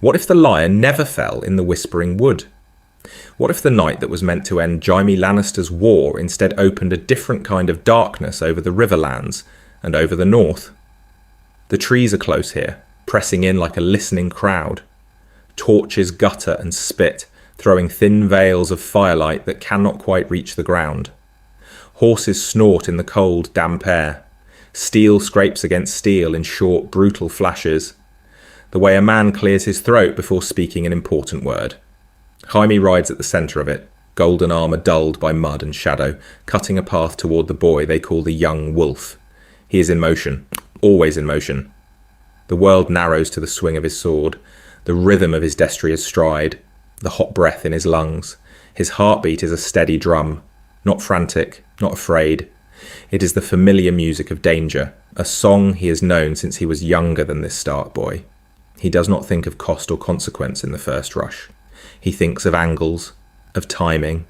What if the lion never fell in the Whispering Wood? What if the night that was meant to end Jaime Lannister's war instead opened a different kind of darkness over the Riverlands and over the north? The trees are close here, pressing in like a listening crowd. Torches gutter and spit, throwing thin veils of firelight that cannot quite reach the ground. Horses snort in the cold, damp air. Steel scrapes against steel in short, brutal flashes. The way a man clears his throat before speaking an important word. Jaime rides at the centre of it, golden armour dulled by mud and shadow, cutting a path toward the boy they call the young wolf. He is in motion, always in motion. The world narrows to the swing of his sword, the rhythm of his destrious stride, the hot breath in his lungs. His heartbeat is a steady drum, not frantic, not afraid. It is the familiar music of danger, a song he has known since he was younger than this Stark boy. He does not think of cost or consequence in the first rush. He thinks of angles, of timing,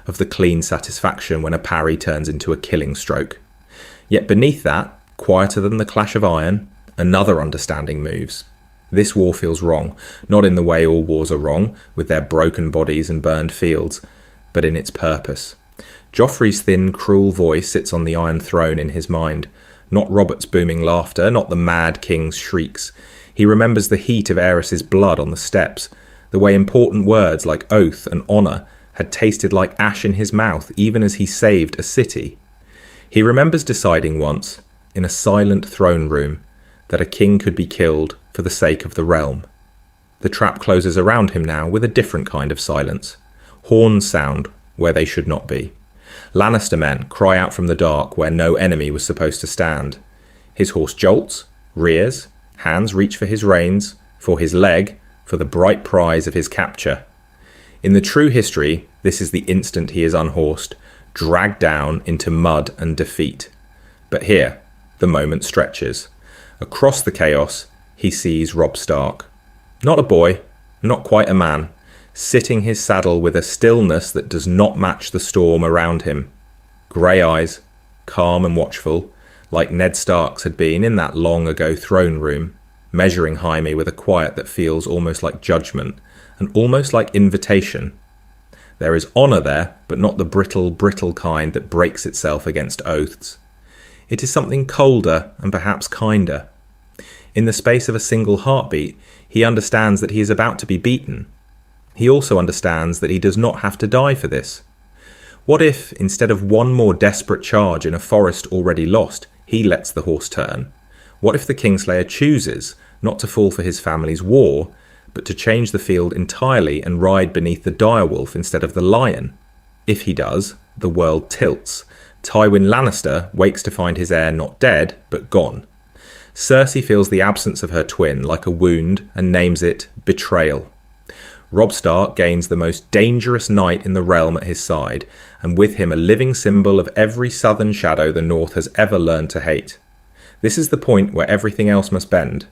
of the clean satisfaction when a parry turns into a killing stroke. Yet beneath that, quieter than the clash of iron, another understanding moves. This war feels wrong, not in the way all wars are wrong, with their broken bodies and burned fields, but in its purpose. Joffrey's thin, cruel voice sits on the Iron Throne in his mind, not Robert's booming laughter, not the mad king's shrieks. He remembers the heat of Aerys's blood on the steps, the way important words like oath and honour had tasted like ash in his mouth even as he saved a city. He remembers deciding once, in a silent throne room, that a king could be killed for the sake of the realm. The trap closes around him now with a different kind of silence. Horns sound where they should not be. Lannister men cry out from the dark where no enemy was supposed to stand. His horse jolts, rears, hands reach for his reins, for his leg, for the bright prize of his capture. In the true history, this is the instant he is unhorsed, dragged down into mud and defeat. But here, the moment stretches. Across the chaos, he sees Robb Stark. Not a boy, not quite a man, sitting his saddle with a stillness that does not match the storm around him. Grey eyes, calm and watchful, like Ned Stark's had been in that long-ago throne room, measuring Jaime with a quiet that feels almost like judgment, and almost like invitation. There is honour there, but not the brittle kind that breaks itself against oaths. It is something colder and perhaps kinder. In the space of a single heartbeat, he understands that he is about to be beaten. He also understands that he does not have to die for this. What if, instead of one more desperate charge in a forest already lost, he lets the horse turn? What if the Kingslayer chooses not to fall for his family's war, but to change the field entirely and ride beneath the direwolf instead of the lion? If he does, the world tilts. Tywin Lannister wakes to find his heir not dead, but gone. Cersei feels the absence of her twin like a wound and names it betrayal. Robb Stark gains the most dangerous knight in the realm at his side, and with him a living symbol of every southern shadow the North has ever learned to hate. This is the point where everything else must bend.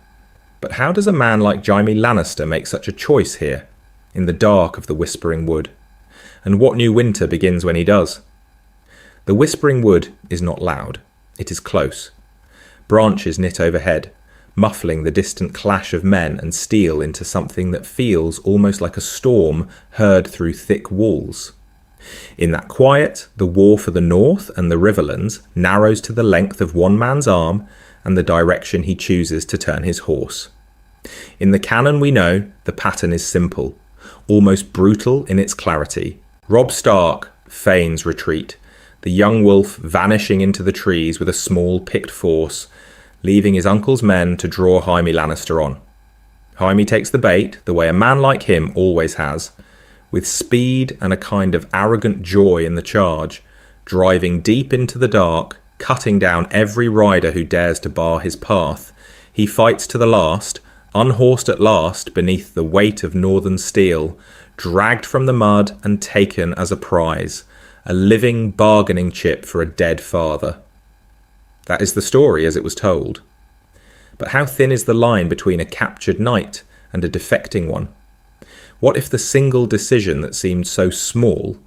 But how does a man like Jaime Lannister make such a choice here, in the dark of the Whispering Wood? And what new winter begins when he does? The Whispering Wood is not loud. It is close. Branches knit overhead, muffling the distant clash of men and steel into something that feels almost like a storm heard through thick walls. In that quiet, the war for the North and the Riverlands narrows to the length of one man's arm and the direction he chooses to turn his horse. In the canon we know, the pattern is simple, almost brutal in its clarity. Robb Stark feigns retreat, the young wolf vanishing into the trees with a small picked force, leaving his uncle's men to draw Jaime Lannister on. Jaime takes the bait, the way a man like him always has, with speed and a kind of arrogant joy in the charge, driving deep into the dark, cutting down every rider who dares to bar his path. He fights to the last, unhorsed at last beneath the weight of northern steel, dragged from the mud and taken as a prize, a living bargaining chip for a dead father. That is the story as it was told. But how thin is the line between a captured knight and a defecting one? What if the single decision that seemed so small,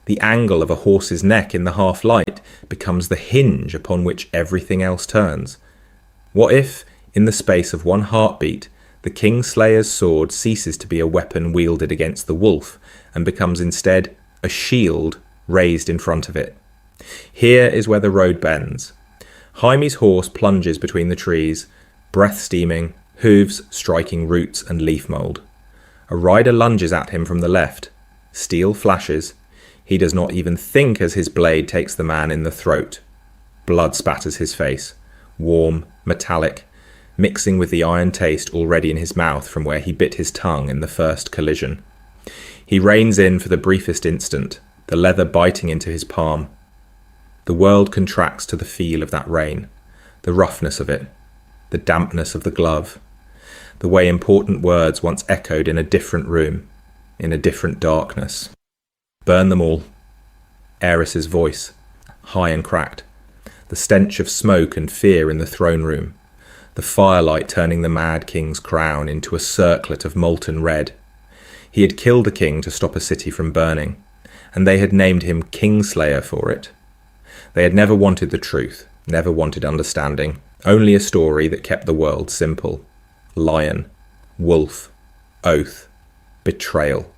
the angle of a horse's neck in the half-light, becomes the hinge upon which everything else turns? What if, in the space of one heartbeat, The Kingslayer's sword ceases to be a weapon wielded against the wolf and becomes instead a shield raised in front of it. Here is where the road bends. Jaime's horse plunges between the trees, breath steaming, hooves striking roots and leaf mould. A rider lunges at him from the left. Steel flashes. He does not even think as his blade takes the man in the throat. Blood spatters his face, warm, metallic, mixing with the iron taste already in his mouth from where he bit his tongue in the first collision. He reins in for the briefest instant, the leather biting into his palm. The world contracts to the feel of that rein, the roughness of it, the dampness of the glove, the way important words once echoed in a different room, in a different darkness. Burn them all. Aerys's voice, high and cracked, the stench of smoke and fear in the throne room, the firelight turning the Mad King's crown into a circlet of molten red. He had killed a king to stop a city from burning, and they had named him Kingslayer for it. They had never wanted the truth, never wanted understanding, only a story that kept the world simple. Lion, wolf, oath, betrayal.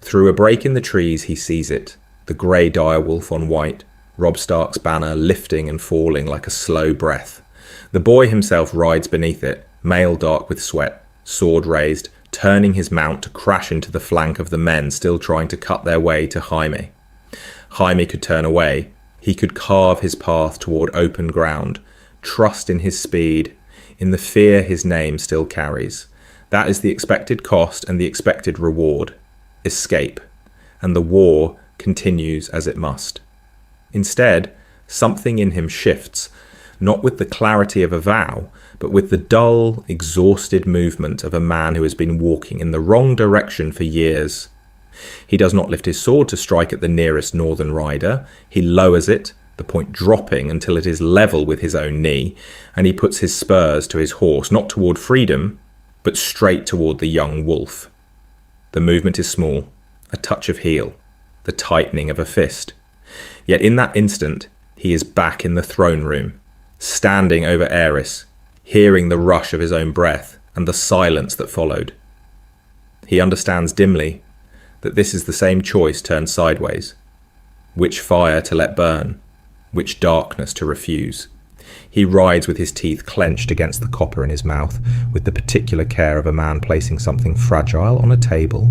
Through a break in the trees he sees it, the grey direwolf on white, Robb Stark's banner lifting and falling like a slow breath. The boy himself rides beneath it, mail dark with sweat, sword raised, turning his mount to crash into the flank of the men still trying to cut their way to Jaime. Jaime could turn away. He could carve his path toward open ground, trust in his speed, in the fear his name still carries. That is the expected cost and the expected reward. Escape. And the war continues as it must. Instead, something in him shifts, not with the clarity of a vow, but with the dull, exhausted movement of a man who has been walking in the wrong direction for years. He does not lift his sword to strike at the nearest northern rider. He lowers it, the point dropping until it is level with his own knee, and he puts his spurs to his horse, not toward freedom, but straight toward the young wolf. The movement is small, a touch of heel, the tightening of a fist. Yet in that instant, he is back in the throne room, standing over Aerys, hearing the rush of his own breath and the silence that followed. He understands dimly that this is the same choice turned sideways. Which fire to let burn, which darkness to refuse. He rides with his teeth clenched against the copper in his mouth, with the particular care of a man placing something fragile on a table,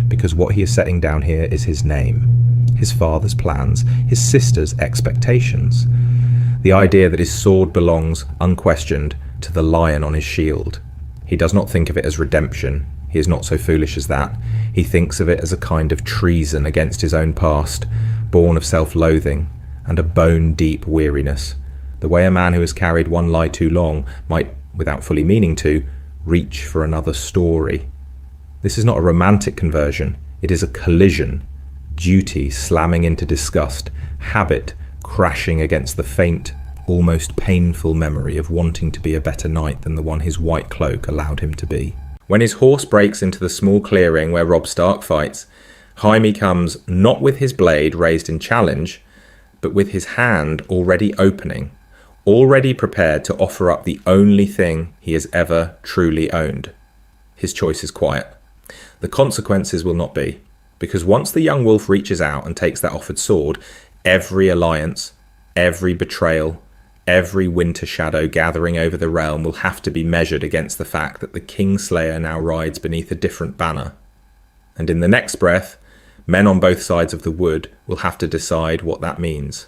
because what he is setting down here is his name, his father's plans, his sister's expectations, the idea that his sword belongs, unquestioned, to the lion on his shield. He does not think of it as redemption. He is not so foolish as that. He thinks of it as a kind of treason against his own past, born of self-loathing and a bone-deep weariness, the way a man who has carried one lie too long might, without fully meaning to, reach for another story. This is not a romantic conversion. It is a collision, duty slamming into disgust, habit crashing against the faint, almost painful memory of wanting to be a better knight than the one his white cloak allowed him to be. When his horse breaks into the small clearing where Robb Stark fights, Jaime comes not with his blade raised in challenge, but with his hand already opening, already prepared to offer up the only thing he has ever truly owned. His choice is quiet. The consequences will not be, because once the young wolf reaches out and takes that offered sword, every alliance, every betrayal, every winter shadow gathering over the realm will have to be measured against the fact that the Kingslayer now rides beneath a different banner. And in the next breath, men on both sides of the wood will have to decide what that means.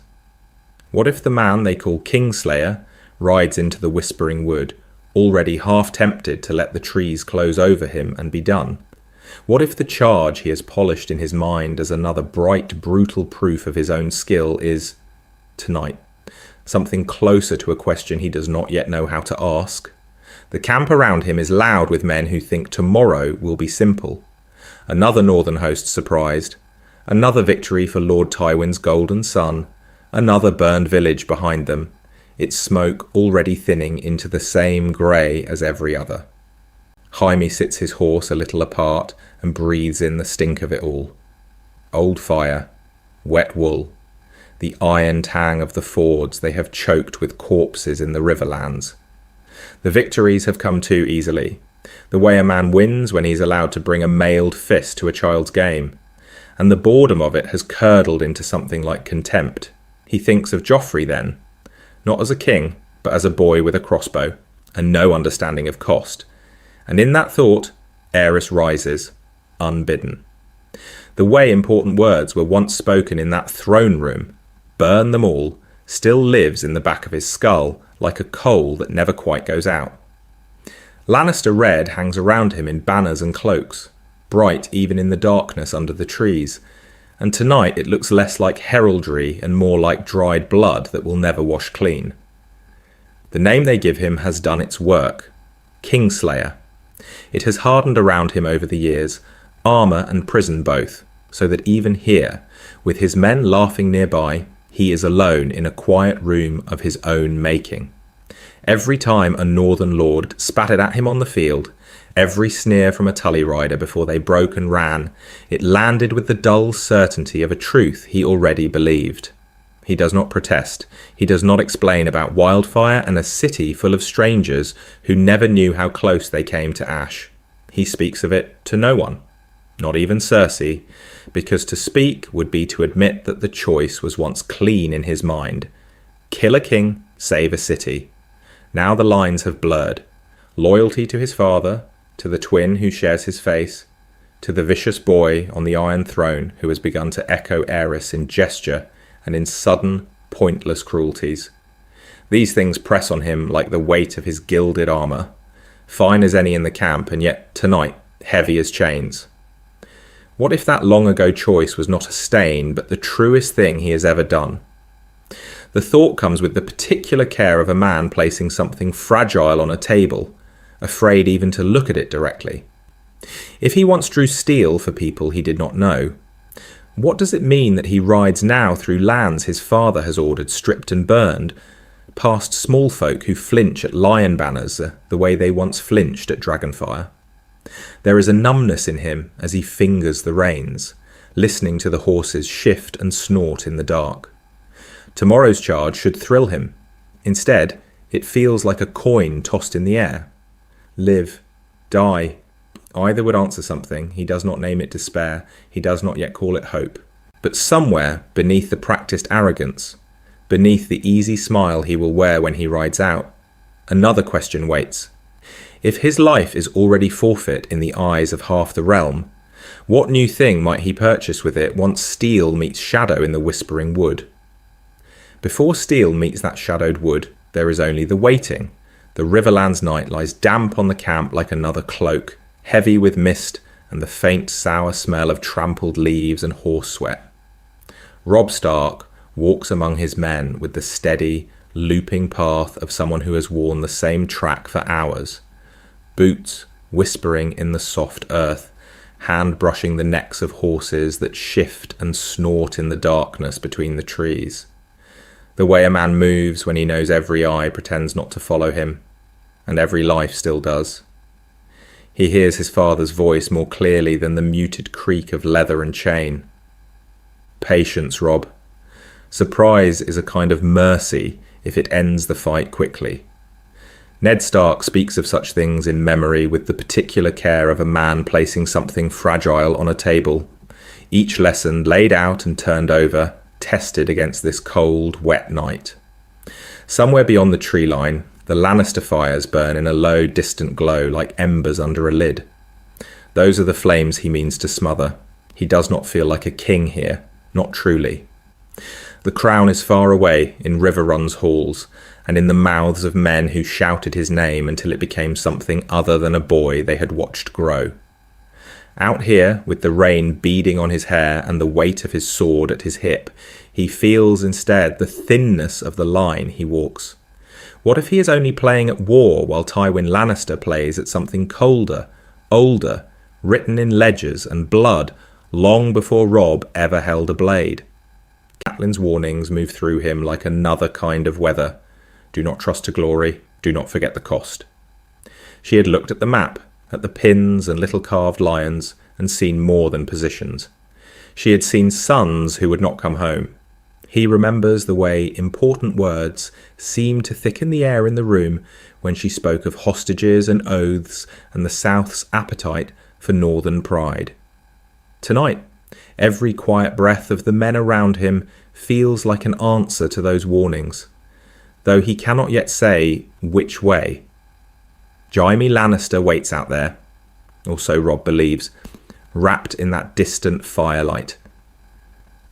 What if the man they call Kingslayer rides into the Whispering Wood, already half tempted to let the trees close over him and be done? What if the charge he has polished in his mind as another bright, brutal proof of his own skill is, tonight, something closer to a question he does not yet know how to ask? The camp around him is loud with men who think tomorrow will be simple. Another northern host surprised, another victory for Lord Tywin's golden son, another burned village behind them, its smoke already thinning into the same grey as every other. Jaime sits his horse a little apart and breathes in the stink of it all. Old fire, wet wool, the iron tang of the fords they have choked with corpses in the riverlands. The victories have come too easily. The way a man wins when he's allowed to bring a mailed fist to a child's game. And the boredom of it has curdled into something like contempt. He thinks of Joffrey then, not as a king, but as a boy with a crossbow, and no understanding of cost. And in that thought, Aerys rises, unbidden. The way important words were once spoken in that throne room, burn them all, still lives in the back of his skull like a coal that never quite goes out. Lannister red hangs around him in banners and cloaks, bright even in the darkness under the trees, and tonight it looks less like heraldry and more like dried blood that will never wash clean. The name they give him has done its work, Kingslayer. It has hardened around him over the years, armour and prison both, so that even here, with his men laughing nearby, he is alone in a quiet room of his own making. Every time a northern lord spattered at him on the field, every sneer from a Tully rider before they broke and ran, it landed with the dull certainty of a truth he already believed. He does not protest. He does not explain about wildfire and a city full of strangers who never knew how close they came to ash. He speaks of it to no one, not even Cersei, because to speak would be to admit that the choice was once clean in his mind. Kill a king, save a city. Now the lines have blurred. Loyalty to his father, to the twin who shares his face, to the vicious boy on the Iron Throne who has begun to echo Aerys in gesture and in sudden, pointless cruelties. These things press on him like the weight of his gilded armour, fine as any in the camp, and yet tonight heavy as chains. What if that long-ago choice was not a stain, but the truest thing he has ever done? The thought comes with the particular care of a man placing something fragile on a table, afraid even to look at it directly. If he once drew steel for people he did not know, what does it mean that he rides now through lands his father has ordered stripped and burned, past small folk who flinch at lion banners the way they once flinched at dragonfire? There is a numbness in him as he fingers the reins, listening to the horses shift and snort in the dark. Tomorrow's charge should thrill him. Instead, it feels like a coin tossed in the air. Live, die. Either would answer something. He does not name it despair. He does not yet call it hope. But somewhere beneath the practiced arrogance, beneath the easy smile he will wear when he rides out, another question waits. If his life is already forfeit in the eyes of half the realm, what new thing might he purchase with it once steel meets shadow in the whispering wood? Before steel meets that shadowed wood, there is only the waiting. The Riverlands night lies damp on the camp like another cloak, heavy with mist and the faint sour smell of trampled leaves and horse sweat. Robb Stark walks among his men with the steady, looping path of someone who has worn the same track for hours. Boots whispering in the soft earth, hand brushing the necks of horses that shift and snort in the darkness between the trees. The way a man moves when he knows every eye pretends not to follow him, and every life still does. He hears his father's voice more clearly than the muted creak of leather and chain. Patience, Robb. Surprise is a kind of mercy if it ends the fight quickly. Ned Stark speaks of such things in memory with the particular care of a man placing something fragile on a table, each lesson laid out and turned over, tested against this cold, wet night. Somewhere beyond the tree line, the Lannister fires burn in a low, distant glow like embers under a lid. Those are the flames he means to smother. He does not feel like a king here, not truly. The crown is far away in Riverrun's halls, and in the mouths of men who shouted his name until it became something other than a boy they had watched grow. Out here, with the rain beading on his hair and the weight of his sword at his hip, he feels instead the thinness of the line he walks. What if he is only playing at war while Tywin Lannister plays at something colder, older, written in ledgers and blood, long before Robb ever held a blade? Catelyn's warnings move through him like another kind of weather. Do not trust to glory, do not forget the cost. She had looked at the map, at the pins and little carved lions, and seen more than positions. She had seen sons who would not come home. He remembers the way important words seemed to thicken the air in the room when she spoke of hostages and oaths and the South's appetite for northern pride. Tonight, every quiet breath of the men around him feels like an answer to those warnings, though he cannot yet say which way. Jaime Lannister waits out there, or so Robb believes, wrapped in that distant firelight.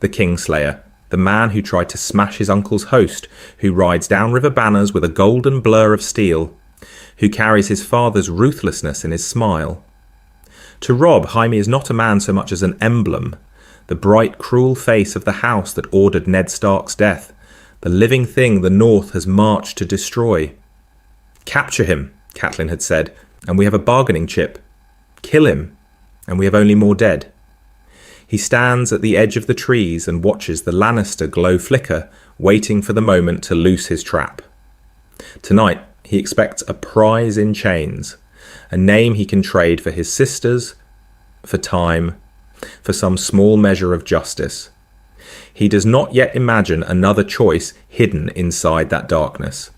The Kingslayer, the man who tried to smash his uncle's host, who rides downriver banners with a golden blur of steel, who carries his father's ruthlessness in his smile. To Robb, Jaime is not a man so much as an emblem, the bright, cruel face of the house that ordered Ned Stark's death, the living thing the North has marched to destroy. Capture him, Catelyn had said, and we have a bargaining chip. Kill him, and we have only more dead. He stands at the edge of the trees and watches the Lannister glow flicker, waiting for the moment to loose his trap. Tonight, he expects a prize in chains, a name he can trade for his sisters, for time, for some small measure of justice. He does not yet imagine another choice hidden inside that darkness.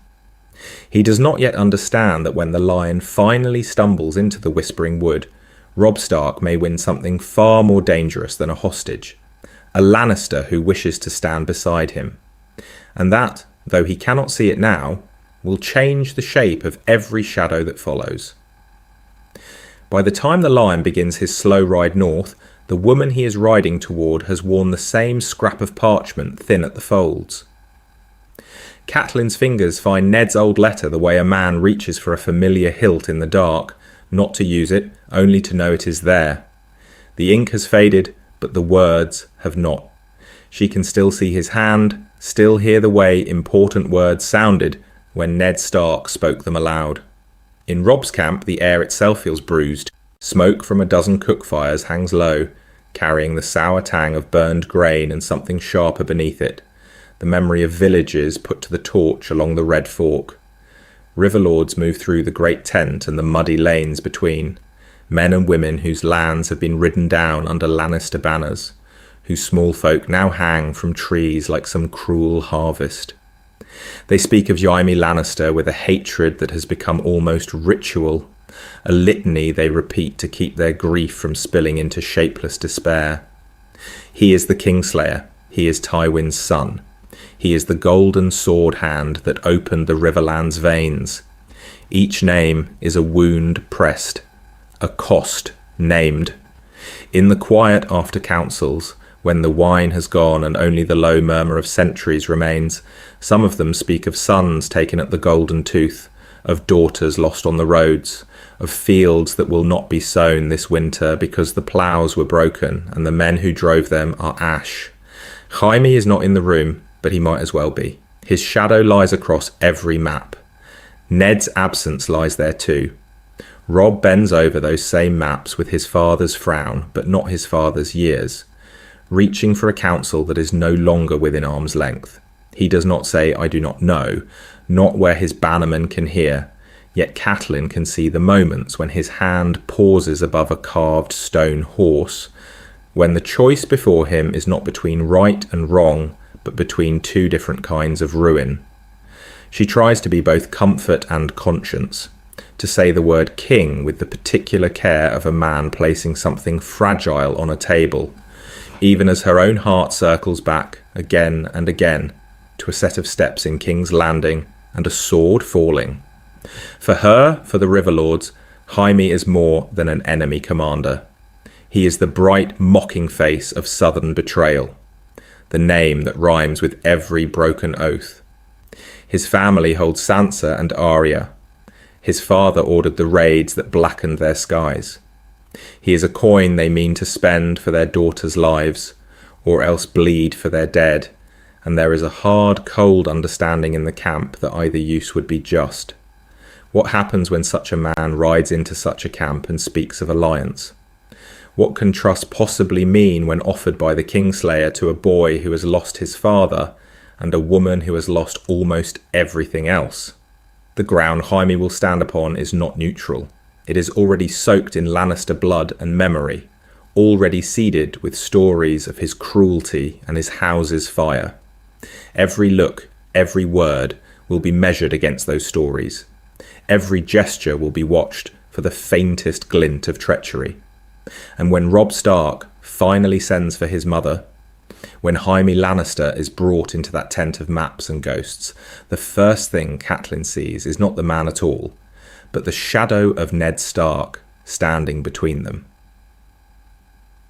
He does not yet understand that when the lion finally stumbles into the Whispering Wood, Robb Stark may win something far more dangerous than a hostage, a Lannister who wishes to stand beside him. And that, though he cannot see it now, will change the shape of every shadow that follows. By the time the lion begins his slow ride north, the woman he is riding toward has worn the same scrap of parchment thin at the folds. Catelyn's fingers find Ned's old letter the way a man reaches for a familiar hilt in the dark, not to use it, only to know it is there. The ink has faded, but the words have not. She can still see his hand, still hear the way important words sounded when Ned Stark spoke them aloud. In Robb's camp, the air itself feels bruised. Smoke from a dozen cook fires hangs low, carrying the sour tang of burned grain and something sharper beneath it, the memory of villages put to the torch along the Red Fork. Riverlords move through the great tent and the muddy lanes between, men and women whose lands have been ridden down under Lannister banners, whose small folk now hang from trees like some cruel harvest. They speak of Jaime Lannister with a hatred that has become almost ritual, a litany they repeat to keep their grief from spilling into shapeless despair. He is the Kingslayer, he is Tywin's son. He is the golden sword hand that opened the Riverland's veins. Each name is a wound pressed, a cost named. In the quiet after councils, when the wine has gone and only the low murmur of sentries remains, some of them speak of sons taken at the Golden Tooth, of daughters lost on the roads, of fields that will not be sown this winter because the ploughs were broken and the men who drove them are ash. Jaime is not in the room, but he might as well be. His shadow lies across every map. Ned's absence lies there too. Robb bends over those same maps with his father's frown, but not his father's years, reaching for a counsel that is no longer within arm's length. He does not say, "I do not know," not where his bannermen can hear, yet Catelyn can see the moments when his hand pauses above a carved stone horse, when the choice before him is not between right and wrong, but between two different kinds of ruin. She tries to be both comfort and conscience, to say the word king with the particular care of a man placing something fragile on a table, even as her own heart circles back, again and again, to a set of steps in King's Landing and a sword falling. For her, for the Riverlords, Jaime is more than an enemy commander. He is the bright, mocking face of southern betrayal, the name that rhymes with every broken oath. His family holds Sansa and Arya. His father ordered the raids that blackened their skies. He is a coin they mean to spend for their daughters' lives, or else bleed for their dead, and there is a hard, cold understanding in the camp that either use would be just. What happens when such a man rides into such a camp and speaks of alliance? What can trust possibly mean when offered by the Kingslayer to a boy who has lost his father and a woman who has lost almost everything else? The ground Jaime will stand upon is not neutral. It is already soaked in Lannister blood and memory, already seeded with stories of his cruelty and his house's fire. Every look, every word will be measured against those stories. Every gesture will be watched for the faintest glint of treachery. And when Robb Stark finally sends for his mother, when Jaime Lannister is brought into that tent of maps and ghosts, the first thing Catelyn sees is not the man at all, but the shadow of Ned Stark standing between them.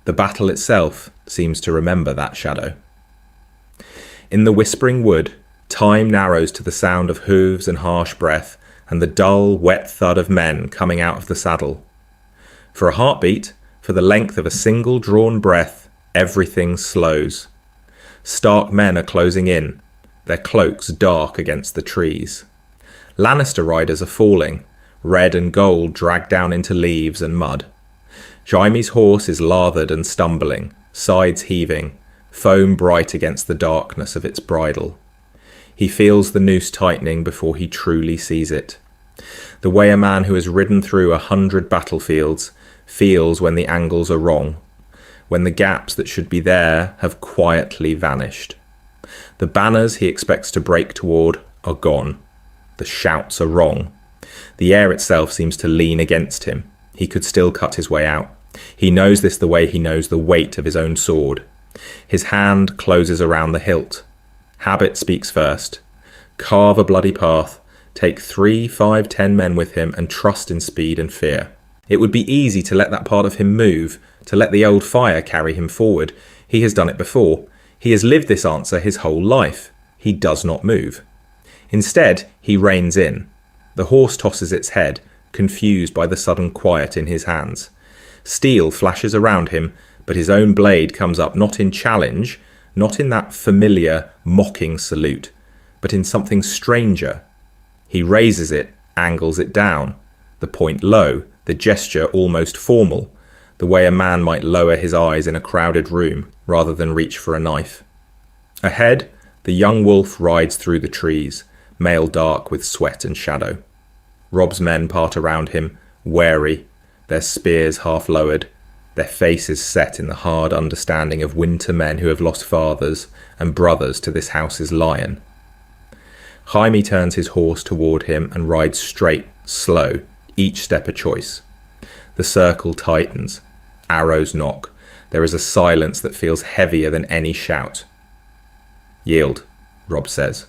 The battle itself seems to remember that shadow. In the Whispering Wood, time narrows to the sound of hooves and harsh breath, and the dull, wet thud of men coming out of the saddle. For a heartbeat, for the length of a single drawn breath, everything slows. Stark men are closing in, their cloaks dark against the trees. Lannister riders are falling, red and gold dragged down into leaves and mud. Jaime's horse is lathered and stumbling, sides heaving, foam bright against the darkness of its bridle. He feels the noose tightening before he truly sees it. The way a man who has ridden through 100 battlefields feels when the angles are wrong, when the gaps that should be there have quietly vanished. The banners he expects to break toward are gone. The shouts are wrong. The air itself seems to lean against him. He could still cut his way out. He knows this the way he knows the weight of his own sword. His hand closes around the hilt. Habit speaks first. Carve a bloody path. Take 3, 5, 10 men with him and trust in speed and fear. It would be easy to let that part of him move, to let the old fire carry him forward. He has done it before. He has lived this answer his whole life. He does not move. Instead, he reins in. The horse tosses its head, confused by the sudden quiet in his hands. Steel flashes around him, but his own blade comes up not in challenge, not in that familiar, mocking salute, but in something stranger. He raises it, angles it down, the point low, the gesture almost formal, the way a man might lower his eyes in a crowded room rather than reach for a knife. Ahead, the young wolf rides through the trees, mail dark with sweat and shadow. Robb's men part around him, wary, their spears half lowered, their faces set in the hard understanding of winter men who have lost fathers and brothers to this house's lion. Jaime turns his horse toward him and rides straight, slow, each step a choice. The circle tightens. Arrows knock. There is a silence that feels heavier than any shout. "Yield," Robb says.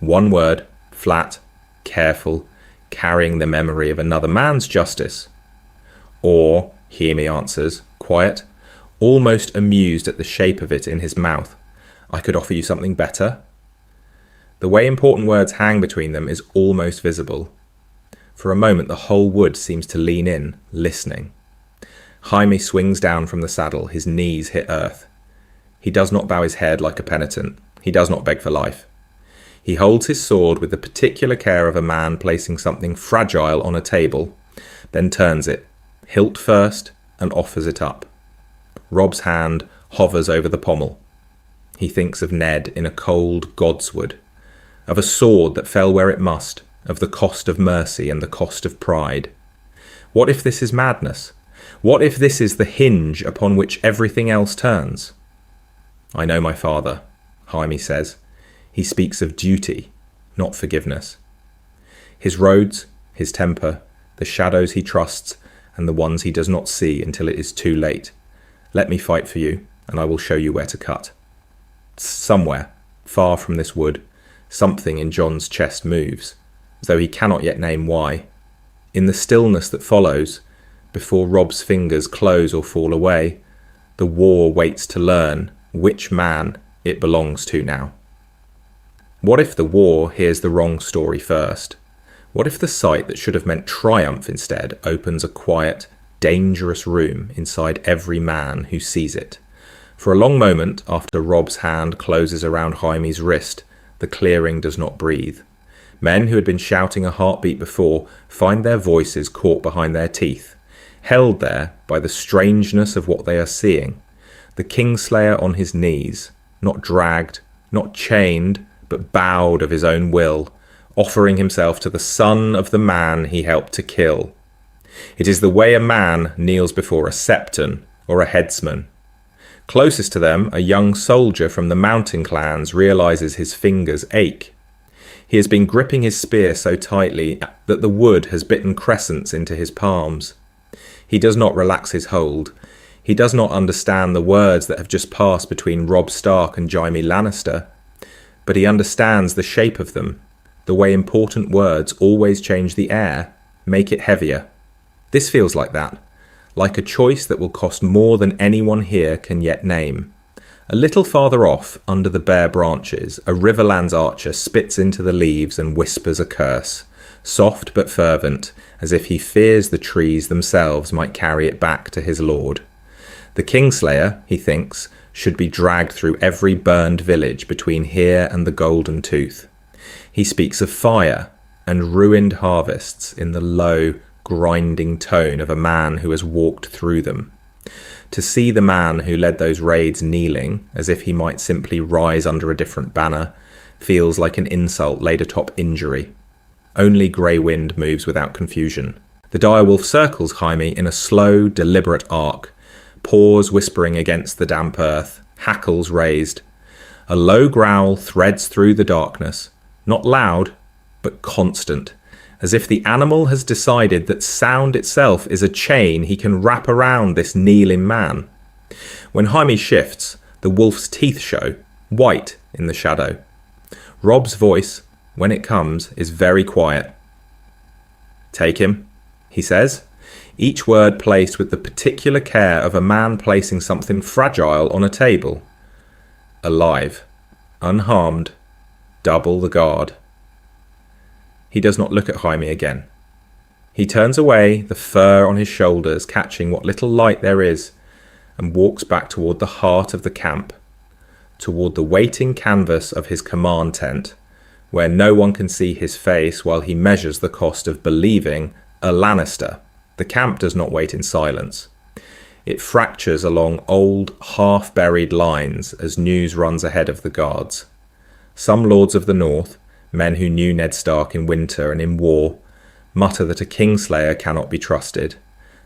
One word, flat, careful, carrying the memory of another man's justice. Or, Jaime answers, quiet, almost amused at the shape of it in his mouth. "I could offer you something better." The way important words hang between them is almost visible. For a moment the whole wood seems to lean in, listening. Jaime swings down from the saddle, his knees hit earth. He does not bow his head like a penitent. He does not beg for life. He holds his sword with the particular care of a man placing something fragile on a table, then turns it, hilt first, and offers it up. Robb's hand hovers over the pommel. He thinks of Ned in a cold godswood, of a sword that fell where it must, of the cost of mercy and the cost of pride. What if this is madness? What if this is the hinge upon which everything else turns? "I know my father," Jaime says. He speaks of duty, not forgiveness. His roads, his temper, the shadows he trusts, and the ones he does not see until it is too late. Let me fight for you, and I will show you where to cut. Somewhere, far from this wood, something in Jon's chest moves, though he cannot yet name why. In the stillness that follows, before Robb's fingers close or fall away, the war waits to learn which man it belongs to now. What if the war hears the wrong story first? What if the sight that should have meant triumph instead opens a quiet, dangerous room inside every man who sees it? For a long moment after Robb's hand closes around Jaime's wrist, the clearing does not breathe. Men who had been shouting a heartbeat before find their voices caught behind their teeth, held there by the strangeness of what they are seeing. The Kingslayer on his knees, not dragged, not chained, but bowed of his own will, offering himself to the son of the man he helped to kill. It is the way a man kneels before a septon or a headsman. Closest to them, a young soldier from the mountain clans realises his fingers ache. He has been gripping his spear so tightly that the wood has bitten crescents into his palms. He does not relax his hold. He does not understand the words that have just passed between Robb Stark and Jaime Lannister, but he understands the shape of them, the way important words always change the air, make it heavier. This feels like that, like a choice that will cost more than anyone here can yet name. A little farther off, under the bare branches, a Riverlands archer spits into the leaves and whispers a curse, soft but fervent, as if he fears the trees themselves might carry it back to his lord. The Kingslayer, he thinks, should be dragged through every burned village between here and the Golden Tooth. He speaks of fire and ruined harvests in the low, grinding tone of a man who has walked through them. To see the man who led those raids kneeling, as if he might simply rise under a different banner, feels like an insult laid atop injury. Only Grey Wind moves without confusion. The direwolf circles Jaime in a slow, deliberate arc, paws whispering against the damp earth, hackles raised. A low growl threads through the darkness, not loud, but constant, as if the animal has decided that sound itself is a chain he can wrap around this kneeling man. When Jaime shifts, the wolf's teeth show, white in the shadow. Robb's voice, when it comes, is very quiet. "Take him," he says, each word placed with the particular care of a man placing something fragile on a table. Alive, unharmed, double the guard. He does not look at Jaime again. He turns away, the fur on his shoulders catching what little light there is, and walks back toward the heart of the camp, toward the waiting canvas of his command tent, where no one can see his face while he measures the cost of believing a Lannister. The camp does not wait in silence. It fractures along old, half-buried lines as news runs ahead of the guards. Some lords of the north, men who knew Ned Stark in winter and in war, mutter that a Kingslayer cannot be trusted,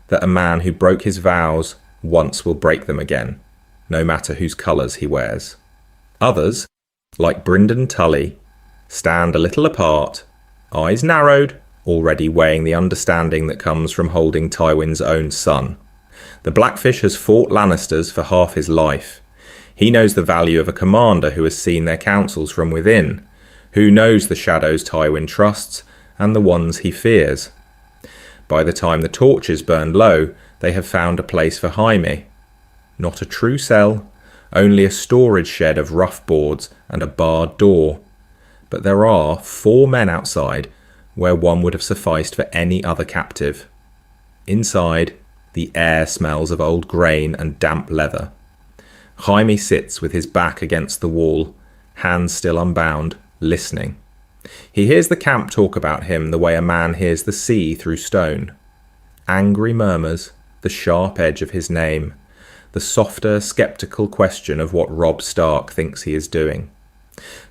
that a man who broke his vows once will break them again, no matter whose colours he wears. Others, like Brynden Tully, stand a little apart, eyes narrowed, already weighing the understanding that comes from holding Tywin's own son. The Blackfish has fought Lannisters for half his life. He knows the value of a commander who has seen their counsels from within, who knows the shadows Tywin trusts and the ones he fears. By the time the torches burned low, they have found a place for Jaime. Not a true cell, only a storage shed of rough boards and a barred door. But there are 4 men outside, where one would have sufficed for any other captive. Inside, the air smells of old grain and damp leather. Jaime sits with his back against the wall, hands still unbound, listening. He hears the camp talk about him the way a man hears the sea through stone. Angry murmurs, the sharp edge of his name, the softer, sceptical question of what Robb Stark thinks he is doing.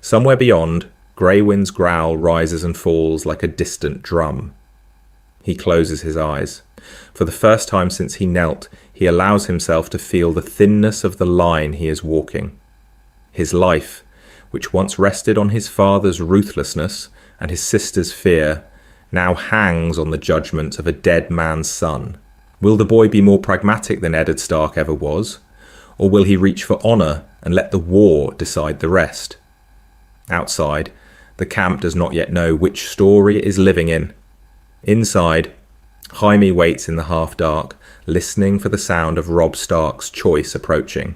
Somewhere beyond, Grey Wind's growl rises and falls like a distant drum. He closes his eyes. For the first time since he knelt, he allows himself to feel the thinness of the line he is walking. His life, which once rested on his father's ruthlessness and his sister's fear, now hangs on the judgment of a dead man's son. Will the boy be more pragmatic than Eddard Stark ever was? Or will he reach for honour and let the war decide the rest? Outside, the camp does not yet know which story it is living in. Inside, Jaime waits in the half-dark, listening for the sound of Robb Stark's choice approaching.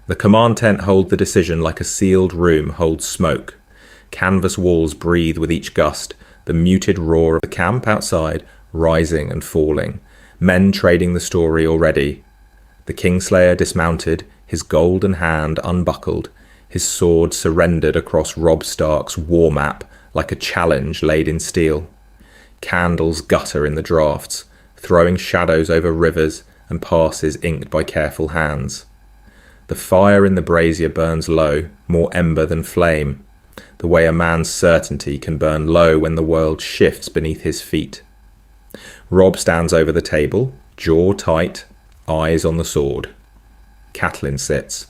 The command tent holds the decision like a sealed room holds smoke. Canvas walls breathe with each gust, the muted roar of the camp outside rising and falling, men trading the story already. The Kingslayer dismounted, his golden hand unbuckled, his sword surrendered across Robb Stark's war map like a challenge laid in steel. Candles gutter in the draughts, throwing shadows over rivers and passes inked by careful hands. The fire in the brazier burns low, more ember than flame, the way a man's certainty can burn low when the world shifts beneath his feet. Robb stands over the table, jaw tight, eyes on the sword. Catelyn sits.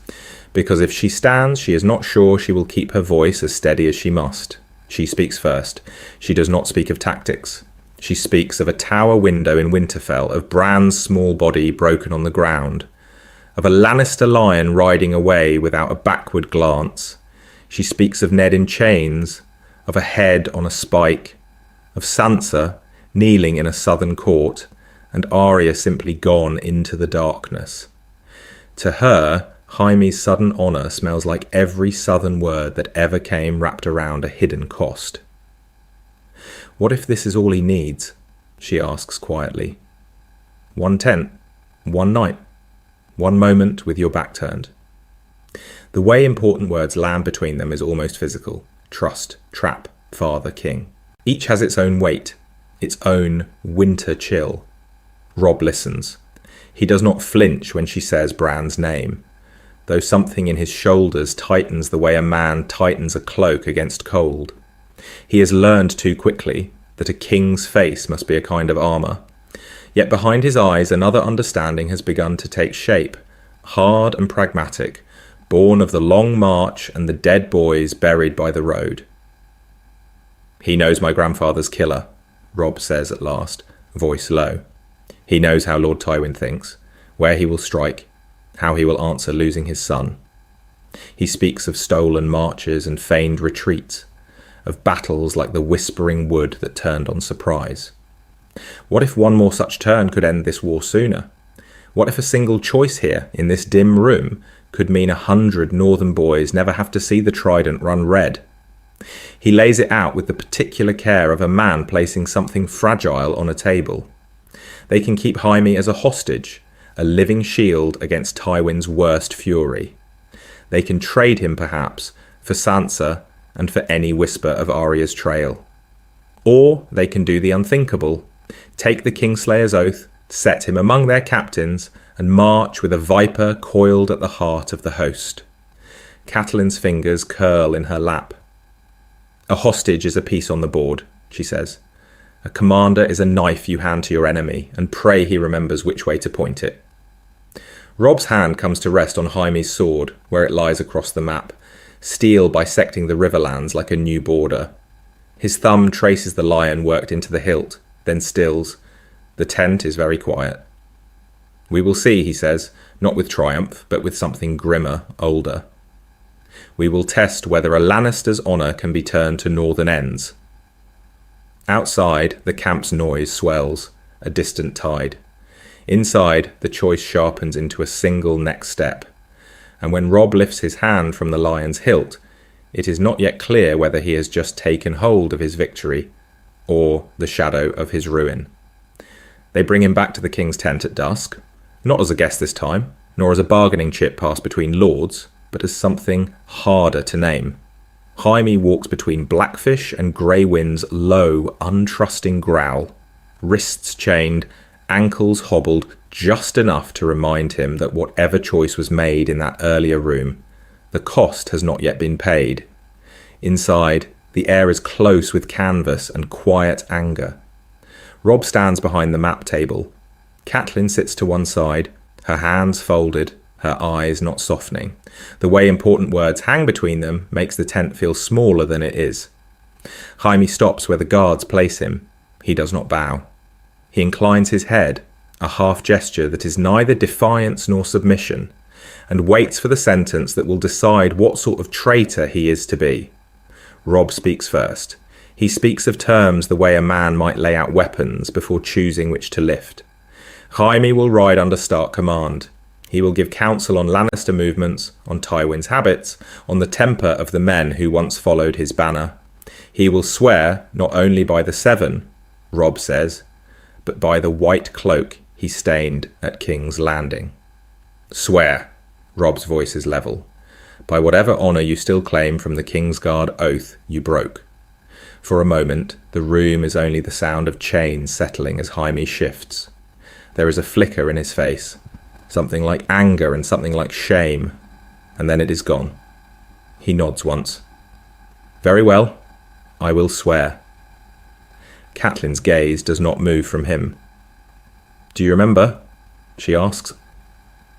Because if she stands, she is not sure she will keep her voice as steady as she must. She speaks first. She does not speak of tactics. She speaks of a tower window in Winterfell, of Bran's small body broken on the ground, of a Lannister lion riding away without a backward glance. She speaks of Ned in chains, of a head on a spike, of Sansa kneeling in a southern court, and Arya simply gone into the darkness. To her, Jaime's sudden honour smells like every southern word that ever came wrapped around a hidden cost. What if this is all he needs? She asks quietly. 1 tent, 1 night, 1 moment with your back turned. The way important words land between them is almost physical. Trust, trap, father, king. Each has its own weight, its own winter chill. Robb listens. He does not flinch when she says Bran's name, though something in his shoulders tightens the way a man tightens a cloak against cold. He has learned too quickly that a king's face must be a kind of armour. Yet behind his eyes another understanding has begun to take shape, hard and pragmatic, born of the long march and the dead boys buried by the road. He knows my grandfather's killer, Robb says at last, voice low. He knows how Lord Tywin thinks, where he will strike, how he will answer losing his son. He speaks of stolen marches and feigned retreats, of battles like the Whispering Wood that turned on surprise. What if one more such turn could end this war sooner? What if a single choice here, in this dim room, could mean 100 northern boys never have to see the trident run red? He lays it out with the particular care of a man placing something fragile on a table. They can keep Jaime as a hostage, a living shield against Tywin's worst fury. They can trade him, perhaps, for Sansa and for any whisper of Arya's trail. Or they can do the unthinkable, take the Kingslayer's oath, set him among their captains, and march with a viper coiled at the heart of the host. Catelyn's fingers curl in her lap. A hostage is a piece on the board, she says. A commander is a knife you hand to your enemy, and pray he remembers which way to point it. Robb's hand comes to rest on Jaime's sword, where it lies across the map, steel bisecting the riverlands like a new border. His thumb traces the lion worked into the hilt, then stills. The tent is very quiet. We will see, he says, not with triumph, but with something grimmer, older. We will test whether a Lannister's honour can be turned to northern ends. Outside, the camp's noise swells, a distant tide. Inside, the choice sharpens into a single next step. And when Robb lifts his hand from the lion's hilt, it is not yet clear whether he has just taken hold of his victory or the shadow of his ruin. They bring him back to the king's tent at dusk, not as a guest this time, nor as a bargaining chip passed between lords, but as something harder to name. Jaime walks between Blackfish and Grey Wind's low, untrusting growl, wrists chained, ankles hobbled just enough to remind him that whatever choice was made in that earlier room, the cost has not yet been paid. Inside, the air is close with canvas and quiet anger. Robb stands behind the map table. Catelyn sits to one side, her hands folded, her eyes not softening. The way important words hang between them makes the tent feel smaller than it is. Jaime stops where the guards place him. He does not bow. He inclines his head, a half gesture that is neither defiance nor submission, and waits for the sentence that will decide what sort of traitor he is to be. Robb speaks first. He speaks of terms the way a man might lay out weapons before choosing which to lift. Jaime will ride under stark command. He will give counsel on Lannister movements, on Tywin's habits, on the temper of the men who once followed his banner. He will swear not only by the Seven, Robb says, but by the white cloak he stained at King's Landing. Swear, Robb's voice is level, by whatever honour you still claim from the Kingsguard oath you broke. For a moment, the room is only the sound of chains settling as Jaime shifts. There is a flicker in his face, something like anger and something like shame, and then it is gone. He nods once. Very well, I will swear. Catelyn's gaze does not move from him. Do you remember? She asks.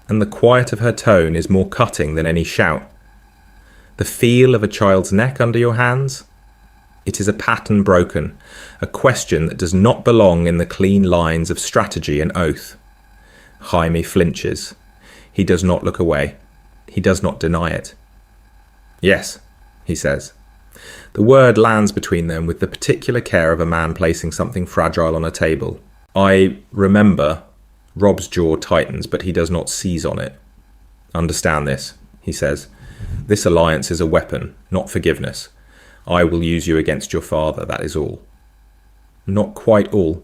and the quiet of her tone is more cutting than any shout. The feel of a child's neck under your hands? It is a pattern broken, a question that does not belong in the clean lines of strategy and oath. Jaime flinches. He does not look away. He does not deny it. Yes, he says. The word lands between them with the particular care of a man placing something fragile on a table. I remember. Robb's jaw tightens, but he does not seize on it. Understand this, he says. This alliance is a weapon, not forgiveness. I will use you against your father, that is all. Not quite all.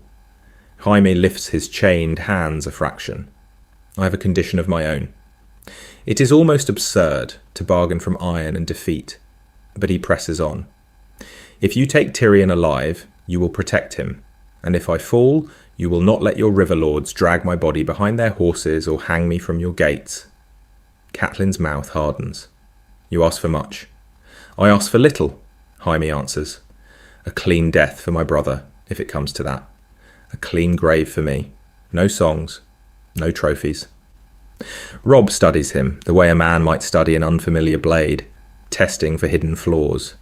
Jaime lifts his chained hands a fraction. I have a condition of my own. It is almost absurd to bargain from iron and defeat, but he presses on. If you take Tyrion alive, you will protect him, and if I fall, you will not let your river lords drag my body behind their horses or hang me from your gates. Catelyn's mouth hardens. You ask for much. I ask for little, Jaime answers. A clean death for my brother, if it comes to that. A clean grave for me. No songs, no trophies. Robb studies him the way a man might study an unfamiliar blade, testing for hidden flaws.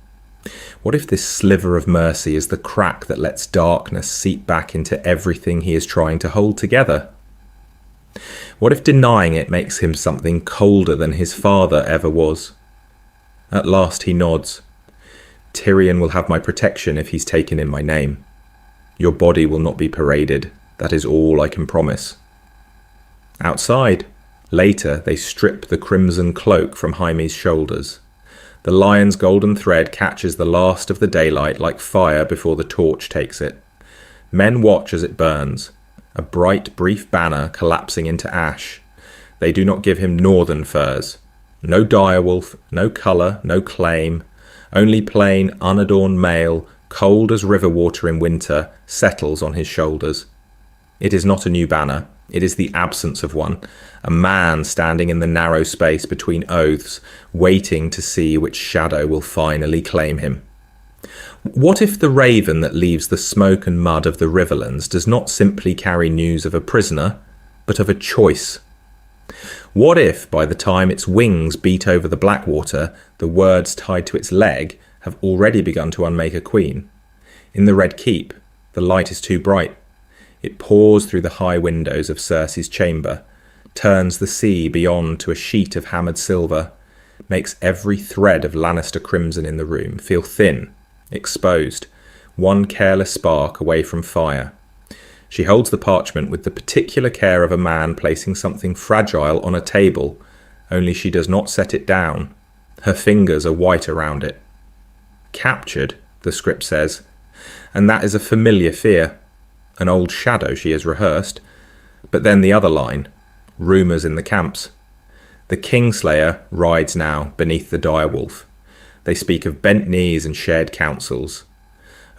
What if this sliver of mercy is the crack that lets darkness seep back into everything he is trying to hold together? What if denying it makes him something colder than his father ever was? At last he nods. Tyrion will have my protection if he's taken in my name. Your body will not be paraded. That is all I can promise. Outside, later they strip the crimson cloak from Jaime's shoulders. The lion's golden thread catches the last of the daylight like fire before the torch takes it. Men watch as it burns, a bright, brief banner collapsing into ash. They do not give him northern furs. No direwolf, no colour, no claim. Only plain, unadorned mail, cold as river water in winter, settles on his shoulders. It is not a new banner. It is the absence of one, a man standing in the narrow space between oaths, waiting to see which shadow will finally claim him. What if the raven that leaves the smoke and mud of the riverlands does not simply carry news of a prisoner, but of a choice? What if, by the time its wings beat over the Blackwater, the words tied to its leg have already begun to unmake a queen? In the Red Keep, the light is too bright. It pours through the high windows of Cersei's chamber, turns the sea beyond to a sheet of hammered silver, makes every thread of Lannister crimson in the room feel thin, exposed, one careless spark away from fire. She holds the parchment with the particular care of a man placing something fragile on a table, only she does not set it down. Her fingers are white around it. Captured, the script says, and that is a familiar fear. An old shadow she has rehearsed. But then the other line, rumours in the camps. The Kingslayer rides now beneath the direwolf. They speak of bent knees and shared counsels.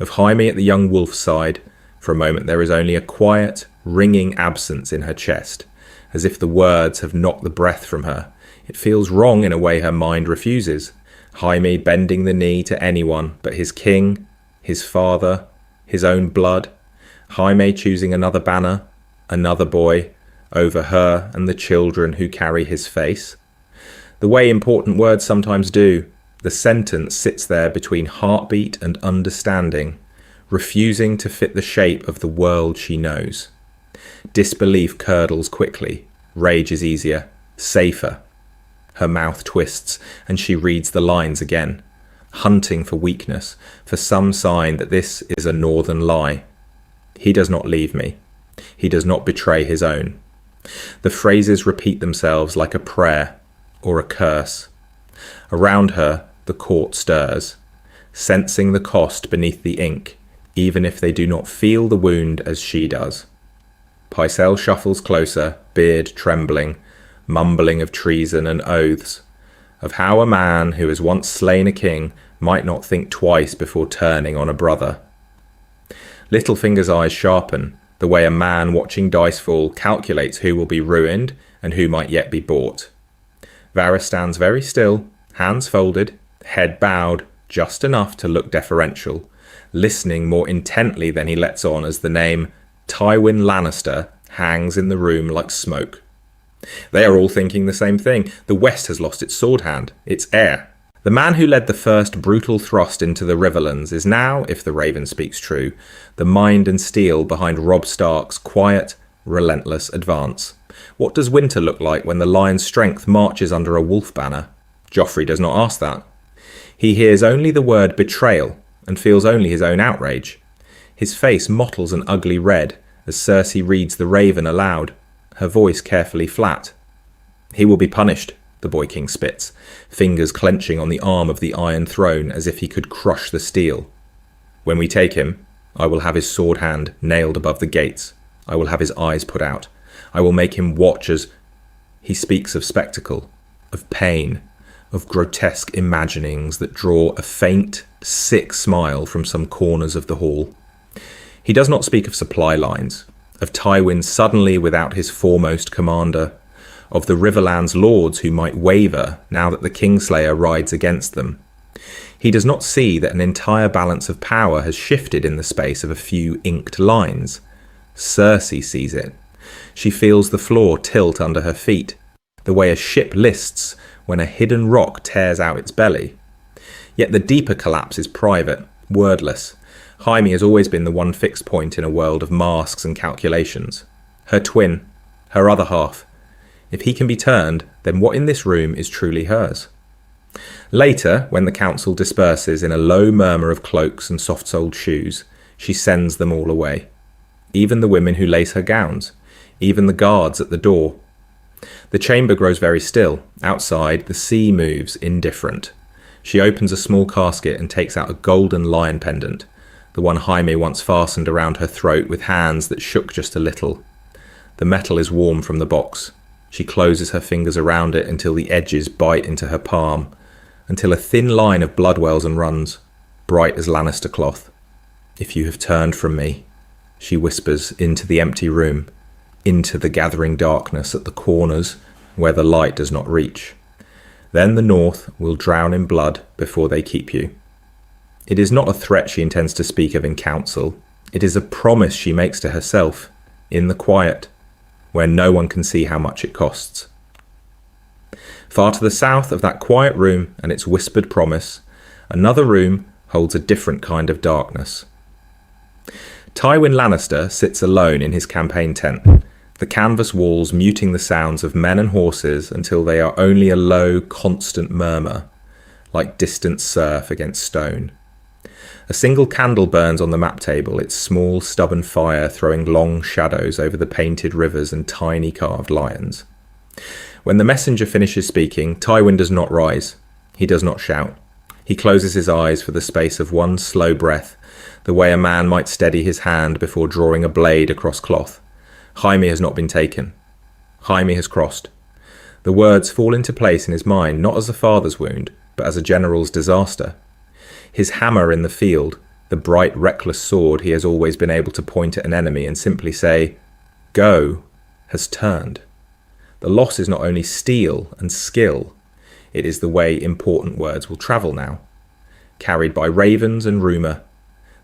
Of Jaime at the young wolf's side, for a moment there is only a quiet, ringing absence in her chest, as if the words have knocked the breath from her. It feels wrong in a way her mind refuses. Jaime bending the knee to anyone but his king, his father, his own blood. Jaime choosing another banner, another boy, over her and the children who carry his face. The way important words sometimes do, the sentence sits there between heartbeat and understanding, refusing to fit the shape of the world she knows. Disbelief curdles quickly, rage is easier, safer. Her mouth twists, and she reads the lines again, hunting for weakness, for some sign that this is a northern lie. He does not leave me. He does not betray his own. The phrases repeat themselves like a prayer or a curse. Around her, the court stirs, sensing the cost beneath the ink, even if they do not feel the wound as she does. Pycelle shuffles closer, beard trembling, mumbling of treason and oaths, of how a man who has once slain a king might not think twice before turning on a brother. Littlefinger's eyes sharpen, the way a man watching dice fall calculates who will be ruined and who might yet be bought. Varys stands very still, hands folded, head bowed, just enough to look deferential, listening more intently than he lets on as the name Tywin Lannister hangs in the room like smoke. They are all thinking the same thing. The West has lost its sword hand, its heir. The man who led the first brutal thrust into the Riverlands is now, if the Raven speaks true, the mind and steel behind Robb Stark's quiet, relentless advance. What does winter look like when the lion's strength marches under a wolf banner? Joffrey does not ask that. He hears only the word betrayal and feels only his own outrage. His face mottles an ugly red as Cersei reads the Raven aloud, her voice carefully flat. He will be punished, the Boy King spits, fingers clenching on the arm of the Iron Throne as if he could crush the steel. When we take him, I will have his sword hand nailed above the gates. I will have his eyes put out. I will make him watch as... He speaks of spectacle, of pain, of grotesque imaginings that draw a faint, sick smile from some corners of the hall. He does not speak of supply lines, of Tywin suddenly without his foremost commander, of the Riverlands lords who might waver now that the Kingslayer rides against them. He does not see that an entire balance of power has shifted in the space of a few inked lines. Cersei sees it. She feels the floor tilt under her feet, the way a ship lists when a hidden rock tears out its belly. Yet the deeper collapse is private, wordless. Jaime has always been the one fixed point in a world of masks and calculations. Her twin, her other half. If he can be turned, then what in this room is truly hers? Later, when the council disperses in a low murmur of cloaks and soft-soled shoes, she sends them all away. Even the women who lace her gowns, even the guards at the door. The chamber grows very still. Outside, the sea moves indifferent. She opens a small casket and takes out a golden lion pendant, the one Jaime once fastened around her throat with hands that shook just a little. The metal is warm from the box. She closes her fingers around it until the edges bite into her palm, until a thin line of blood wells and runs, bright as Lannister cloth. "If you have turned from me," she whispers into the empty room, into the gathering darkness at the corners where the light does not reach. "Then the North will drown in blood before they keep you." It is not a threat she intends to speak of in council. It is a promise she makes to herself, in the quiet, where no one can see how much it costs. Far to the south of that quiet room and its whispered promise, another room holds a different kind of darkness. Tywin Lannister sits alone in his campaign tent, the canvas walls muting the sounds of men and horses until they are only a low, constant murmur, like distant surf against stone. A single candle burns on the map table, its small, stubborn fire throwing long shadows over the painted rivers and tiny carved lions. When the messenger finishes speaking, Tywin does not rise. He does not shout. He closes his eyes for the space of one slow breath, the way a man might steady his hand before drawing a blade across cloth. Jaime has not been taken. Jaime has crossed. The words fall into place in his mind, not as a father's wound, but as a general's disaster. His hammer in the field, the bright, reckless sword he has always been able to point at an enemy and simply say, "Go," has turned. The loss is not only steel and skill, it is the way important words will travel now. Carried by ravens and rumour,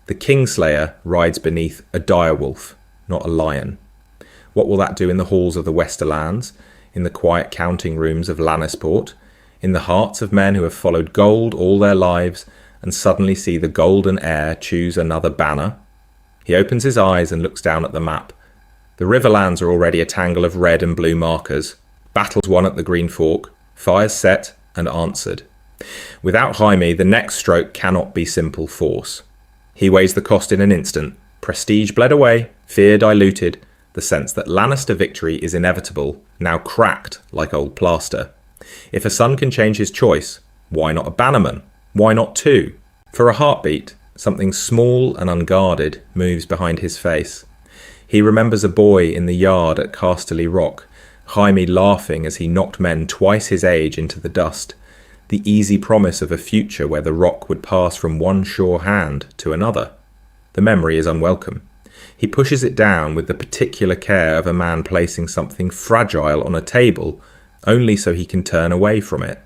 the Kingslayer rides beneath a direwolf, not a lion. What will that do in the halls of the Westerlands, in the quiet counting rooms of Lannisport, in the hearts of men who have followed gold all their lives and suddenly see the golden heir choose another banner? He opens his eyes and looks down at the map. The Riverlands are already a tangle of red and blue markers, battles won at the Green Fork, fires set and answered. Without Jaime, the next stroke cannot be simple force. He weighs the cost in an instant. Prestige bled away, fear diluted, the sense that Lannister victory is inevitable, now cracked like old plaster. If a son can change his choice, why not a bannerman? Why not two? For a heartbeat, something small and unguarded moves behind his face. He remembers a boy in the yard at Casterly Rock, Jaime laughing as he knocked men twice his age into the dust, the easy promise of a future where the rock would pass from one sure hand to another. The memory is unwelcome. He pushes it down with the particular care of a man placing something fragile on a table only so he can turn away from it.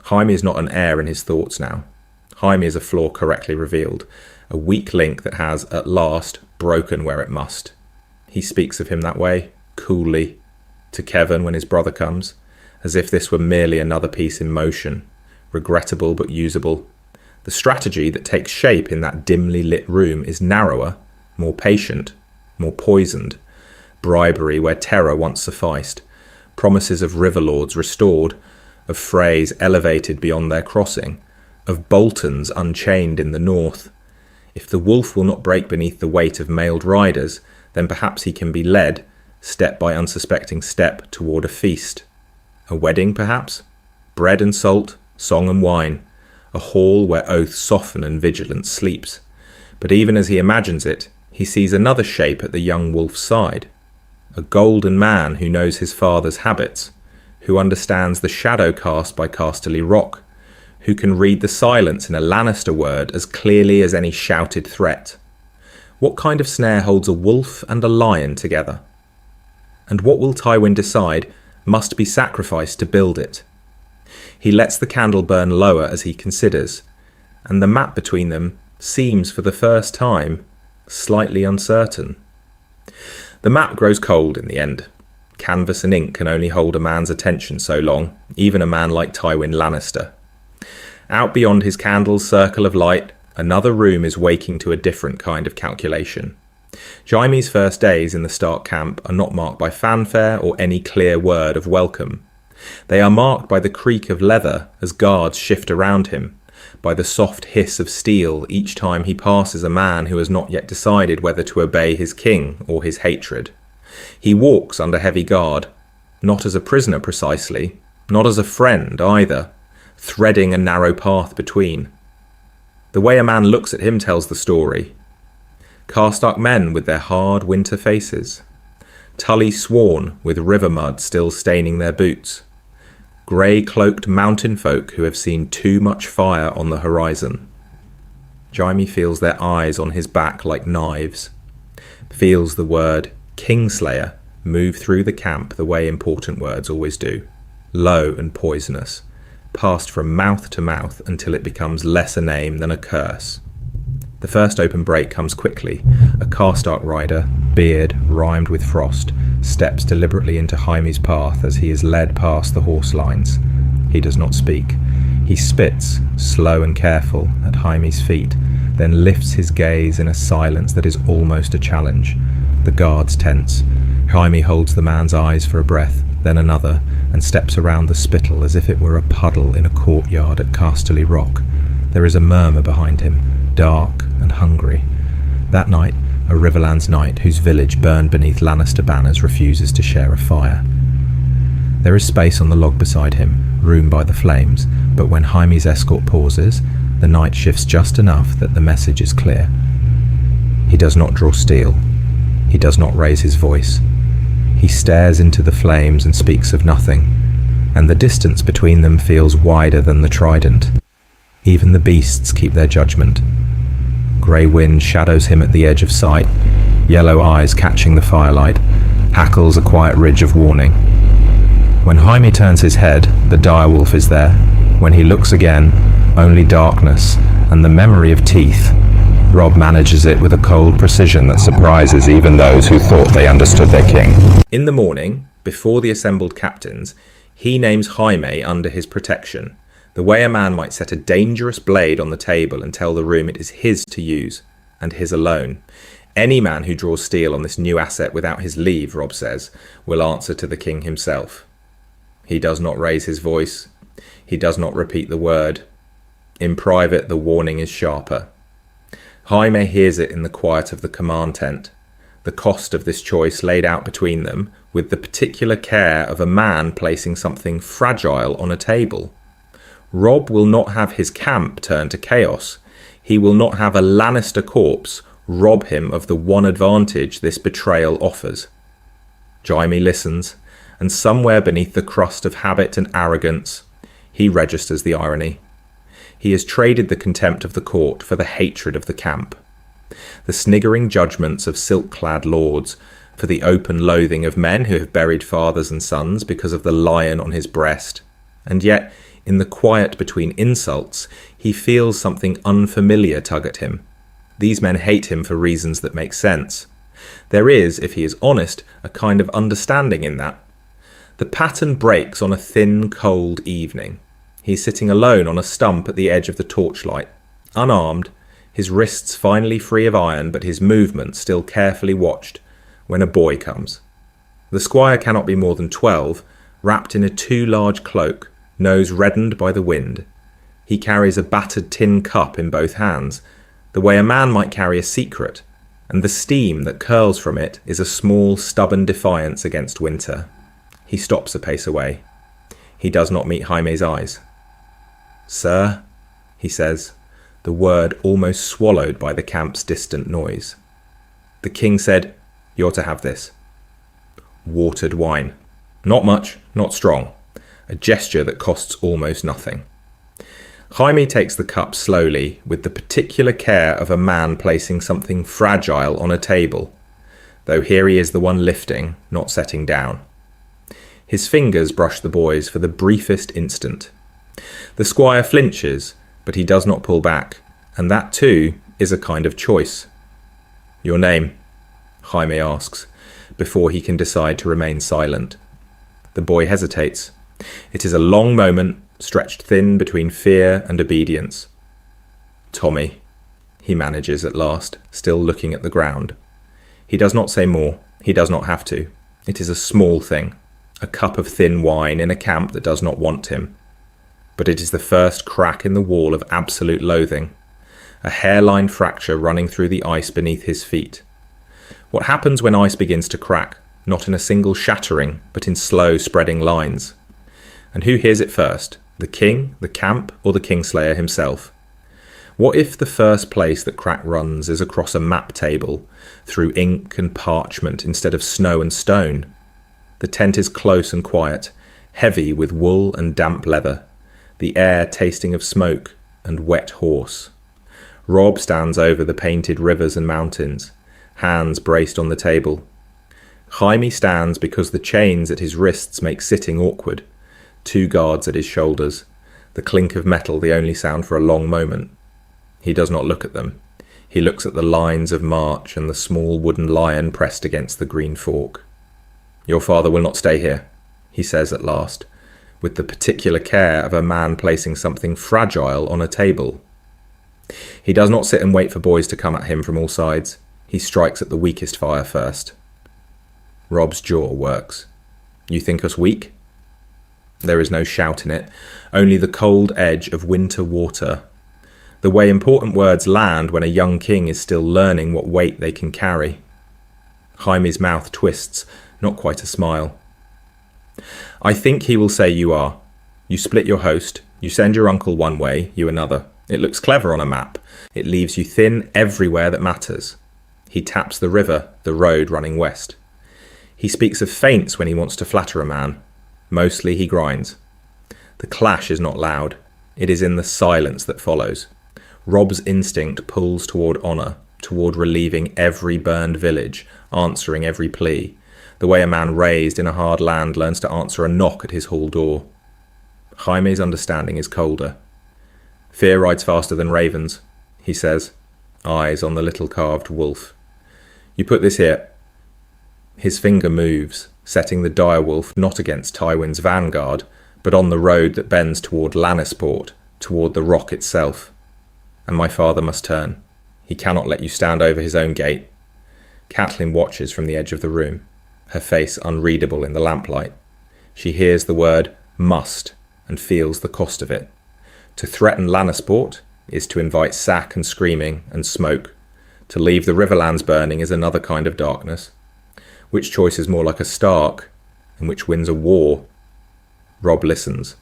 Jaime is not an heir in his thoughts now. Jaime is a flaw correctly revealed, a weak link that has, at last, broken where it must. He speaks of him that way, coolly, to Kevin when his brother comes, as if this were merely another piece in motion, regrettable but usable. The strategy that takes shape in that dimly lit room is narrower, more patient, more poisoned. Bribery where terror once sufficed, promises of river lords restored, of Freys elevated beyond their crossing, of Boltons unchained in the north. If the wolf will not break beneath the weight of mailed riders, then perhaps he can be led, step by unsuspecting step, toward a feast. A wedding, perhaps? Bread and salt, song and wine, a hall where oath soften and vigilance sleeps. But even as he imagines it, he sees another shape at the young wolf's side. A golden man who knows his father's habits, who understands the shadow cast by Casterly Rock, who can read the silence in a Lannister word as clearly as any shouted threat. What kind of snare holds a wolf and a lion together? And what will Tywin decide must be sacrificed to build it? He lets the candle burn lower as he considers, and the map between them seems for the first time slightly uncertain. The map grows cold in the end. Canvas and ink can only hold a man's attention so long, even a man like Tywin Lannister. Out beyond his candle's circle of light, another room is waking to a different kind of calculation. Jaime's first days in the Stark camp are not marked by fanfare or any clear word of welcome. They are marked by the creak of leather as guards shift around him, by the soft hiss of steel each time he passes a man who has not yet decided whether to obey his king or his hatred. He walks under heavy guard, not as a prisoner precisely, not as a friend either, threading a narrow path between. The way a man looks at him tells the story. Karstark men with their hard winter faces, Tully sworn with river mud still staining their boots, grey-cloaked mountain folk who have seen too much fire on the horizon. Jaime feels their eyes on his back like knives, feels the word Kingslayer move through the camp the way important words always do, low and poisonous, passed from mouth to mouth until it becomes less a name than a curse. The first open break comes quickly. A Karstark rider, beard rimed with frost, steps deliberately into Jaime's path as he is led past the horse lines. He does not speak. He spits, slow and careful, at Jaime's feet, then lifts his gaze in a silence that is almost a challenge. The guards tense. Jaime holds the man's eyes for a breath, then another, and steps around the spittle as if it were a puddle in a courtyard at Casterly Rock. There is a murmur behind him, dark and hungry. That night, a Riverlands knight whose village burned beneath Lannister banners refuses to share a fire. There is space on the log beside him, room by the flames, but when Jaime's escort pauses, the knight shifts just enough that the message is clear. He does not draw steel. He does not raise his voice. He stares into the flames and speaks of nothing, and the distance between them feels wider than the trident. Even the beasts keep their judgment. Grey wind shadows him at the edge of sight, yellow eyes catching the firelight, hackles a quiet ridge of warning. When Jaime turns his head, the direwolf is there. When he looks again, only darkness and the memory of teeth. Robb manages it with a cold precision that surprises even those who thought they understood their king. In the morning, before the assembled captains, he names Jaime under his protection, the way a man might set a dangerous blade on the table and tell the room it is his to use, and his alone. Any man who draws steel on this new asset without his leave, Robb says, will answer to the king himself. He does not raise his voice. He does not repeat the word. In private, the warning is sharper. Jaime hears it in the quiet of the command tent, the cost of this choice laid out between them with the particular care of a man placing something fragile on a table. Robb will not have his camp turn to chaos. He will not have a Lannister corpse rob him of the one advantage this betrayal offers. Jaime listens, and somewhere beneath the crust of habit and arrogance, he registers the irony. He has traded the contempt of the court for the hatred of the camp, the sniggering judgments of silk-clad lords for the open loathing of men who have buried fathers and sons because of the lion on his breast. And yet, in the quiet between insults, he feels something unfamiliar tug at him. These men hate him for reasons that make sense. There is, if he is honest, a kind of understanding in that. The pattern breaks on a thin, cold evening. He's sitting alone on a stump at the edge of the torchlight, unarmed, his wrists finally free of iron but his movements still carefully watched, when a boy comes. The squire cannot be more than 12, wrapped in a too large cloak, nose reddened by the wind. He carries a battered tin cup in both hands, the way a man might carry a secret, and the steam that curls from it is a small, stubborn defiance against winter. He stops a pace away. He does not meet Jaime's eyes. "Sir," he says, the word almost swallowed by the camp's distant noise. The king said, "You're to have this." Watered wine. Not much, not strong. A gesture that costs almost nothing. Jaime takes the cup slowly, with the particular care of a man placing something fragile on a table, though here he is the one lifting, not setting down. His fingers brush the boy's for the briefest instant. The squire flinches, but he does not pull back, and that too is a kind of choice. "Your name?" Jaime asks, before he can decide to remain silent. The boy hesitates. It is a long moment, stretched thin between fear and obedience. "Tommy," he manages at last, still looking at the ground. He does not say more. He does not have to. It is a small thing, a cup of thin wine in a camp that does not want him. But it is the first crack in the wall of absolute loathing, a hairline fracture running through the ice beneath his feet. What happens when ice begins to crack, not in a single shattering, but in slow spreading lines? And who hears it first, the king, the camp, or the Kingslayer himself? What if the first place that crack runs is across a map table, through ink and parchment instead of snow and stone? The tent is close and quiet, heavy with wool and damp leather, the air tasting of smoke and wet horse. Robb stands over the painted rivers and mountains, hands braced on the table. Jaime stands because the chains at his wrists make sitting awkward, 2 guards at his shoulders, the clink of metal the only sound for a long moment. He does not look at them. He looks at the lines of march and the small wooden lion pressed against the green fork. "Your father will not stay here," he says at last, with the particular care of a man placing something fragile on a table. He does not sit and wait for boys to come at him from all sides. He strikes at the weakest fire first. Robb's jaw works. "You think us weak?" There is no shout in it, only the cold edge of winter water. The way important words land when a young king is still learning what weight they can carry. Jaime's mouth twists, not quite a smile. "I think he will say you are. You split your host, you send your uncle one way, you another. It looks clever on a map. It leaves you thin everywhere that matters." He taps the river, the road running west. He speaks of feints when he wants to flatter a man. Mostly he grinds. The clash is not loud. It is in the silence that follows. Robb's instinct pulls toward honour, toward relieving every burned village, answering every plea, the way a man raised in a hard land learns to answer a knock at his hall door. Jaime's understanding is colder. "Fear rides faster than ravens," he says, eyes on the little carved wolf. "You put this here." His finger moves, setting the direwolf not against Tywin's vanguard, but on the road that bends toward Lannisport, toward the rock itself. "And my father must turn. He cannot let you stand over his own gate." Catelyn watches from the edge of the room, her face unreadable in the lamplight. She hears the word "must" and feels the cost of it. To threaten Lannisport is to invite sack and screaming and smoke. To leave the Riverlands burning is another kind of darkness. Which choice is more like a Stark, and which wins a war? Robb listens.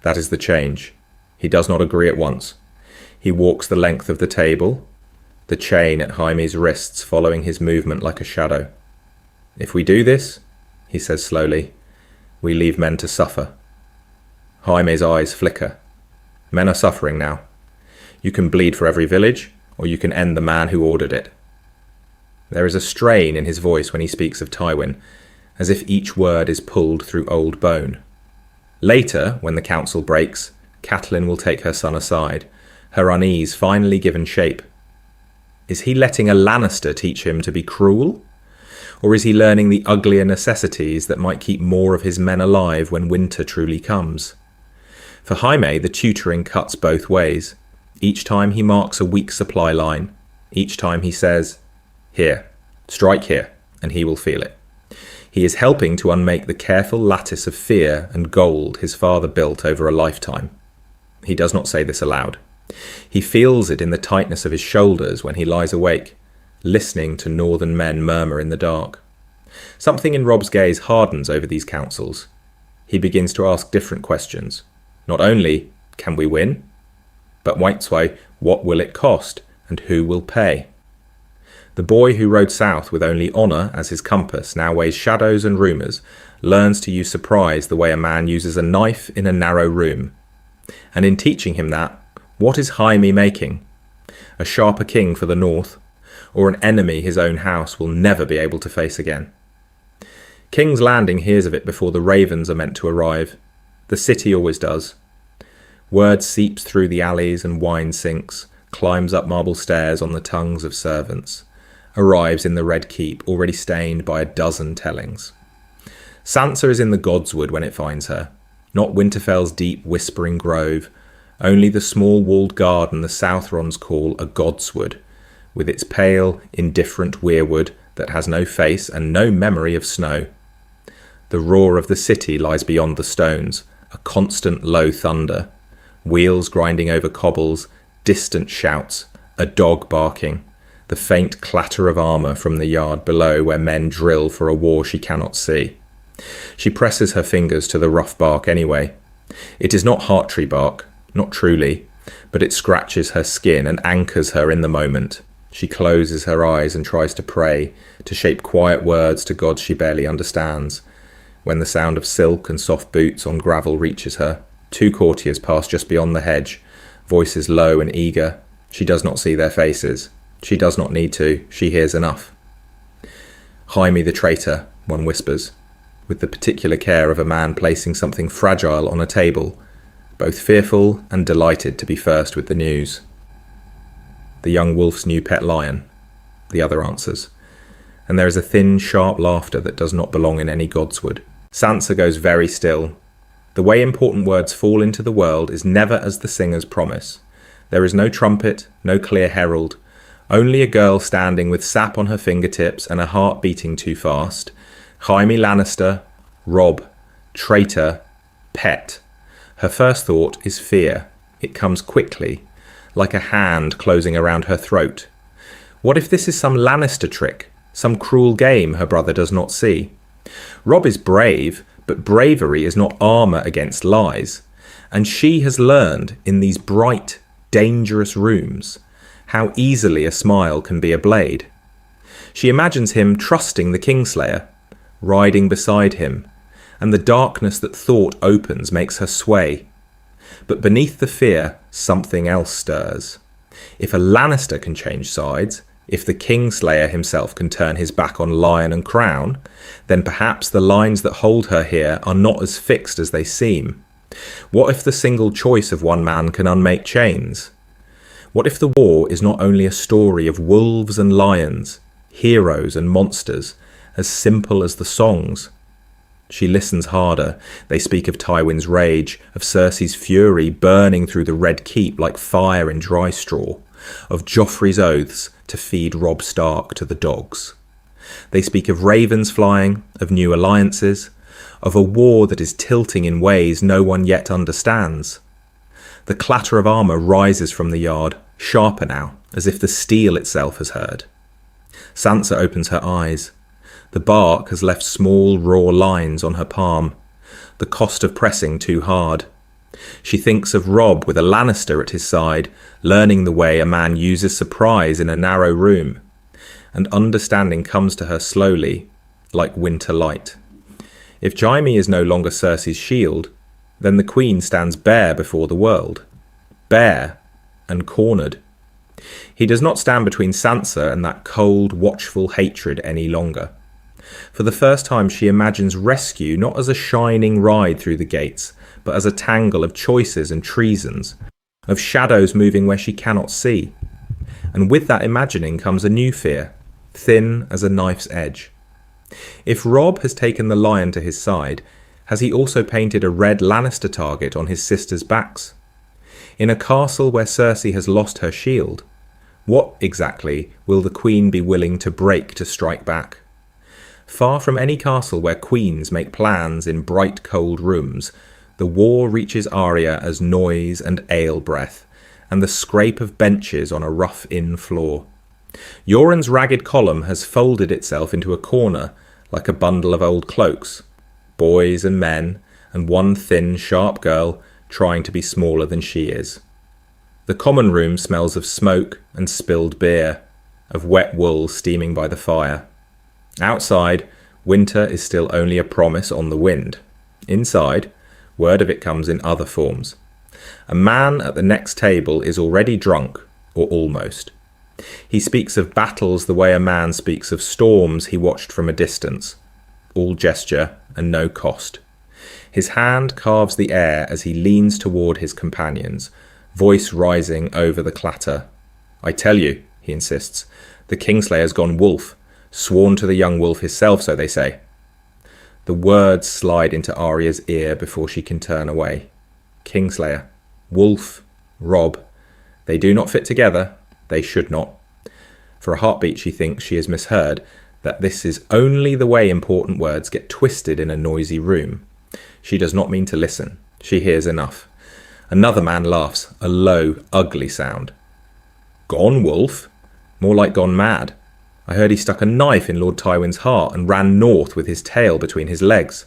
That is the change. He does not agree at once. He walks the length of the table, the chain at Jaime's wrists following his movement like a shadow. "If we do this," he says slowly, "we leave men to suffer." Jaime's eyes flicker. Men are suffering now. You can bleed for every village, or you can end the man who ordered it. There is a strain in his voice when he speaks of Tywin, as if each word is pulled through old bone. Later, when the council breaks, Catelyn will take her son aside, her unease finally given shape. Is he letting a Lannister teach him to be cruel? Or is he learning the uglier necessities that might keep more of his men alive when winter truly comes? For Jaime, the tutoring cuts both ways. Each time he marks a weak supply line. Each time he says, "Here, strike here," and he will feel it. He is helping to unmake the careful lattice of fear and gold his father built over a lifetime. He does not say this aloud. He feels it in the tightness of his shoulders when he lies awake, listening to northern men murmur in the dark. Something in Robb's gaze hardens over these counsels. He begins to ask different questions. Not only, can we win? But what will it cost, and who will pay? The boy who rode south with only honour as his compass now weighs shadows and rumours, learns to use surprise the way a man uses a knife in a narrow room. And in teaching him that, what is Jaime making? A sharper king for the north, or an enemy his own house will never be able to face again? King's Landing hears of it before the ravens are meant to arrive. The city always does. Word seeps through the alleys and wine sinks, climbs up marble stairs on the tongues of servants, arrives in the Red Keep, already stained by a dozen tellings. Sansa is in the Godswood when it finds her, not Winterfell's deep whispering grove, only the small walled garden the Southrons call a Godswood, with its pale, indifferent weirwood that has no face and no memory of snow. The roar of the city lies beyond the stones, a constant low thunder, wheels grinding over cobbles, distant shouts, a dog barking, the faint clatter of armour from the yard below where men drill for a war she cannot see. She presses her fingers to the rough bark anyway. It is not heart-tree bark, not truly, but it scratches her skin and anchors her in the moment. She closes her eyes and tries to pray, to shape quiet words to gods she barely understands. When the sound of silk and soft boots on gravel reaches her, 2 courtiers pass just beyond the hedge, voices low and eager. She does not see their faces. She does not need to. She hears enough. "Jaime the traitor," one whispers, with the particular care of a man placing something fragile on a table, both fearful and delighted to be first with the news. "The young wolf's new pet lion," the other answers, and there is a thin, sharp laughter that does not belong in any Godswood. Sansa goes very still. The way important words fall into the world is never as the singers promise. There is no trumpet, no clear herald, only a girl standing with sap on her fingertips and a heart beating too fast. Jaime Lannister, Robb, traitor, pet. Her first thought is fear. It comes quickly, like a hand closing around her throat. What if this is some Lannister trick, some cruel game her brother does not see? Robb is brave, but bravery is not armour against lies, and she has learned in these bright, dangerous rooms how easily a smile can be a blade. She imagines him trusting the Kingslayer, riding beside him, and the darkness that thought opens makes her sway. But beneath the fear, something else stirs. If a Lannister can change sides, if the Kingslayer himself can turn his back on lion and crown, then perhaps the lines that hold her here are not as fixed as they seem. What if the single choice of one man can unmake chains? What if the war is not only a story of wolves and lions, heroes and monsters, as simple as the songs? She listens harder. They speak of Tywin's rage, of Cersei's fury burning through the Red Keep like fire in dry straw, of Joffrey's oaths to feed Robb Stark to the dogs. They speak of ravens flying, of new alliances, of a war that is tilting in ways no one yet understands. The clatter of armour rises from the yard, sharper now, as if the steel itself has heard. Sansa opens her eyes. The bark has left small, raw lines on her palm, the cost of pressing too hard. She thinks of Robb with a Lannister at his side, learning the way a man uses surprise in a narrow room, and understanding comes to her slowly, like winter light. If Jaime is no longer Cersei's shield, then the Queen stands bare before the world, bare and cornered. He does not stand between Sansa and that cold, watchful hatred any longer. For the first time she imagines rescue not as a shining ride through the gates, but as a tangle of choices and treasons, of shadows moving where she cannot see. And with that imagining comes a new fear, thin as a knife's edge. If Robb has taken the lion to his side, has he also painted a red Lannister target on his sisters' backs? In a castle where Cersei has lost her shield, what exactly will the Queen be willing to break to strike back? Far from any castle where queens make plans in bright cold rooms, the war reaches Arya as noise and ale breath, and the scrape of benches on a rough inn floor. Yoren's ragged column has folded itself into a corner like a bundle of old cloaks. Boys and men, and one thin, sharp girl trying to be smaller than she is. The common room smells of smoke and spilled beer, of wet wool steaming by the fire. Outside, winter is still only a promise on the wind. Inside, word of it comes in other forms. A man at the next table is already drunk, or almost. He speaks of battles the way a man speaks of storms he watched from a distance. All gesture and no cost. His hand carves the air as he leans toward his companions, voice rising over the clatter. "I tell you," he insists, "the Kingslayer's gone wolf, sworn to the young wolf himself, so they say." The words slide into Arya's ear before she can turn away. Kingslayer, wolf, Robb. They do not fit together. They should not. For a heartbeat she thinks she has misheard, that this is only the way important words get twisted in a noisy room. She does not mean to listen. She hears enough. Another man laughs, a low, ugly sound. "Gone wolf? More like gone mad. I heard he stuck a knife in Lord Tywin's heart and ran north with his tail between his legs."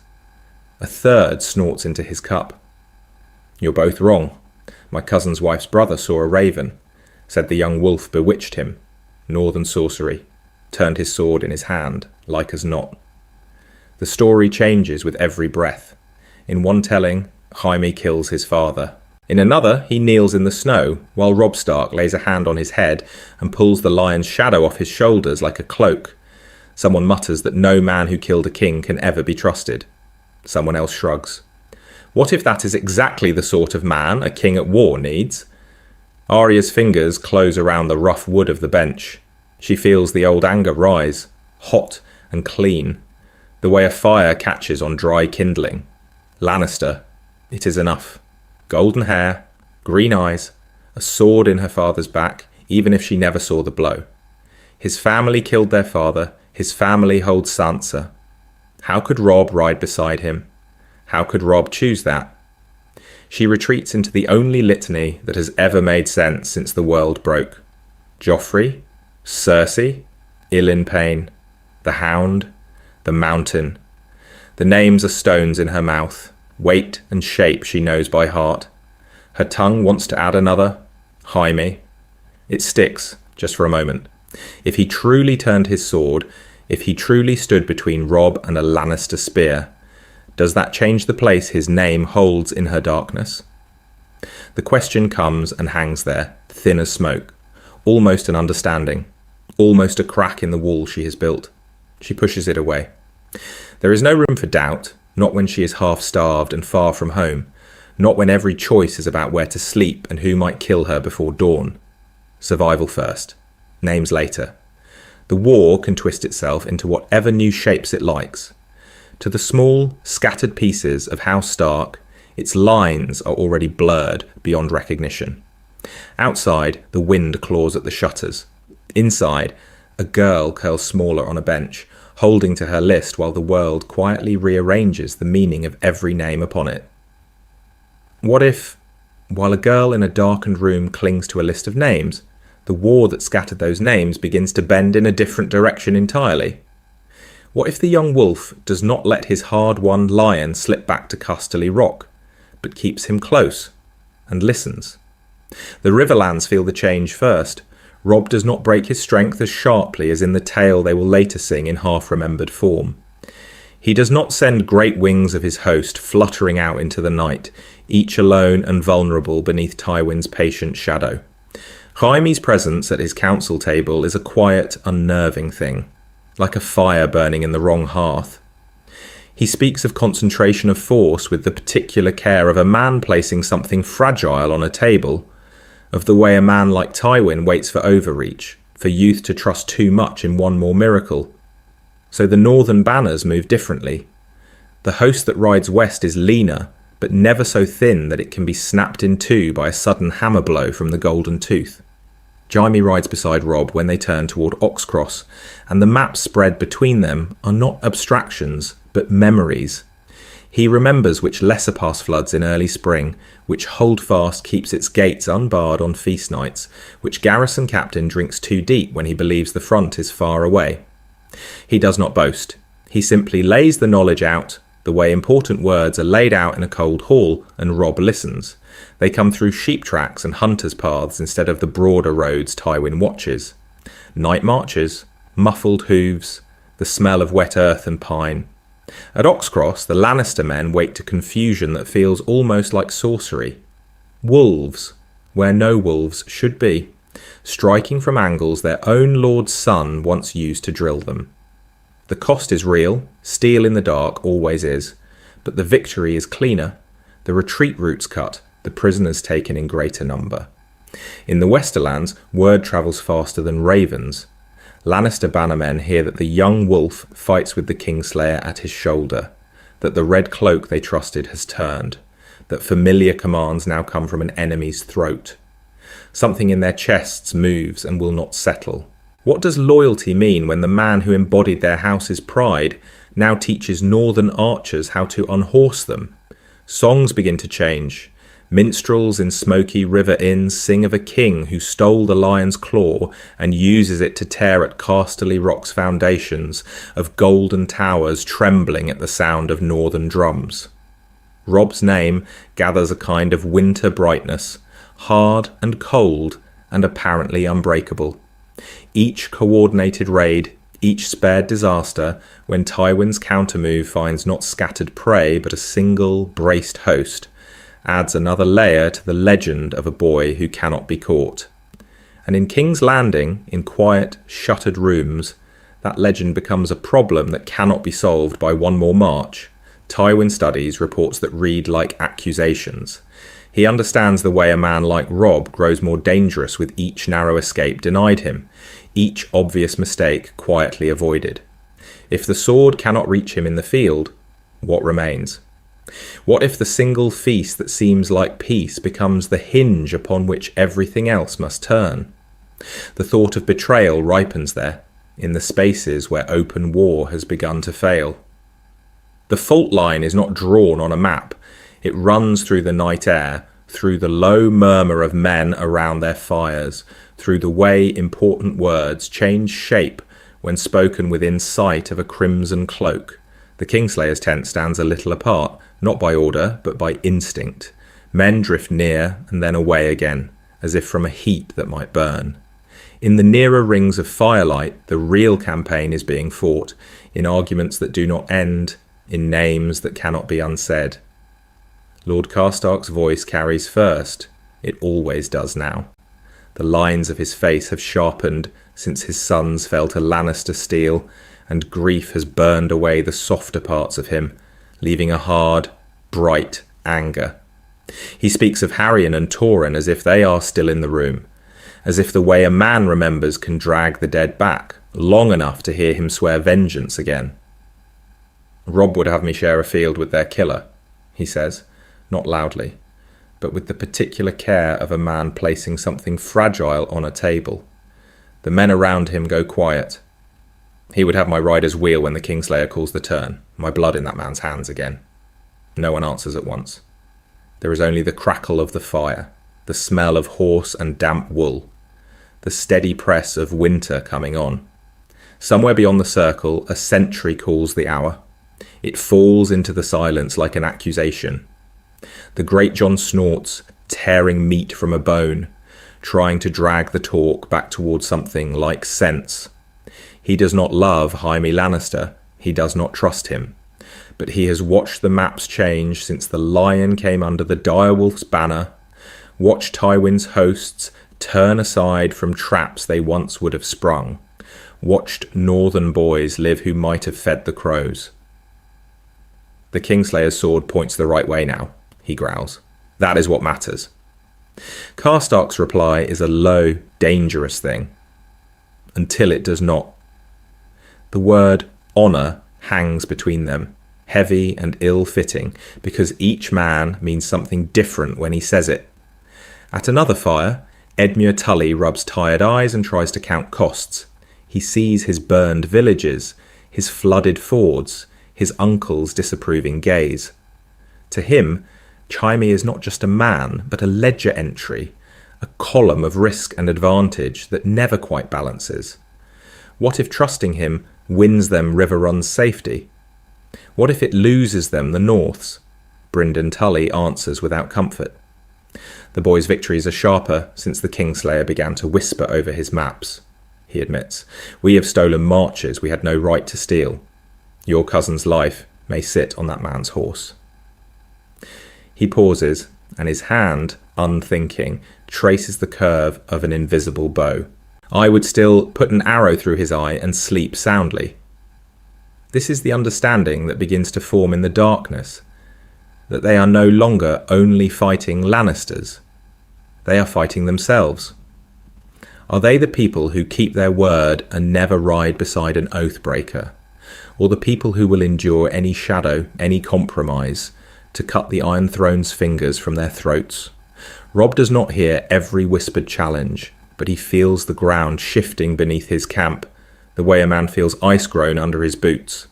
A third snorts into his cup. "You're both wrong. My cousin's wife's brother saw a raven. Said the young wolf bewitched him. Northern sorcery. Turned his sword in his hand, like as not." The story changes with every breath. In one telling, Jaime kills his father. In another, he kneels in the snow, while Robb Stark lays a hand on his head and pulls the lion's shadow off his shoulders like a cloak. Someone mutters that no man who killed a king can ever be trusted. Someone else shrugs. What if that is exactly the sort of man a king at war needs? Arya's fingers close around the rough wood of the bench. She feels the old anger rise, hot and clean, the way a fire catches on dry kindling. Lannister. It is enough. Golden hair, green eyes, a sword in her father's back, even if she never saw the blow. His family killed their father. His family holds Sansa. How could Robb ride beside him? How could Robb choose that? She retreats into the only litany that has ever made sense since the world broke. Joffrey, Cersei, Ilyn Payne, the Hound, the Mountain. The names are stones in her mouth, weight and shape she knows by heart. Her tongue wants to add another, Jaime. It sticks, just for a moment. If he truly turned his sword, if he truly stood between Robb and a Lannister spear, does that change the place his name holds in her darkness? The question comes and hangs there, thin as smoke, almost an understanding, almost a crack in the wall she has built. She pushes it away. There is no room for doubt, not when she is half-starved and far from home, not when every choice is about where to sleep and who might kill her before dawn. Survival first, names later. The war can twist itself into whatever new shapes it likes. To the small, scattered pieces of House Stark, its lines are already blurred beyond recognition. Outside, the wind claws at the shutters. Inside, a girl curls smaller on a bench, holding to her list while the world quietly rearranges the meaning of every name upon it. What if, while a girl in a darkened room clings to a list of names, the war that scattered those names begins to bend in a different direction entirely? What if the young wolf does not let his hard-won lion slip back to Casterly Rock, but keeps him close and listens? The Riverlands feel the change first. Robb does not break his strength as sharply as in the tale they will later sing in half-remembered form. He does not send great wings of his host fluttering out into the night, each alone and vulnerable beneath Tywin's patient shadow. Jaime's presence at his council table is a quiet, unnerving thing, like a fire burning in the wrong hearth. He speaks of concentration of force with the particular care of a man placing something fragile on a table, of the way a man like Tywin waits for overreach, for youth to trust too much in one more miracle. So the northern banners move differently. The host that rides west is leaner, but never so thin that it can be snapped in two by a sudden hammer blow from the golden tooth. Jaime rides beside Robb when they turn toward Oxcross, and the maps spread between them are not abstractions, but memories. He remembers which lesser pass floods in early spring, which Holdfast keeps its gates unbarred on feast nights, which Garrison Captain drinks too deep when he believes the front is far away. He does not boast. He simply lays the knowledge out, the way important words are laid out in a cold hall, and Robb listens. They come through sheep tracks and hunters' paths instead of the broader roads Tywin watches. Night marches, muffled hooves, the smell of wet earth and pine. At Oxcross, the Lannister men wake to confusion that feels almost like sorcery. Wolves, where no wolves should be, striking from angles their own lord's son once used to drill them. The cost is real, steel in the dark always is, but the victory is cleaner, the retreat routes cut, the prisoners taken in greater number. In the Westerlands, word travels faster than ravens. Lannister bannermen hear that the young wolf fights with the Kingslayer at his shoulder, that the red cloak they trusted has turned, that familiar commands now come from an enemy's throat. Something in their chests moves and will not settle. What does loyalty mean when the man who embodied their house's pride now teaches northern archers how to unhorse them? Songs begin to change. Minstrels in smoky river inns sing of a king who stole the lion's claw and uses it to tear at Casterly Rock's foundations, of golden towers trembling at the sound of northern drums. Robb's name gathers a kind of winter brightness, hard and cold and apparently unbreakable. Each coordinated raid, each spared disaster, when Tywin's countermove finds not scattered prey but a single braced host, adds another layer to the legend of a boy who cannot be caught. And in King's Landing, in quiet, shuttered rooms, that legend becomes a problem that cannot be solved by one more march. Tywin studies reports that read like accusations. He understands the way a man like Robb grows more dangerous with each narrow escape denied him, each obvious mistake quietly avoided. If the sword cannot reach him in the field, what remains? What if the single feast that seems like peace becomes the hinge upon which everything else must turn? The thought of betrayal ripens there, in the spaces where open war has begun to fail. The fault line is not drawn on a map. It runs through the night air, through the low murmur of men around their fires, through the way important words change shape when spoken within sight of a crimson cloak. The Kingslayer's tent stands a little apart, not by order, but by instinct. Men drift near and then away again, as if from a heat that might burn. In the nearer rings of firelight, the real campaign is being fought, in arguments that do not end, in names that cannot be unsaid. Lord Karstark's voice carries first. It always does now. The lines of his face have sharpened since his sons fell to Lannister steel, and grief has burned away the softer parts of him, leaving a hard, bright anger. He speaks of Harrion and Torren as if they are still in the room, as if the way a man remembers can drag the dead back, long enough to hear him swear vengeance again. Robb would have me share a field with their killer, he says, not loudly, but with the particular care of a man placing something fragile on a table. The men around him go quiet. He would have my rider's wheel when the Kingslayer calls the turn, my blood in that man's hands again. No one answers at once. There is only the crackle of the fire, the smell of horse and damp wool, the steady press of winter coming on. Somewhere beyond the circle, a sentry calls the hour. It falls into the silence like an accusation. The Great John snorts, tearing meat from a bone, trying to drag the talk back towards something like sense. He does not love Jaime Lannister, he does not trust him, but he has watched the maps change since the lion came under the direwolf's banner, watched Tywin's hosts turn aside from traps they once would have sprung, watched northern boys live who might have fed the crows. The Kingslayer's sword points the right way now, he growls. That is what matters. Karstark's reply is a low, dangerous thing. Until it does not. The word Honour hangs between them, heavy and ill-fitting, because each man means something different when he says it. At another fire, Edmure Tully rubs tired eyes and tries to count costs. He sees his burned villages, his flooded fords, his uncle's disapproving gaze. To him, Jaime is not just a man, but a ledger entry, a column of risk and advantage that never quite balances. What if trusting him wins them Riverrun's safety? What if it loses them the North's? Brynden Tully answers without comfort. The boy's victories are sharper since the Kingslayer began to whisper over his maps. He admits, "We have stolen marches we had no right to steal. Your cousin's life may sit on that man's horse." He pauses, and his hand, unthinking, traces the curve of an invisible bow. I would still put an arrow through his eye and sleep soundly. This is the understanding that begins to form in the darkness, that they are no longer only fighting Lannisters. They are fighting themselves. Are they the people who keep their word and never ride beside an oath-breaker? Or the people who will endure any shadow, any compromise, to cut the Iron Throne's fingers from their throats? Robb does not hear every whispered challenge, but he feels the ground shifting beneath his camp, the way a man feels ice grown under his boots.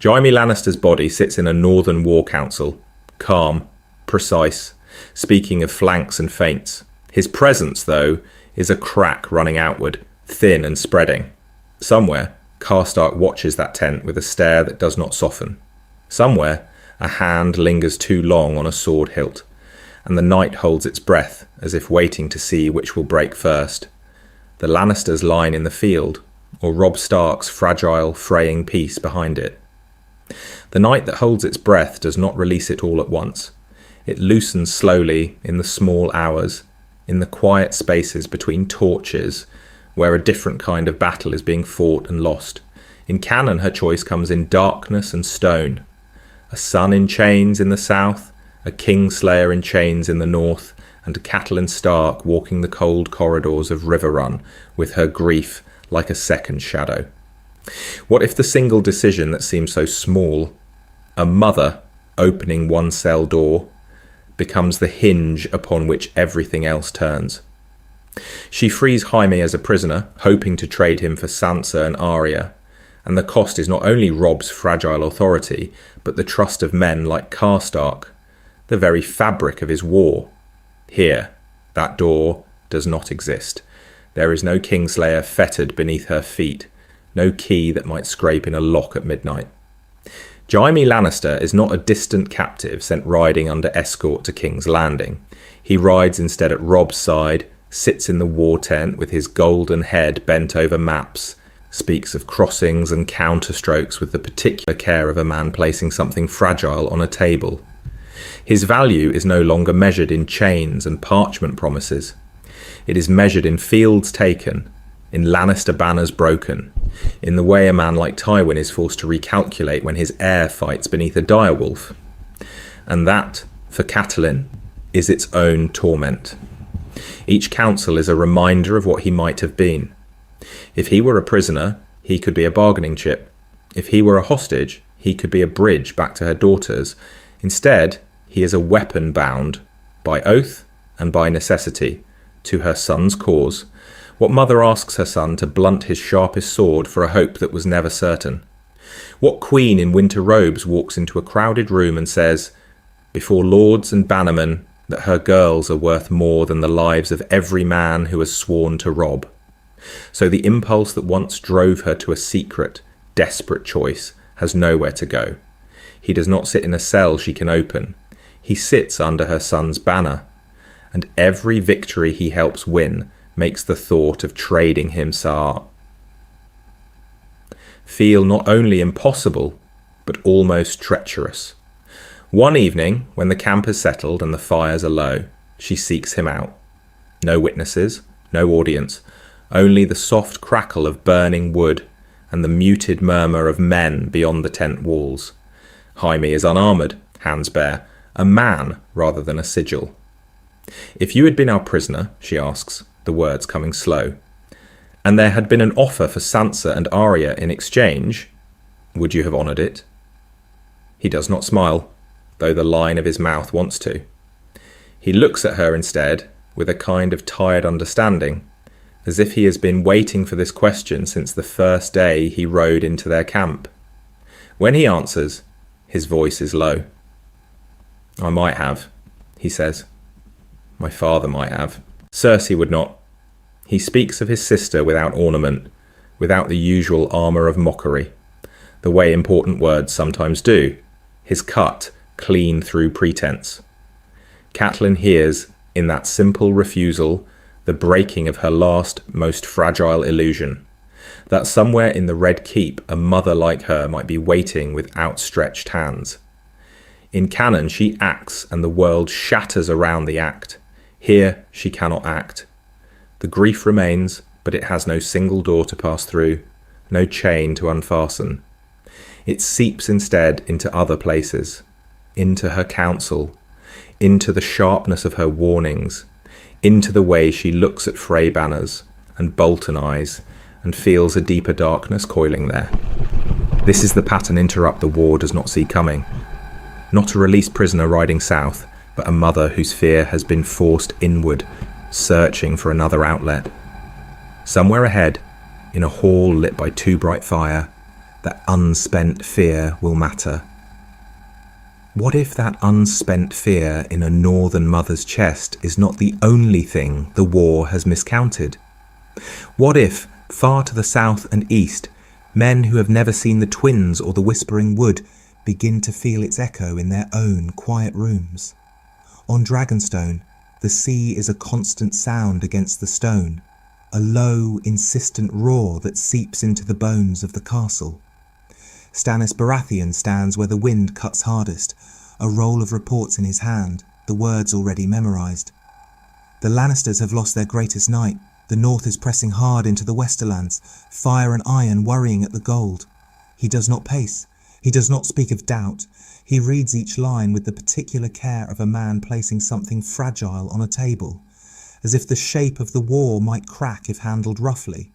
Jaime Lannister's body sits in a northern war council, calm, precise, speaking of flanks and feints. His presence, though, is a crack running outward, thin and spreading. Somewhere, Karstark watches that tent with a stare that does not soften. Somewhere, a hand lingers too long on a sword hilt, and the night holds its breath as if waiting to see which will break first. The Lannisters' line in the field, or Robb Stark's fragile, fraying piece behind it. The night that holds its breath does not release it all at once. It loosens slowly in the small hours, in the quiet spaces between torches, where a different kind of battle is being fought and lost. In canon, her choice comes in darkness and stone. A sun in chains in the south, a Kingslayer in chains in the north, and Catelyn Stark walking the cold corridors of Riverrun with her grief like a second shadow. What if the single decision that seems so small, a mother opening one cell door, becomes the hinge upon which everything else turns? She frees Jaime as a prisoner, hoping to trade him for Sansa and Arya, and the cost is not only Robb's fragile authority, but the trust of men like Karstark, the very fabric of his war. Here, that door does not exist. There is no Kingslayer fettered beneath her feet, no key that might scrape in a lock at midnight. Jaime Lannister is not a distant captive sent riding under escort to King's Landing. He rides instead at Robb's side, sits in the war tent with his golden head bent over maps, speaks of crossings and counterstrokes with the particular care of a man placing something fragile on a table. His value is no longer measured in chains and parchment promises. It is measured in fields taken, in Lannister banners broken, in the way a man like Tywin is forced to recalculate when his heir fights beneath a direwolf. And that, for Catelyn, is its own torment. Each council is a reminder of what he might have been. If he were a prisoner, he could be a bargaining chip. If he were a hostage, he could be a bridge back to her daughters. Instead, he is a weapon bound, by oath and by necessity, to her son's cause. What mother asks her son to blunt his sharpest sword for a hope that was never certain? What queen in winter robes walks into a crowded room and says, before lords and bannermen, that her girls are worth more than the lives of every man who has sworn to rob? So the impulse that once drove her to a secret, desperate choice has nowhere to go. He does not sit in a cell she can open. He sits under her son's banner. And every victory he helps win makes the thought of trading him feel not only impossible, but almost treacherous. One evening, when the camp is settled and the fires are low, she seeks him out. No witnesses, no audience, only the soft crackle of burning wood and the muted murmur of men beyond the tent walls. Jaime is unarmoured, hands bare, a man rather than a sigil. If you had been our prisoner, she asks, the words coming slow, and there had been an offer for Sansa and Arya in exchange, Would you have honoured it? He does not smile, though the line of his mouth wants to. He looks at her instead, with a kind of tired understanding, as if he has been waiting for this question since the first day he rode into their camp. When he answers, his voice is low. I might have, he says. My father might have. Cersei would not. He speaks of his sister without ornament, without the usual armour of mockery, the way important words sometimes do, his cut clean through pretense. Catelyn hears, in that simple refusal, the breaking of her last, most fragile illusion, that somewhere in the Red Keep a mother like her might be waiting with outstretched hands. In canon she acts and the world shatters around the act. Here she cannot act. The grief remains, but it has no single door to pass through, no chain to unfasten. It seeps instead into other places, into her counsel, into the sharpness of her warnings, into the way she looks at Frey banners and Bolton eyes and feels a deeper darkness coiling there. This is the pattern Interrupt the War does not see coming. Not a released prisoner riding south, but a mother whose fear has been forced inward, searching for another outlet. Somewhere ahead, in a hall lit by too bright fire, that unspent fear will matter. What if that unspent fear in a northern mother's chest is not the only thing the war has miscounted? What if, far to the south and east, men who have never seen the Twins or the Whispering Wood begin to feel its echo in their own quiet rooms? On Dragonstone, the sea is a constant sound against the stone, a low, insistent roar that seeps into the bones of the castle. Stannis Baratheon stands where the wind cuts hardest, a roll of reports in his hand, the words already memorised. The Lannisters have lost their greatest knight. The north is pressing hard into the Westerlands, fire and iron worrying at the gold. He does not pace. He does not speak of doubt. He reads each line with the particular care of a man placing something fragile on a table, as if the shape of the war might crack if handled roughly.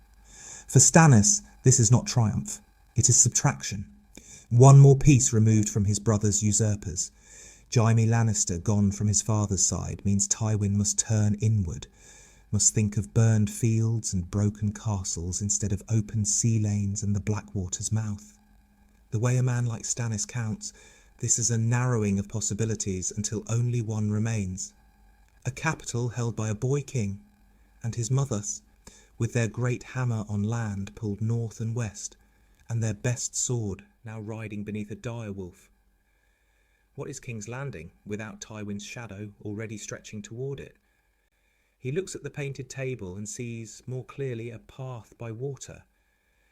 For Stannis, this is not triumph. It is subtraction. One more piece removed from his brother's usurpers. Jaime Lannister gone from his father's side means Tywin must turn inward, must think of burned fields and broken castles instead of open sea lanes and the Blackwater's mouth. The way a man like Stannis counts, this is a narrowing of possibilities until only one remains. A capital held by a boy king, and his mothers, with their great hammer on land pulled north and west, and their best sword now riding beneath a direwolf. What is King's Landing without Tywin's shadow already stretching toward it? He looks at the painted table and sees more clearly a path by water.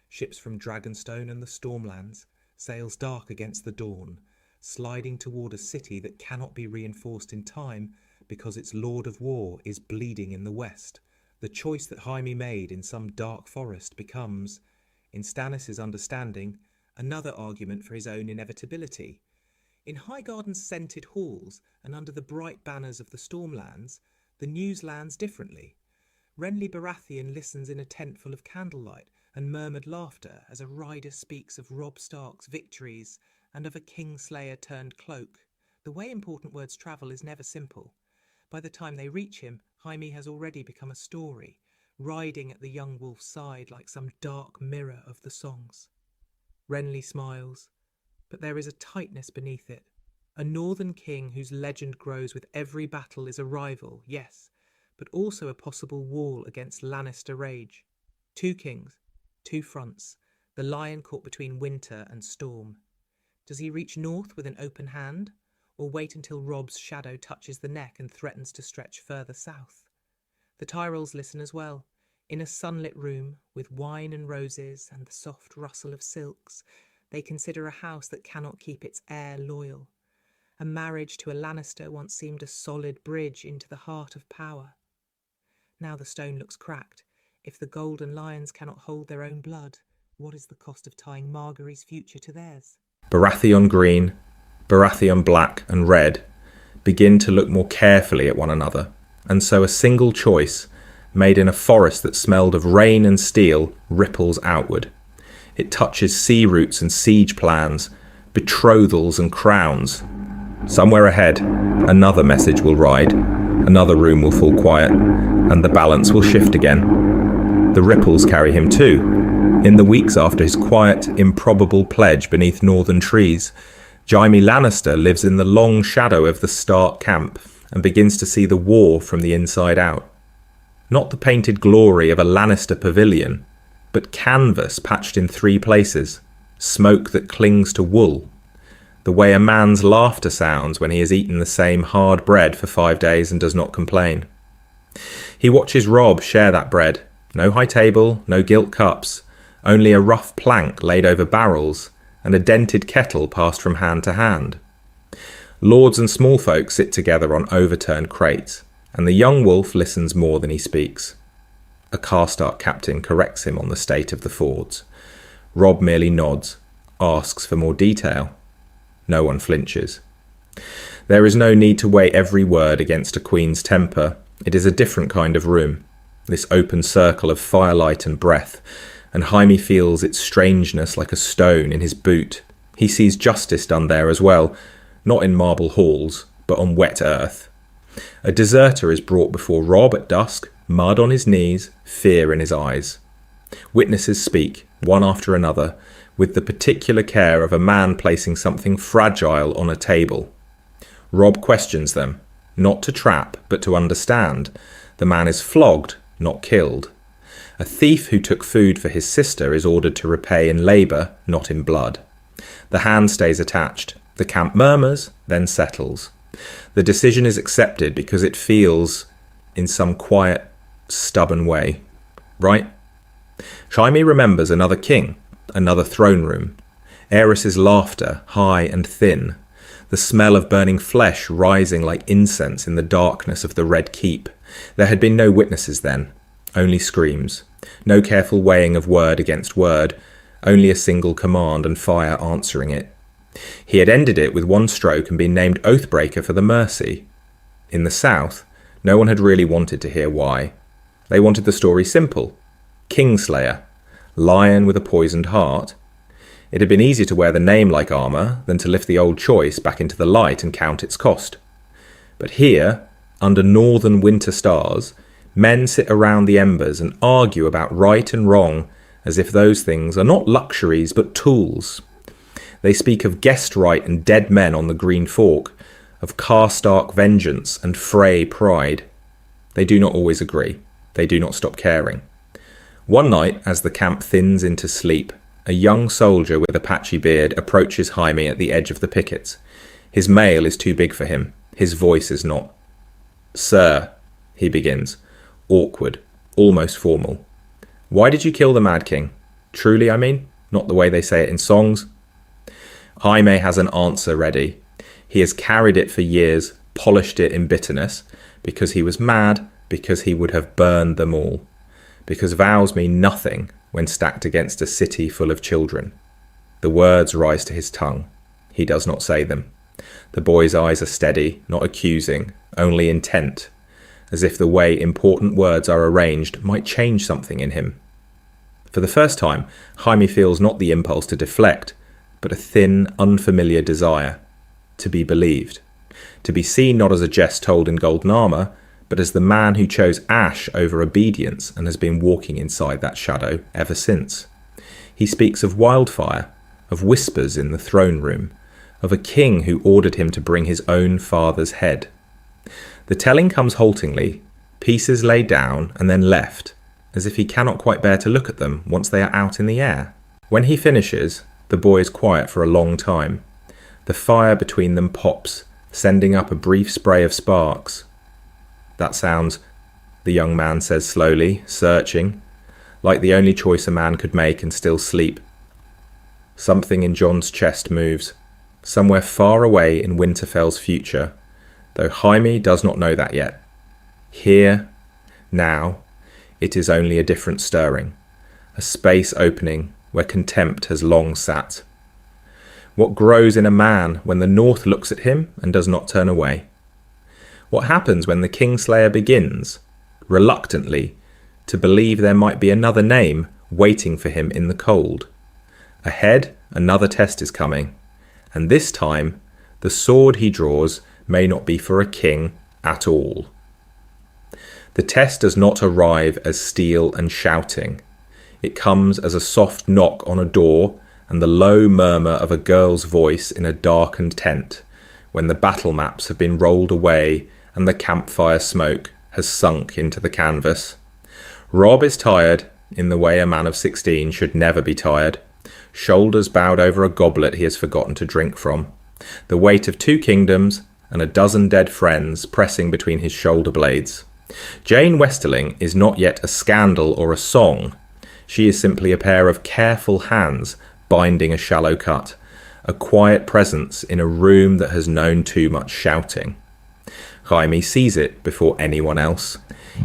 Ships from Dragonstone and the Stormlands, sails dark against the dawn, sliding toward a city that cannot be reinforced in time because its Lord of War is bleeding in the west. The choice that Jaime made in some dark forest becomes, in Stannis' understanding, another argument for his own inevitability. In Highgarden's scented halls and under the bright banners of the Stormlands, the news lands differently. Renly Baratheon listens in a tent full of candlelight and murmured laughter as a rider speaks of Robb Stark's victories and of a Kingslayer turned cloak. The way important words travel is never simple. By the time they reach him, Jaime has already become a story, riding at the young wolf's side like some dark mirror of the songs. Renly smiles, but there is a tightness beneath it. A northern king whose legend grows with every battle is a rival, yes, but also a possible wall against Lannister rage. Two kings, two fronts, the lion caught between winter and storm. Does he reach north with an open hand, or wait until Robb's shadow touches the neck and threatens to stretch further south? The Tyrells listen as well. In a sunlit room, with wine and roses and the soft rustle of silks, they consider a house that cannot keep its heir loyal. A marriage to a Lannister once seemed a solid bridge into the heart of power. Now the stone looks cracked. If the Golden Lions cannot hold their own blood, what is the cost of tying Margaery's future to theirs? Baratheon green, Baratheon black and red begin to look more carefully at one another, and so a single choice, made in a forest that smelled of rain and steel, ripples outward. It touches sea routes and siege plans, betrothals and crowns. Somewhere ahead, another message will ride, another room will fall quiet, and the balance will shift again. The ripples carry him too. In the weeks after his quiet, improbable pledge beneath northern trees, Jaime Lannister lives in the long shadow of the Stark camp and begins to see the war from the inside out. Not the painted glory of a Lannister pavilion, but canvas patched in 3 places, smoke that clings to wool, the way a man's laughter sounds when he has eaten the same hard bread for 5 days and does not complain. He watches Robb share that bread. No high table, no gilt cups, only a rough plank laid over barrels and a dented kettle passed from hand to hand. Lords and small folk sit together on overturned crates, and the young wolf listens more than he speaks. A Karstark captain corrects him on the state of the fords. Robb merely nods, asks for more detail. No one flinches. There is no need to weigh every word against a queen's temper. It is a different kind of room, this open circle of firelight and breath, and Jaime feels its strangeness like a stone in his boot. He sees justice done there as well, not in marble halls, but on wet earth. A deserter is brought before Robb at dusk, mud on his knees, fear in his eyes. Witnesses speak, one after another, with the particular care of a man placing something fragile on a table. Robb questions them, not to trap, but to understand. The man is flogged, not killed. A thief who took food for his sister is ordered to repay in labour, not in blood. The hand stays attached. The camp murmurs, then settles. The decision is accepted because it feels in some quiet, stubborn way. Right? Jaime remembers another king, another throne room. Aerys's laughter, high and thin. The smell of burning flesh rising like incense in the darkness of the Red Keep. There had been no witnesses then, only screams. No careful weighing of word against word, only a single command and fire answering it. He had ended it with one stroke and been named Oathbreaker for the mercy. In the south, no one had really wanted to hear why. They wanted the story simple. Kingslayer, lion with a poisoned heart. It had been easier to wear the name like armour than to lift the old choice back into the light and count its cost. But here, under northern winter stars, men sit around the embers and argue about right and wrong as if those things are not luxuries but tools. They speak of guest right and dead men on the Green Fork, of Karstark vengeance and Frey pride. They do not always agree. They do not stop caring. One night, as the camp thins into sleep, a young soldier with a patchy beard approaches Jaime at the edge of the pickets. His mail is too big for him. His voice is not. "Sir," he begins, awkward, almost formal. "Why did you kill the Mad King? Truly, I mean, not the way they say it in songs." Jaime has an answer ready. He has carried it for years, polished it in bitterness, because he was mad, because he would have burned them all. Because vows mean nothing when stacked against a city full of children. The words rise to his tongue. He does not say them. The boy's eyes are steady, not accusing, only intent, as if the way important words are arranged might change something in him. For the first time, Jaime feels not the impulse to deflect, but a thin, unfamiliar desire to be believed, to be seen not as a jest told in golden armour, but as the man who chose ash over obedience and has been walking inside that shadow ever since. He speaks of wildfire, of whispers in the throne room, of a king who ordered him to bring his own father's head. The telling comes haltingly, pieces laid down and then left, as if he cannot quite bear to look at them once they are out in the air. When he finishes, the boy is quiet for a long time. The fire between them pops, sending up a brief spray of sparks. "That sounds," the young man says slowly, searching, like the only choice a man could make and still sleep. Something in Jon's chest moves, somewhere far away in Winterfell's future, though Jaime does not know that yet. Here, now, it is only a different stirring, a space opening where contempt has long sat. What grows in a man when the North looks at him and does not turn away? What happens when the Kingslayer begins, reluctantly, to believe there might be another name waiting for him in the cold? Ahead, another test is coming, and this time, the sword he draws may not be for a king at all. The test does not arrive as steel and shouting. It comes as a soft knock on a door and the low murmur of a girl's voice in a darkened tent, when the battle maps have been rolled away and the campfire smoke has sunk into the canvas. Robb is tired, in the way a man of 16 should never be tired, shoulders bowed over a goblet he has forgotten to drink from, the weight of 2 kingdoms and a dozen dead friends pressing between his shoulder blades. Jane Westerling is not yet a scandal or a song. She is simply a pair of careful hands binding a shallow cut, a quiet presence in a room that has known too much shouting. Jaime sees it before anyone else.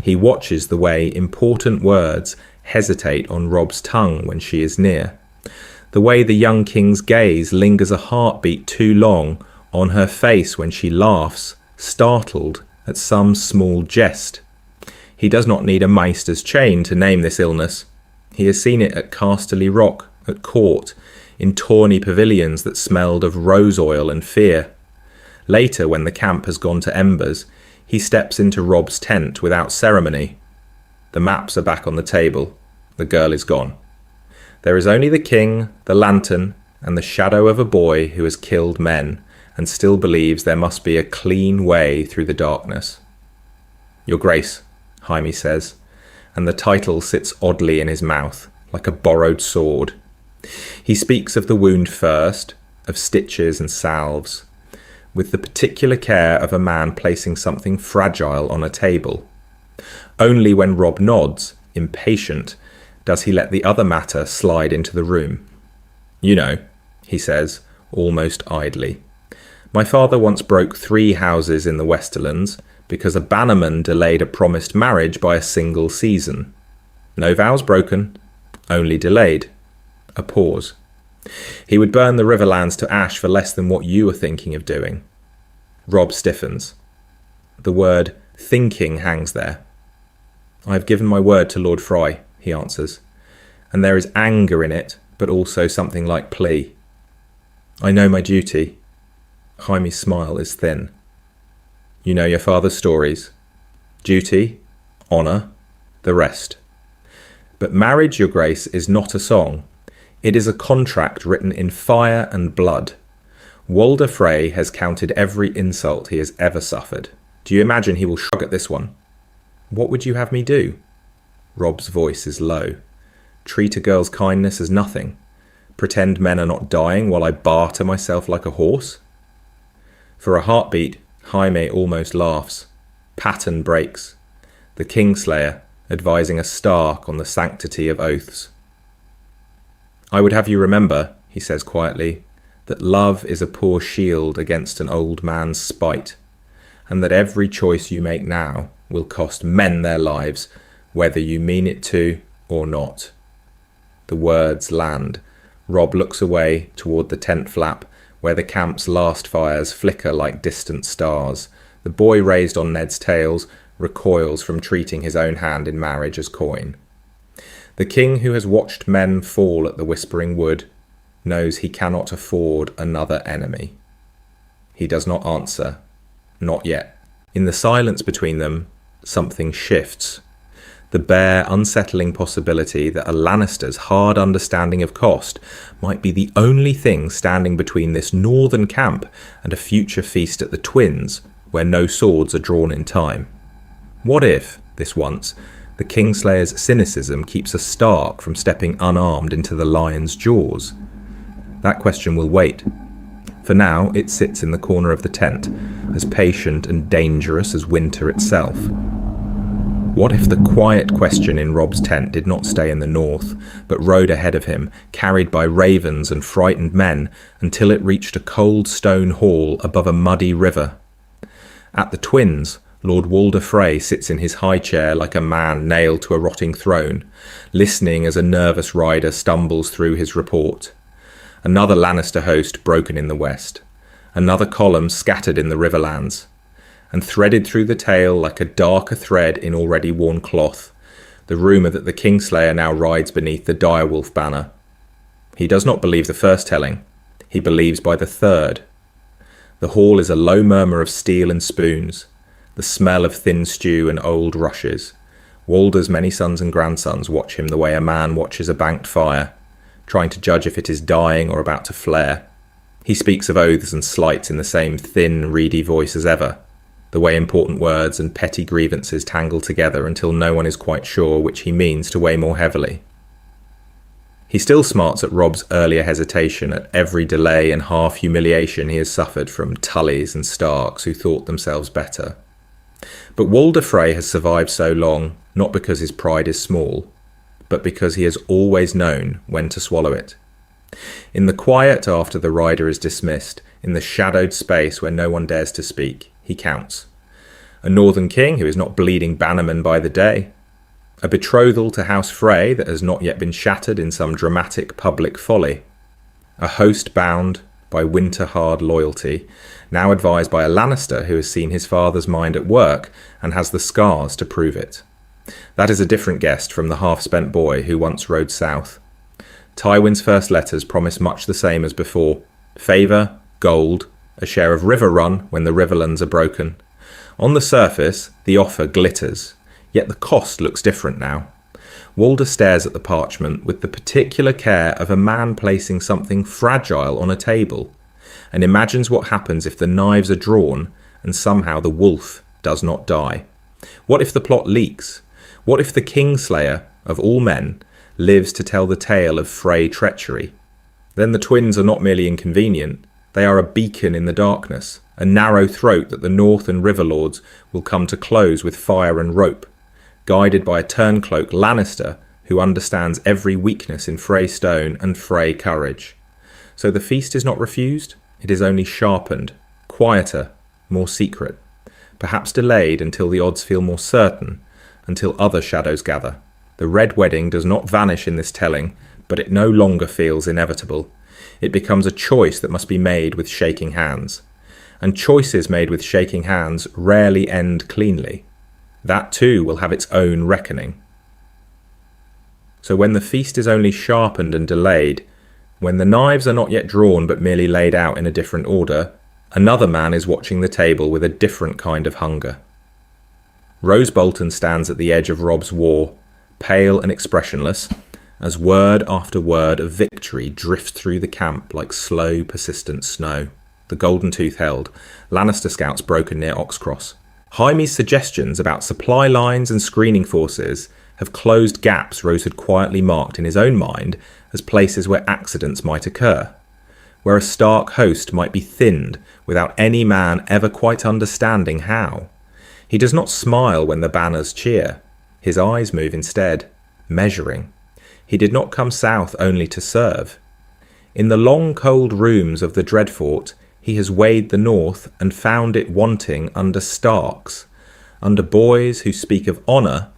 He watches the way important words hesitate on Robb's tongue when she is near, the way the young king's gaze lingers a heartbeat too long on her face when she laughs, startled at some small jest. He does not need a maester's chain to name this illness. He has seen it at Casterly Rock, at court, in tawny pavilions that smelled of rose oil and fear. Later, when the camp has gone to embers, he steps into Robb's tent without ceremony. The maps are back on the table. The girl is gone. There is only the king, the lantern, and the shadow of a boy who has killed men and still believes there must be a clean way through the darkness. "Your Grace," Jaime says, and the title sits oddly in his mouth, like a borrowed sword. He speaks of the wound first, of stitches and salves, with the particular care of a man placing something fragile on a table. Only when Robb nods, impatient, does he let the other matter slide into the room. "You know," he says, almost idly, "my father once broke 3 houses in the Westerlands because a bannerman delayed a promised marriage by a single season. No vows broken, only delayed." A pause. "He would burn the Riverlands to ash for less than what you are thinking of doing." Robb stiffens. The word thinking hangs there. "I have given my word to Lord Fry," he answers, and there is anger in it, but also something like plea. "I know my duty." Jaime's smile is thin. "You know your father's stories. Duty, honour, the rest. But marriage, Your Grace, is not a song. It is a contract written in fire and blood. Walder Frey has counted every insult he has ever suffered. Do you imagine he will shrug at this one? What would you have me do?" Robb's voice is low. "Treat a girl's kindness as nothing? Pretend men are not dying while I barter myself like a horse?" For a heartbeat, Jaime almost laughs. Pattern breaks. The Kingslayer, advising a Stark on the sanctity of oaths. "I would have you remember," he says quietly, "that love is a poor shield against an old man's spite, and that every choice you make now will cost men their lives, whether you mean it to or not." The words land. Robb looks away toward the tent flap, where the camp's last fires flicker like distant stars. The boy raised on Ned's tails recoils from treating his own hand in marriage as coin. The king who has watched men fall at the Whispering Wood knows he cannot afford another enemy. He does not answer. Not yet. In the silence between them, something shifts. The bare, unsettling possibility that a Lannister's hard understanding of cost might be the only thing standing between this northern camp and a future feast at the Twins, where no swords are drawn in time. What if, this once, the Kingslayer's cynicism keeps a Stark from stepping unarmed into the lion's jaws? That question will wait. For now, it sits in the corner of the tent, as patient and dangerous as winter itself. What if the quiet question in Robb's tent did not stay in the north, but rode ahead of him, carried by ravens and frightened men, until it reached a cold stone hall above a muddy river? At the Twins, Lord Walder Frey sits in his high chair like a man nailed to a rotting throne, listening as a nervous rider stumbles through his report. Another Lannister host broken in the west. Another column scattered in the Riverlands. And threaded through the tale like a darker thread in already worn cloth, the rumour that the Kingslayer now rides beneath the Direwolf banner. He does not believe the first telling. He believes by the third. The hall is a low murmur of steel and spoons, the smell of thin stew and old rushes. Walder's many sons and grandsons watch him the way a man watches a banked fire, trying to judge if it is dying or about to flare. He speaks of oaths and slights in the same thin, reedy voice as ever, the way important words and petty grievances tangle together until no one is quite sure which he means to weigh more heavily. He still smarts at Robb's earlier hesitation at every delay and half humiliation he has suffered from Tullys and Starks who thought themselves better. But Walder Frey has survived so long, not because his pride is small, but because he has always known when to swallow it. In the quiet after the rider is dismissed, in the shadowed space where no one dares to speak, he counts. A northern king who is not bleeding bannermen by the day. A betrothal to House Frey that has not yet been shattered in some dramatic public folly. A host bound by winter-hard loyalty, now advised by a Lannister who has seen his father's mind at work and has the scars to prove it. That is a different guest from the half-spent boy who once rode south. Tywin's first letters promise much the same as before. Favour, gold, a share of river run when the riverlands are broken. On the surface, the offer glitters, yet the cost looks different now. Walder stares at the parchment with the particular care of a man placing something fragile on a table, and imagines what happens if the knives are drawn and somehow the wolf does not die. What if the plot leaks? What if the Kingslayer, of all men, lives to tell the tale of Frey treachery? Then the twins are not merely inconvenient, they are a beacon in the darkness, a narrow throat that the North and River Lords will come to close with fire and rope, guided by a turncloak Lannister who understands every weakness in Frey stone and Frey courage. So the feast is not refused, it is only sharpened, quieter, more secret, perhaps delayed until the odds feel more certain, until other shadows gather. The Red Wedding does not vanish in this telling, but it no longer feels inevitable. It becomes a choice that must be made with shaking hands. And choices made with shaking hands rarely end cleanly. That too will have its own reckoning. So when the feast is only sharpened and delayed, when the knives are not yet drawn but merely laid out in a different order, another man is watching the table with a different kind of hunger. Rose Bolton stands at the edge of Robb's war, pale and expressionless, as word after word of victory drifts through the camp like slow, persistent snow. The Golden Tooth held, Lannister scouts broken near Oxcross. Jaime's suggestions about supply lines and screening forces have closed gaps Rose had quietly marked in his own mind as places where accidents might occur, where a Stark host might be thinned without any man ever quite understanding how. He does not smile when the banners cheer. His eyes move instead, measuring. He did not come south only to serve. In the long cold rooms of the Dreadfort, he has weighed the north and found it wanting under Starks, under boys who speak of honour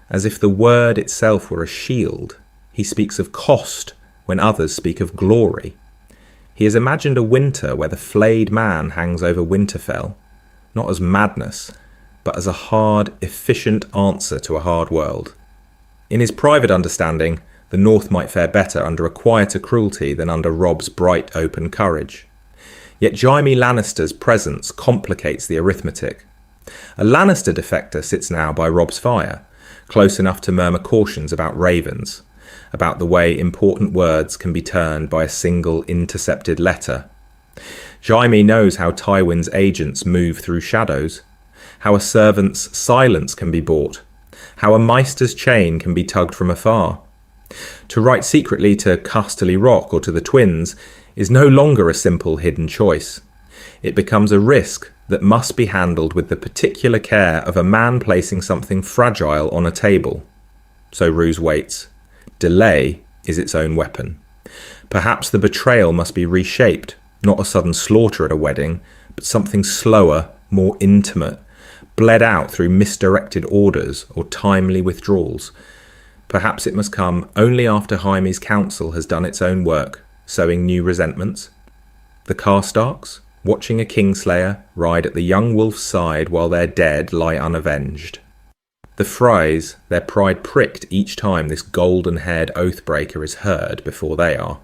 as if the word itself were a shield. He speaks of cost when others speak of glory. He has imagined a winter where the flayed man hangs over Winterfell, not as madness, but as a hard, efficient answer to a hard world. In his private understanding, the North might fare better under a quieter cruelty than under Robb's bright, open courage. Yet Jaime Lannister's presence complicates the arithmetic. A Lannister defector sits now by Robb's fire, close enough to murmur cautions about ravens, about the way important words can be turned by a single intercepted letter. Jaime knows how Tywin's agents move through shadows, how a servant's silence can be bought, how a maester's chain can be tugged from afar. To write secretly to Casterly Rock or to the twins is no longer a simple hidden choice. It becomes a risk that must be handled with the particular care of a man placing something fragile on a table. So Roose waits. Delay is its own weapon. Perhaps the betrayal must be reshaped, not a sudden slaughter at a wedding, but something slower, more intimate, bled out through misdirected orders or timely withdrawals. Perhaps it must come only after Jaime's council has done its own work, sowing new resentments. The Karstarks, watching a Kingslayer ride at the young wolf's side while their dead lie unavenged. The Freys, their pride pricked each time this golden-haired oathbreaker is heard before they are.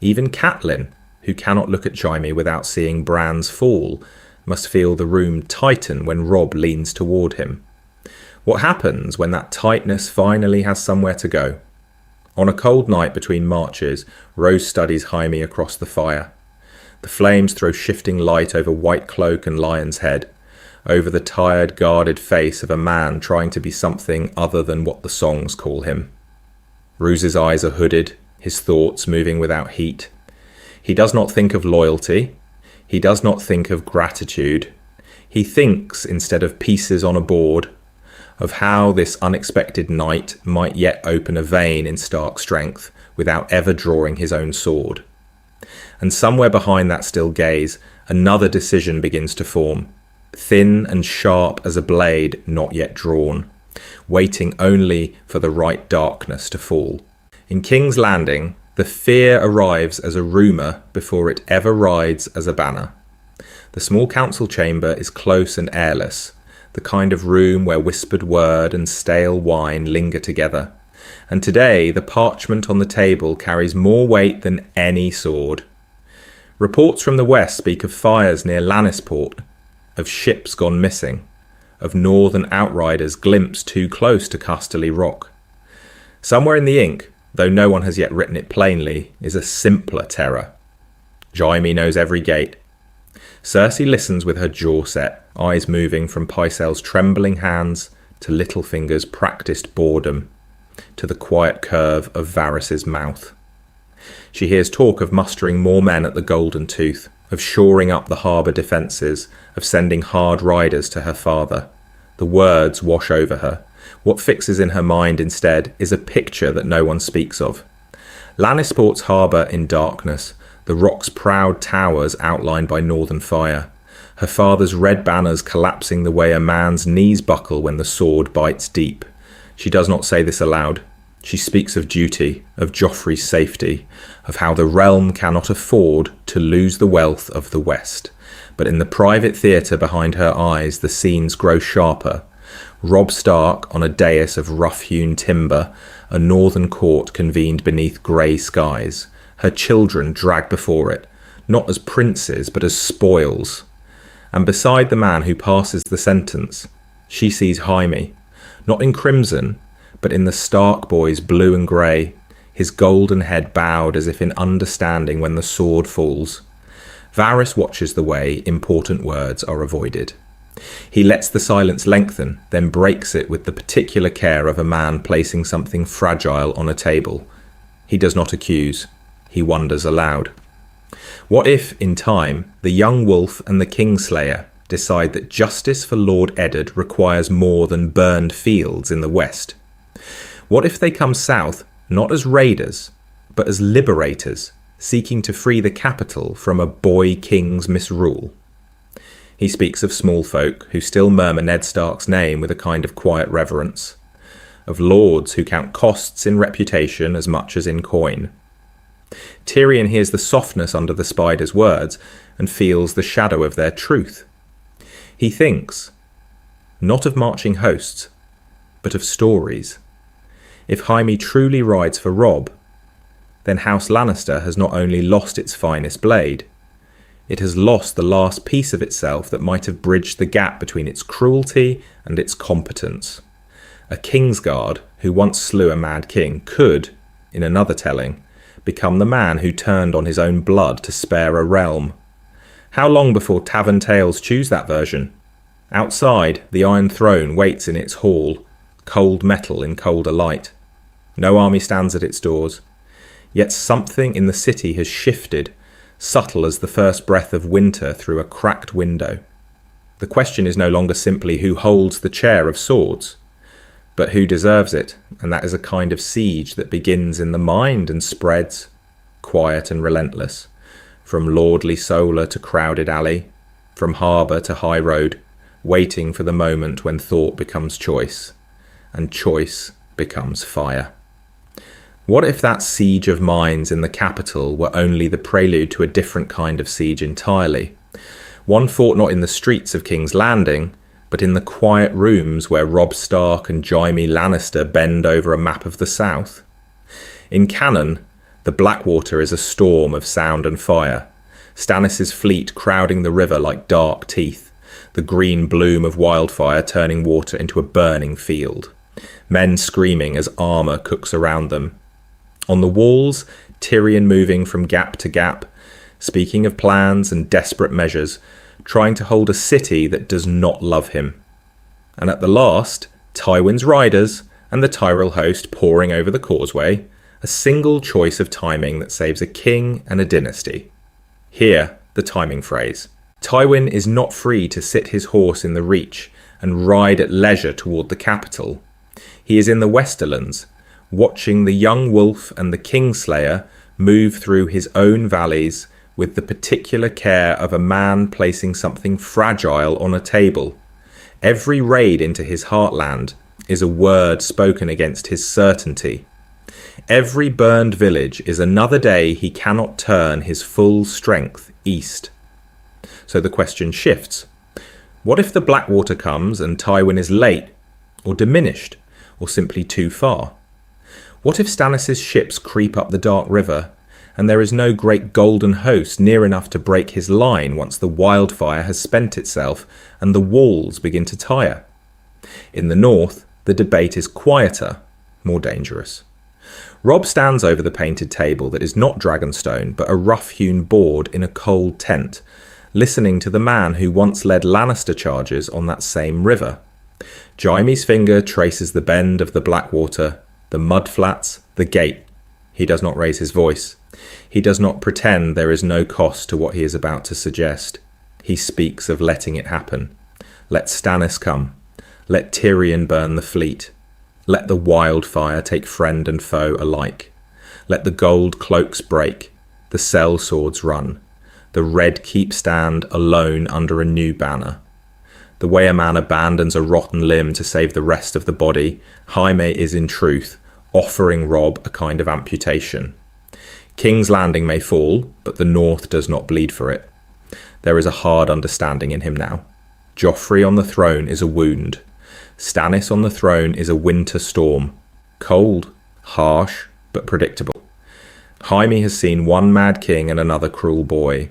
Even Catelyn, who cannot look at Jaime without seeing brands fall, must feel the room tighten when Robb leans toward him. What happens when that tightness finally has somewhere to go? On a cold night between marches, Rose studies Jaime across the fire. The flames throw shifting light over White Cloak and Lion's Head, over the tired, guarded face of a man trying to be something other than what the songs call him. Rose's eyes are hooded, his thoughts moving without heat. He does not think of loyalty. He does not think of gratitude. He thinks, instead of pieces on a board, of how this unexpected night might yet open a vein in Stark strength without ever drawing his own sword. And somewhere behind that still gaze, another decision begins to form, thin and sharp as a blade not yet drawn, waiting only for the right darkness to fall. In King's Landing, the fear arrives as a rumour before it ever rides as a banner. The small council chamber is close and airless, the kind of room where whispered word and stale wine linger together. And today, the parchment on the table carries more weight than any sword. Reports from the west speak of fires near Lannisport, of ships gone missing, of northern outriders glimpsed too close to Casterly Rock. Somewhere in the ink, though no one has yet written it plainly, is a simpler terror. Jaime knows every gate. Cersei listens with her jaw set, eyes moving from Pycelle's trembling hands to Littlefinger's practised boredom, to the quiet curve of Varys's mouth. She hears talk of mustering more men at the Golden Tooth, of shoring up the harbour defences, of sending hard riders to her father. The words wash over her. What fixes in her mind instead is a picture that no one speaks of. Lannisport's harbour in darkness, the rock's proud towers outlined by northern fire, her father's red banners collapsing the way a man's knees buckle when the sword bites deep. She does not say this aloud. She speaks of duty, of Joffrey's safety, of how the realm cannot afford to lose the wealth of the West. But in the private theatre behind her eyes, the scenes grow sharper. Robb Stark on a dais of rough-hewn timber, a northern court convened beneath grey skies, her children dragged before it, not as princes but as spoils. And beside the man who passes the sentence, she sees Jaime, not in crimson, but in the Stark boy's blue and grey, his golden head bowed as if in understanding when the sword falls. Varys watches the way important words are avoided. He lets the silence lengthen, then breaks it with the particular care of a man placing something fragile on a table. He does not accuse. He wonders aloud. What if, in time, the young wolf and the Kingslayer decide that justice for Lord Eddard requires more than burned fields in the west? What if they come south not as raiders, but as liberators, seeking to free the capital from a boy king's misrule? He speaks of small folk who still murmur Ned Stark's name with a kind of quiet reverence, of lords who count costs in reputation as much as in coin. Tyrion hears the softness under the spider's words and feels the shadow of their truth. He thinks, not of marching hosts, but of stories. If Jaime truly rides for Robb, then House Lannister has not only lost its finest blade, it has lost the last piece of itself that might have bridged the gap between its cruelty and its competence. A Kingsguard who once slew a mad king could, in another telling, become the man who turned on his own blood to spare a realm. How long before tavern tales choose that version? Outside, the Iron Throne waits in its hall, cold metal in colder light. No army stands at its doors. Yet something in the city has shifted, subtle as the first breath of winter through a cracked window. The question is no longer simply who holds the chair of swords, but who deserves it, and that is a kind of siege that begins in the mind and spreads, quiet and relentless, from lordly solar to crowded alley, from harbour to high road, waiting for the moment when thought becomes choice, and choice becomes fire. What if that siege of minds in the capital were only the prelude to a different kind of siege entirely? One fought not in the streets of King's Landing, but in the quiet rooms where Robb Stark and Jaime Lannister bend over a map of the South. In canon, The Blackwater is a storm of sound and fire. Stannis' fleet crowding the river like dark teeth. The green bloom of wildfire turning water into a burning field. Men screaming as armour cooks around them. On the walls, Tyrion moving from gap to gap, speaking of plans and desperate measures, trying to hold a city that does not love him. And at the last, Tywin's riders and the Tyrell host pouring over the causeway, a single choice of timing that saves a king and a dynasty. Here, the timing phrase. Tywin is not free to sit his horse in the Reach and ride at leisure toward the capital. He is in the Westerlands, watching the young wolf and the Kingslayer move through his own valleys with the particular care of a man placing something fragile on a table. Every raid into his heartland is a word spoken against his certainty. Every burned village is another day he cannot turn his full strength east. So the question shifts. What if the Blackwater comes and Tywin is late, or diminished, or simply too far? What if Stannis' ships creep up the dark river, and there is no great golden host near enough to break his line once the wildfire has spent itself and the walls begin to tire? In the north, the debate is quieter, more dangerous. Robb stands over the painted table that is not dragonstone but a rough-hewn board in a cold tent, listening to the man who once led Lannister charges on that same river. Jaime's finger traces the bend of the Blackwater, the mudflats, the gate. He does not raise his voice. He does not pretend there is no cost to what he is about to suggest. He speaks of letting it happen. Let Stannis come. Let Tyrion burn the fleet. Let the wildfire take friend and foe alike. Let the gold cloaks break, the sell swords run, the red keep stand alone under a new banner. The way a man abandons a rotten limb to save the rest of the body, Jaime is in truth offering Robb a kind of amputation. King's Landing may fall, but the north does not bleed for it. There is a hard understanding in him now. Joffrey on the throne is a wound. Stannis on the throne is a winter storm. Cold, harsh, but predictable. Jaime has seen one mad king and another cruel boy.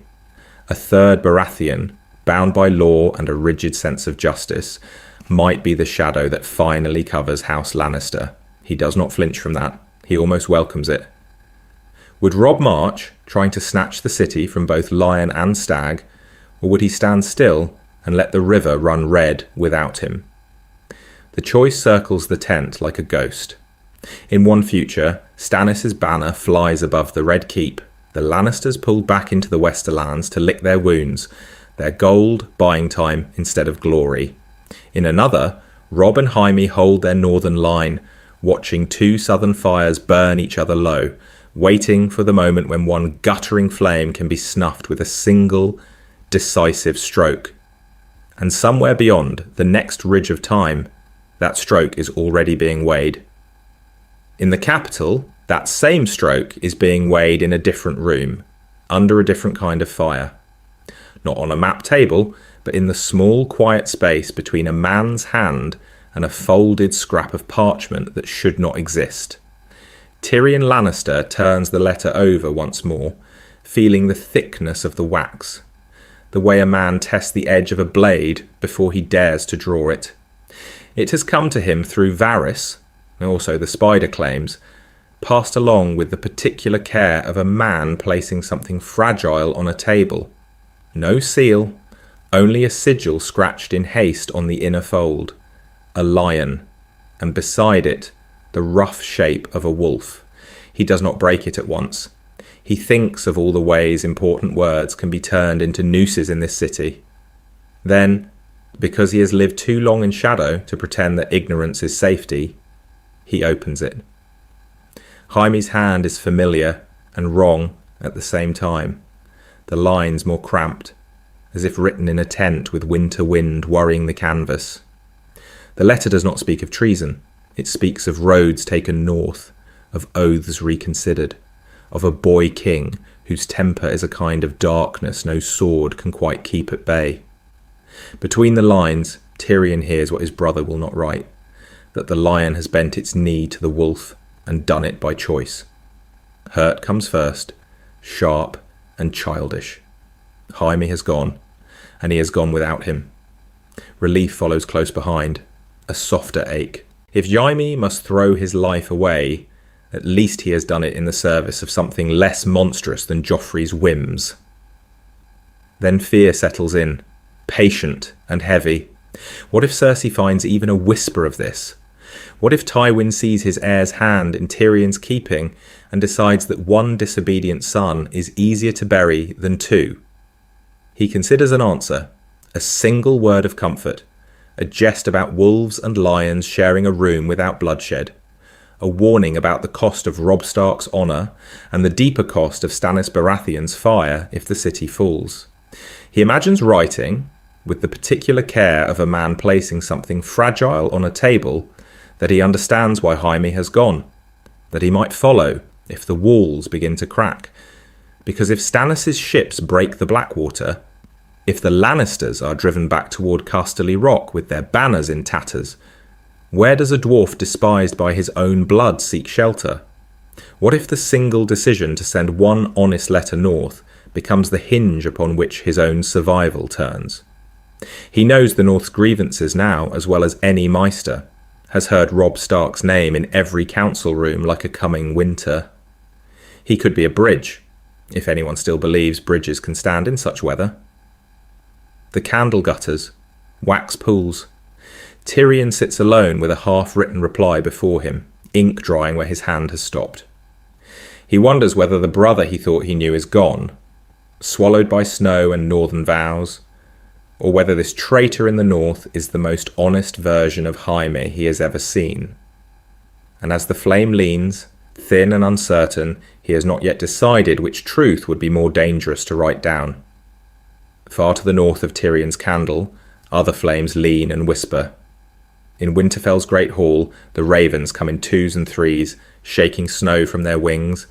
A third Baratheon, bound by law and a rigid sense of justice, might be the shadow that finally covers House Lannister. He does not flinch from that. He almost welcomes it. Would Robb march, trying to snatch the city from both lion and stag, or would he stand still and let the river run red without him? The choice circles the tent like a ghost. In one future, Stannis' banner flies above the Red Keep, the Lannisters pulled back into the Westerlands to lick their wounds, their gold buying time instead of glory. In another, Robb and Jaime hold their northern line, watching two southern fires burn each other low, waiting for the moment when one guttering flame can be snuffed with a single, decisive stroke. And somewhere beyond the next ridge of time, that stroke is already being weighed. In the capital, that same stroke is being weighed in a different room, under a different kind of fire. Not on a map table, but in the small, quiet space between a man's hand and a folded scrap of parchment that should not exist. Tyrion Lannister turns the letter over once more, feeling the thickness of the wax, the way a man tests the edge of a blade before he dares to draw it. It has come to him through Varys, and also the spider claims, passed along with the particular care of a man placing something fragile on a table. No seal, only a sigil scratched in haste on the inner fold. A lion, and beside it, the rough shape of a wolf. He does not break it at once. He thinks of all the ways important words can be turned into nooses in this city. Then, because he has lived too long in shadow to pretend that ignorance is safety, he opens it. Jaime's hand is familiar and wrong at the same time, the lines more cramped, as if written in a tent with winter wind worrying the canvas. The letter does not speak of treason. It speaks of roads taken north, of oaths reconsidered, of a boy king whose temper is a kind of darkness no sword can quite keep at bay. Between the lines, Tyrion hears what his brother will not write, that the lion has bent its knee to the wolf and done it by choice. Hurt comes first, sharp and childish. Jaime has gone, and he has gone without him. Relief follows close behind, a softer ache. If Jaime must throw his life away, at least he has done it in the service of something less monstrous than Joffrey's whims. Then fear settles in, patient and heavy. What if Cersei finds even a whisper of this? What if Tywin sees his heir's hand in Tyrion's keeping and decides that one disobedient son is easier to bury than two? He considers an answer, a single word of comfort, a jest about wolves and lions sharing a room without bloodshed, a warning about the cost of Robb Stark's honour and the deeper cost of Stannis Baratheon's fire if the city falls. He imagines writing, with the particular care of a man placing something fragile on a table, that he understands why Jaime has gone, that he might follow if the walls begin to crack. Because if Stannis' ships break the Blackwater, if the Lannisters are driven back toward Casterly Rock with their banners in tatters, where does a dwarf despised by his own blood seek shelter? What if the single decision to send one honest letter north becomes the hinge upon which his own survival turns? He knows the North's grievances now as well as any Maester, has heard Robb Stark's name in every council room like a coming winter. He could be a bridge, if anyone still believes bridges can stand in such weather. The candle gutters, wax pools. Tyrion sits alone with a half-written reply before him, ink drying where his hand has stopped. He wonders whether the brother he thought he knew is gone, swallowed by snow and northern vows, or whether this traitor in the north is the most honest version of Jaime he has ever seen. And as the flame leans, thin and uncertain, he has not yet decided which truth would be more dangerous to write down. Far to the north of Tyrion's candle, other flames lean and whisper. In Winterfell's great hall, the ravens come in twos and threes, shaking snow from their wings,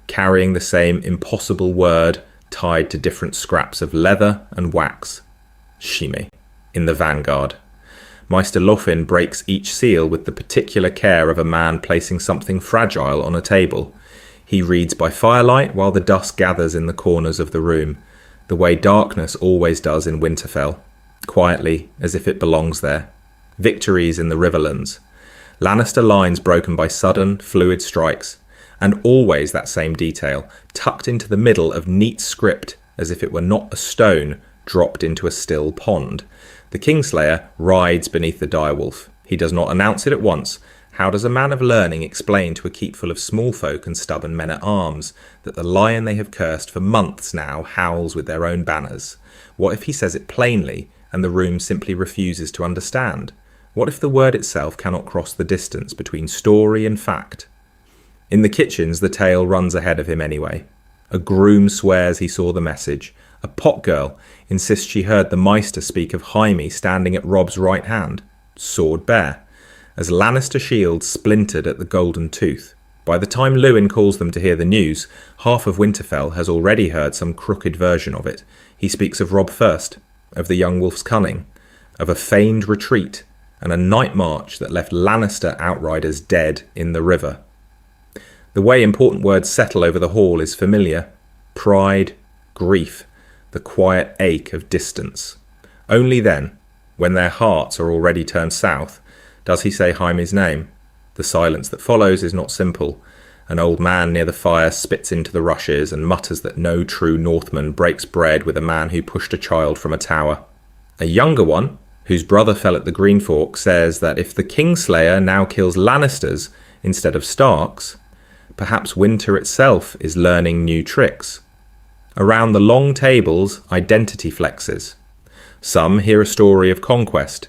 carrying the same impossible word tied to different scraps of leather and wax. Shime, in the vanguard. Maester Lofin breaks each seal with the particular care of a man placing something fragile on a table. He reads by firelight while the dusk gathers in the corners of the room, the way darkness always does in Winterfell, quietly as if it belongs there. Victories in the Riverlands. Lannister lines broken by sudden, fluid strikes, and always that same detail, tucked into the middle of neat script as if it were not a stone dropped into a still pond. The Kingslayer rides beneath the direwolf. He does not announce it at once. How does a man of learning explain to a keep full of small folk and stubborn men-at-arms that the lion they have cursed for months now howls with their own banners? What if he says it plainly and the room simply refuses to understand? What if the word itself cannot cross the distance between story and fact? In the kitchens, the tale runs ahead of him anyway. A groom swears he saw the message. A pot girl insists she heard the Maester speak of Jaime standing at Robb's right hand, sword bare, as Lannister shields splintered at the Golden Tooth. By the time Lewin calls them to hear the news, half of Winterfell has already heard some crooked version of it. He speaks of Robb first, of the young wolf's cunning, of a feigned retreat, and a night march that left Lannister outriders dead in the river. The way important words settle over the hall is familiar. Pride, grief, the quiet ache of distance. Only then, when their hearts are already turned south, does he say Jaime's name. The silence that follows is not simple. An old man near the fire spits into the rushes and mutters that no true Northman breaks bread with a man who pushed a child from a tower. A younger one, whose brother fell at the Green Fork, says that if the Kingslayer now kills Lannisters instead of Starks, perhaps winter itself is learning new tricks. Around the long tables, identity flexes. Some hear a story of conquest.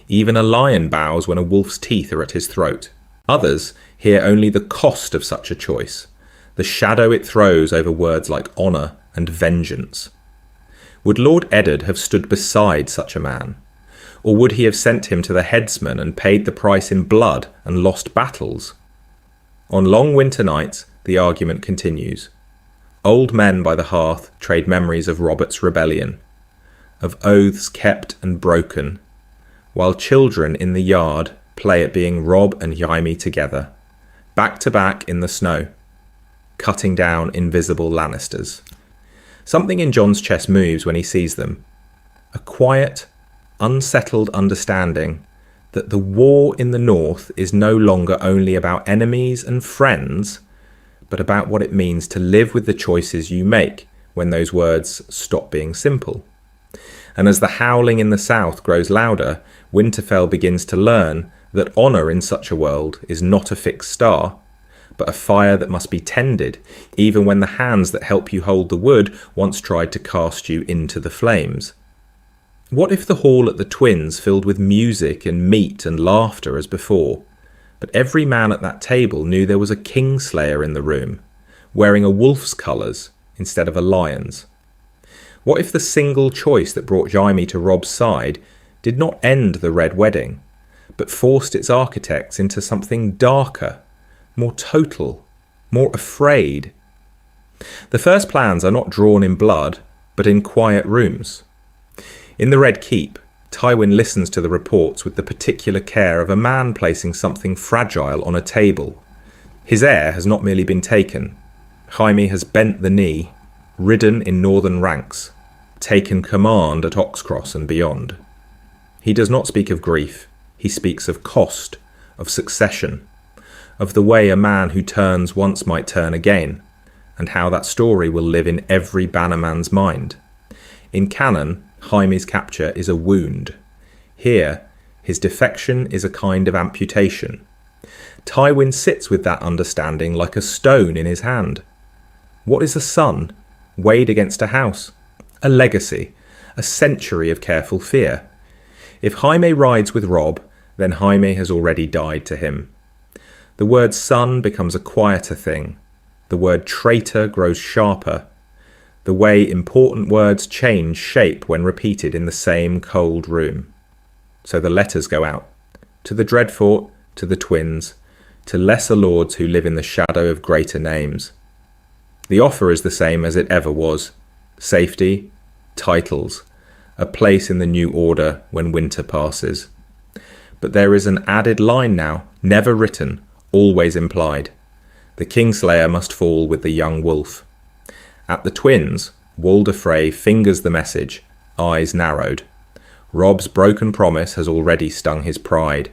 Even a lion bows when a wolf's teeth are at his throat. Others hear only the cost of such a choice, the shadow it throws over words like honour and vengeance. Would Lord Eddard have stood beside such a man? Or would he have sent him to the headsman and paid the price in blood and lost battles? On long winter nights, the argument continues. Old men by the hearth trade memories of Robert's rebellion, of oaths kept and broken, while children in the yard play at being Robb and Jaime together, back to back in the snow. cutting down invisible Lannisters. Something in Jon's chest moves when he sees them. A quiet, unsettled understanding that the war in the north is no longer only about enemies and friends, but about what it means to live with the choices you make when those words stop being simple. And as the howling in the south grows louder, Winterfell begins to learn that honour in such a world is not a fixed star, but a fire that must be tended, even when the hands that help you hold the wood once tried to cast you into the flames. What if the hall at the Twins filled with music and meat and laughter as before, but every man at that table knew there was a Kingslayer in the room, wearing a wolf's colours instead of a lion's? What if the single choice that brought Jaime to Robb's side did not end the Red Wedding, but forced its architects into something darker, more total, more afraid? The first plans are not drawn in blood, but in quiet rooms. In the Red Keep, Tywin listens to the reports with the particular care of a man placing something fragile on a table. His heir has not merely been taken. Jaime has bent the knee, ridden in northern ranks, taken command at Oxcross and beyond. He does not speak of grief. He speaks of cost, of succession, of the way a man who turns once might turn again, and how that story will live in every bannerman's mind. In canon, Jaime's capture is a wound. Here, his defection is a kind of amputation. Tywin sits with that understanding like a stone in his hand. What is a son weighed against a house? A legacy, a century of careful fear. If Jaime rides with Robb, then Jaime has already died to him. The word son becomes a quieter thing. The word traitor grows sharper. The way important words change shape when repeated in the same cold room. So the letters go out. To the Dreadfort, to the Twins, to lesser lords who live in the shadow of greater names. The offer is the same as it ever was. Safety, titles, a place in the new order when winter passes. But there is an added line now, never written, always implied. The Kingslayer must fall with the young wolf. At the Twins, Walder Frey fingers the message, eyes narrowed. Robb's broken promise has already stung his pride.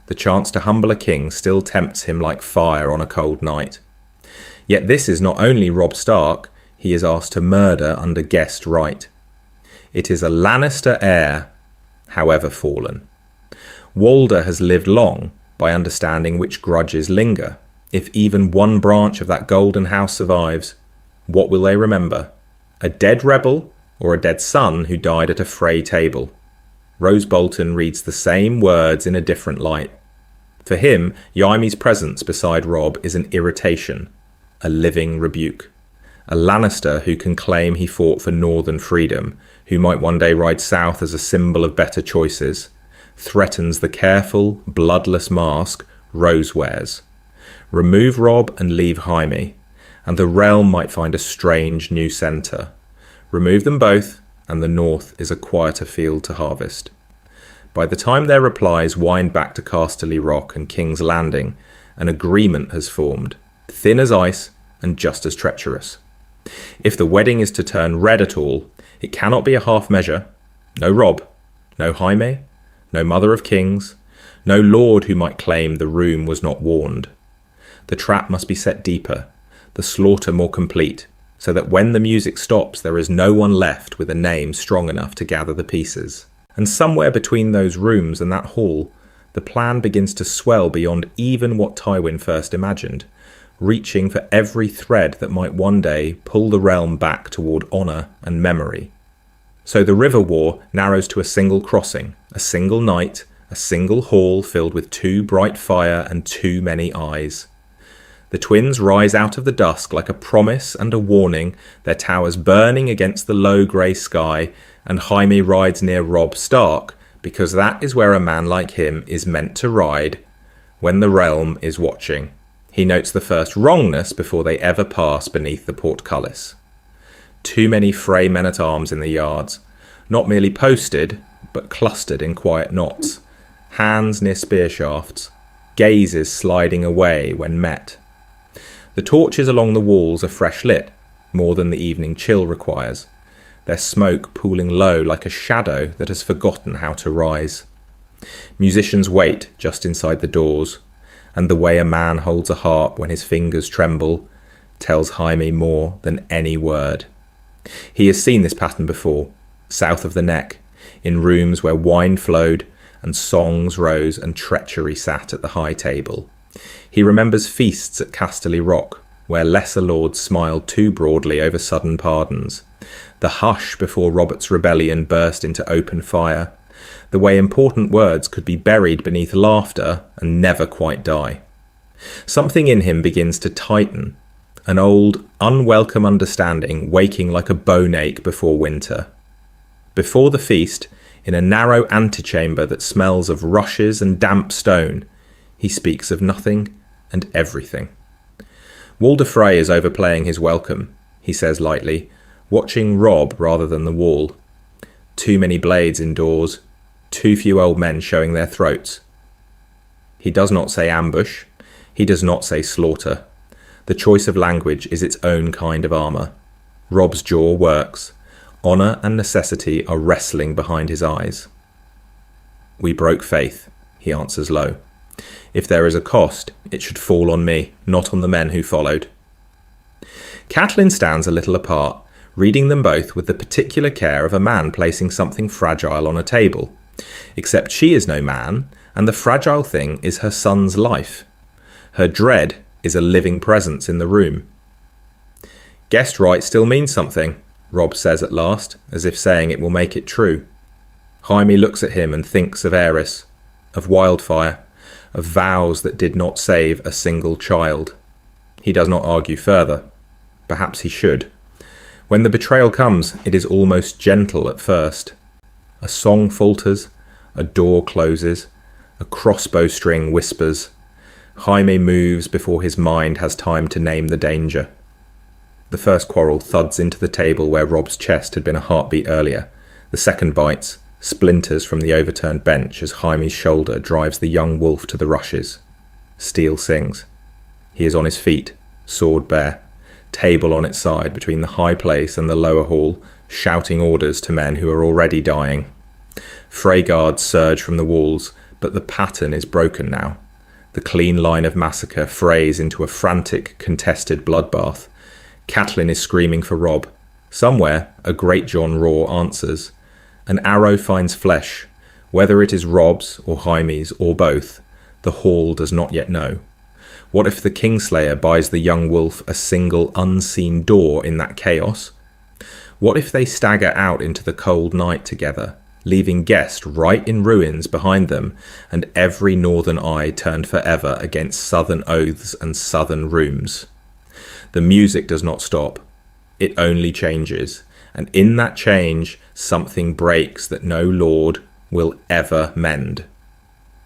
The chance to humble a king still tempts him like fire on a cold night. Yet this is not only Robb Stark he is asked to murder under guest right. It is a Lannister heir, however fallen. Walder has lived long by understanding which grudges linger. If even one branch of that golden house survives, what will they remember? A dead rebel or a dead son who died at a Frey table? Rose Bolton reads the same words in a different light. For him, Jaime's presence beside Robb is an irritation, a living rebuke. A Lannister who can claim he fought for northern freedom, who might one day ride south as a symbol of better choices, threatens the careful, bloodless mask Rose wears. Remove Robb and leave Jaime, and the realm might find a strange new centre. Remove them both, and the north is a quieter field to harvest. By the time their replies wind back to Casterly Rock and King's Landing, an agreement has formed, thin as ice and just as treacherous. If the wedding is to turn red at all, it cannot be a half measure. No Robb, no Jaime, no Mother of Kings, no lord who might claim the room was not warned. The trap must be set deeper, the slaughter more complete, so that when the music stops there is no one left with a name strong enough to gather the pieces. And somewhere between those rooms and that hall, the plan begins to swell beyond even what Tywin first imagined, reaching for every thread that might one day pull the realm back toward honour and memory. So the river war narrows to a single crossing, a single night, a single hall filled with too bright fire and too many eyes. The Twins rise out of the dusk like a promise and a warning, their towers burning against the low grey sky, and Jaime rides near Robb Stark, because that is where a man like him is meant to ride when the realm is watching. He notes the first wrongness before they ever pass beneath the portcullis. Too many Frey men-at-arms in the yards, not merely posted, but clustered in quiet knots, hands near spear shafts, gazes sliding away when met. The torches along the walls are fresh lit, more than the evening chill requires, their smoke pooling low like a shadow that has forgotten how to rise. Musicians wait just inside the doors, and the way a man holds a harp when his fingers tremble tells Jaime more than any word. He has seen this pattern before, south of the neck, in rooms where wine flowed and songs rose and treachery sat at the high table. He remembers feasts at Casterly Rock, where lesser lords smiled too broadly over sudden pardons, the hush before Robert's rebellion burst into open fire, the way important words could be buried beneath laughter and never quite die. Something in him begins to tighten, an old, unwelcome understanding waking like a bone ache before winter. Before the feast, in a narrow antechamber that smells of rushes and damp stone, he speaks of nothing and everything. Walder Frey is overplaying his welcome, he says lightly, watching Robb rather than the wall. Too many blades indoors, too few old men showing their throats. He does not say ambush, he does not say slaughter. The choice of language is its own kind of armour. Robb's jaw works. Honour and necessity are wrestling behind his eyes. We broke faith, he answers low. If there is a cost, it should fall on me, not on the men who followed. Catelyn stands a little apart, reading them both with the particular care of a man placing something fragile on a table. Except she is no man, and the fragile thing is her son's life. Her dread is a living presence in the room. Guest right still means something, Robb says at last, as if saying it will make it true. Jaime looks at him and thinks of Aerys, of wildfire, of vows that did not save a single child. He does not argue further. Perhaps he should. When the betrayal comes, it is almost gentle at first. A song falters, a door closes, a crossbow string whispers. Jaime moves before his mind has time to name the danger. The first quarrel thuds into the table where Robb's chest had been a heartbeat earlier. The second bites, splinters from the overturned bench as Jaime's shoulder drives the young wolf to the rushes. Steel sings. He is on his feet, sword bare, table on its side between the high place and the lower hall, shouting orders to men who are already dying. Frey guards surge from the walls, but the pattern is broken now. The clean line of massacre frays into a frantic, contested bloodbath. Catelyn is screaming for Robb. Somewhere, a Great John roar answers. An arrow finds flesh. Whether it is Robb's or Jaime's or both, the hall does not yet know. What if the Kingslayer buys the young wolf a single unseen door in that chaos? What if they stagger out into the cold night together, leaving Guest right in ruins behind them, and every northern eye turned forever against southern oaths and southern rooms? The music does not stop. It only changes, and in that change, something breaks that no lord will ever mend.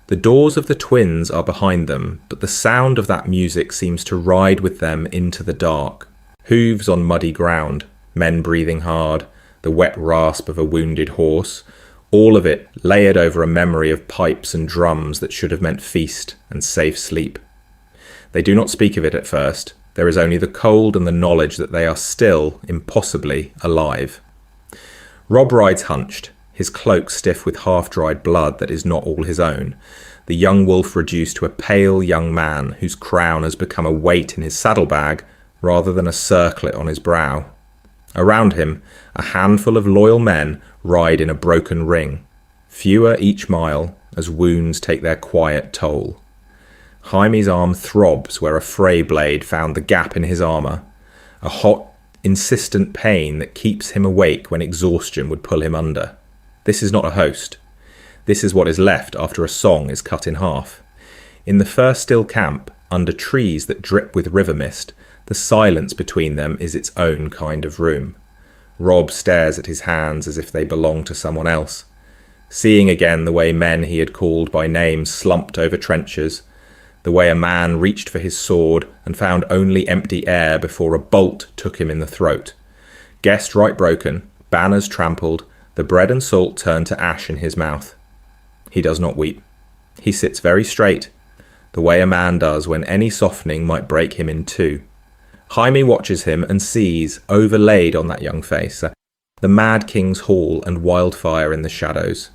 The doors of the twins are behind them, but the sound of that music seems to ride with them into the dark. Hooves on muddy ground, men breathing hard, the wet rasp of a wounded horse, all of it layered over a memory of pipes and drums that should have meant feast and safe sleep. They do not speak of it at first. There is only the cold and the knowledge that they are still, impossibly, alive. Robb rides hunched, his cloak stiff with half-dried blood that is not all his own, the young wolf reduced to a pale young man whose crown has become a weight in his saddlebag rather than a circlet on his brow. Around him, a handful of loyal men ride in a broken ring, fewer each mile as wounds take their quiet toll. Jaime's arm throbs where a Frey blade found the gap in his armour, a hot, insistent pain that keeps him awake when exhaustion would pull him under. This is not a host. This is what is left after a song is cut in half. In the first still camp, under trees that drip with river mist, the silence between them is its own kind of room. Robb stares at his hands as if they belong to someone else. Seeing again the way men he had called by name slumped over trenches, the way a man reached for his sword and found only empty air before a bolt took him in the throat. Guest right broken, banners trampled, the bread and salt turned to ash in his mouth. He does not weep. He sits very straight, the way a man does when any softening might break him in two. Jaime watches him and sees, overlaid on that young face, the Mad King's Hall and wildfire in the shadows.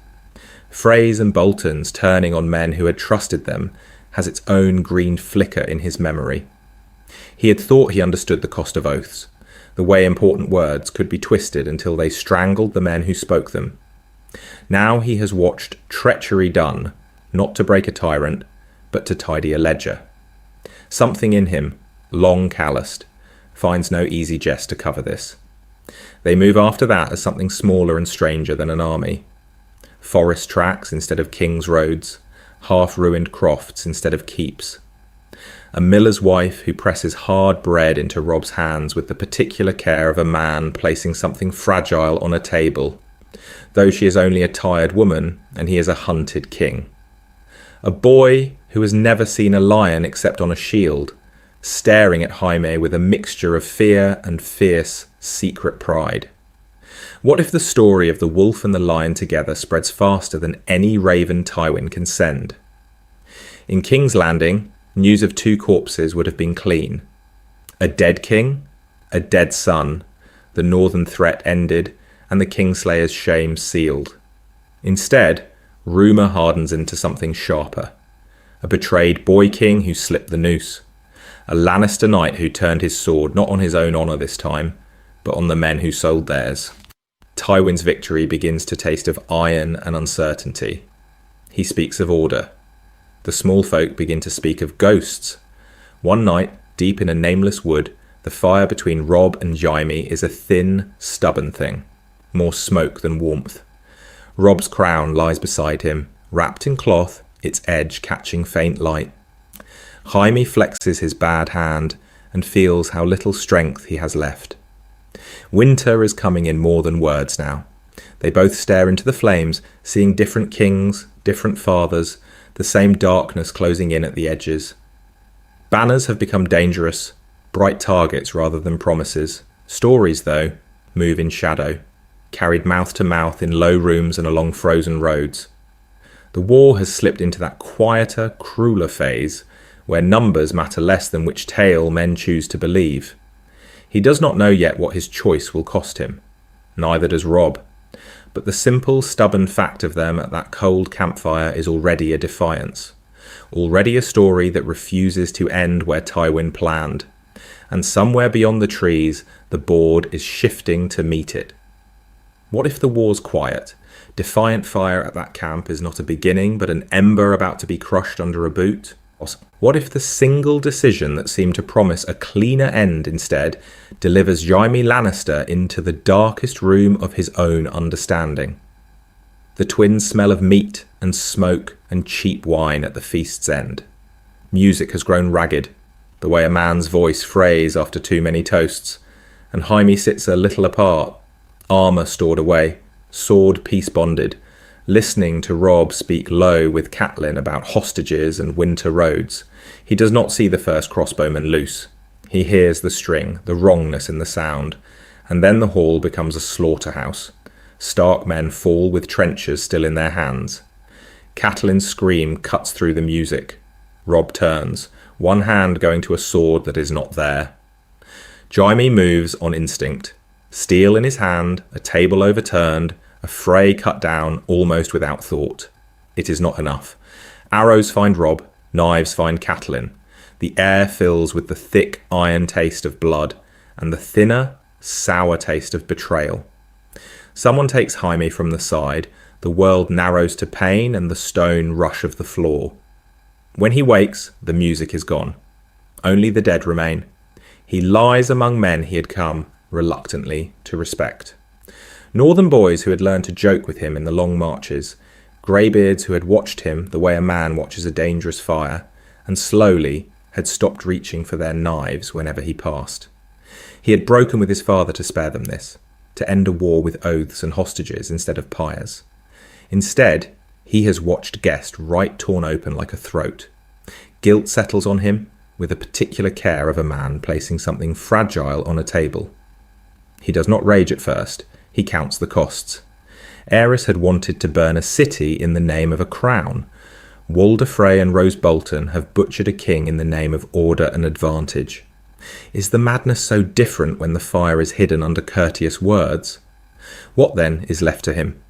Freys and Boltons turning on men who had trusted them has its own green flicker in his memory. He had thought he understood the cost of oaths, the way important words could be twisted until they strangled the men who spoke them. Now he has watched treachery done, not to break a tyrant, but to tidy a ledger. Something in him, long calloused, finds no easy jest to cover this. They move after that as something smaller and stranger than an army. Forest tracks instead of king's roads, half-ruined crofts instead of keeps. A miller's wife who presses hard bread into Robb's hands with the particular care of a man placing something fragile on a table, though she is only a tired woman and he is a hunted king. A boy who has never seen a lion except on a shield, staring at Jaime with a mixture of fear and fierce, secret pride. What if the story of the wolf and the lion together spreads faster than any raven Tywin can send? In King's Landing, news of 2 corpses would have been clean. A dead king, a dead son, the northern threat ended, and the Kingslayer's shame sealed. Instead, rumour hardens into something sharper. A betrayed boy king who slipped the noose. A Lannister knight who turned his sword not on his own honour this time, but on the men who sold theirs. Tywin's victory begins to taste of iron and uncertainty. He speaks of order. The small folk begin to speak of ghosts. One night, deep in a nameless wood, the fire between Robb and Jaime is a thin, stubborn thing, more smoke than warmth. Robb's crown lies beside him, wrapped in cloth, its edge catching faint light. Jaime flexes his bad hand and feels how little strength he has left. Winter is coming in more than words now. They both stare into the flames, seeing different kings, different fathers, the same darkness closing in at the edges. Banners have become dangerous, bright targets rather than promises. Stories, though, move in shadow, carried mouth to mouth in low rooms and along frozen roads. The war has slipped into that quieter, crueler phase where numbers matter less than which tale men choose to believe. He does not know yet what his choice will cost him. Neither does Robb. But the simple, stubborn fact of them at that cold campfire is already a defiance. Already a story that refuses to end where Tywin planned. And somewhere beyond the trees, the board is shifting to meet it. What if the war's quiet? Defiant fire at that camp is not a beginning, but an ember about to be crushed under a boot? What if the single decision that seemed to promise a cleaner end instead delivers Jamie Lannister into the darkest room of his own understanding? The twins smell of meat and smoke and cheap wine at the feast's end. Music has grown ragged, the way a man's voice frays after too many toasts, and Jaime sits a little apart, armour stored away, sword peace-bonded, listening to Robb speak low with Catelyn about hostages and winter roads. He does not see the first crossbowman loose. He hears the string, the wrongness in the sound, and then the hall becomes a slaughterhouse. Stark men fall with trenchers still in their hands. Catelyn's scream cuts through the music. Robb turns, one hand going to a sword that is not there. Jaime moves on instinct. Steel in his hand, a table overturned, a fray cut down almost without thought. It is not enough. Arrows find Robb, knives find Catelyn. The air fills with the thick iron taste of blood and the thinner, sour taste of betrayal. Someone takes Jaime from the side, the world narrows to pain and the stone rush of the floor. When he wakes, the music is gone. Only the dead remain. He lies among men he had come, reluctantly, to respect. Northern boys who had learned to joke with him in the long marches, greybeards who had watched him the way a man watches a dangerous fire, and slowly had stopped reaching for their knives whenever he passed. He had broken with his father to spare them this, to end a war with oaths and hostages instead of pyres. Instead, he has watched Guest right torn open like a throat. Guilt settles on him, with a particular care of a man placing something fragile on a table. He does not rage at first. He counts the costs. Aerys had wanted to burn a city in the name of a crown. Walder Frey and Rose Bolton have butchered a king in the name of order and advantage. Is the madness so different when the fire is hidden under courteous words? What then is left to him?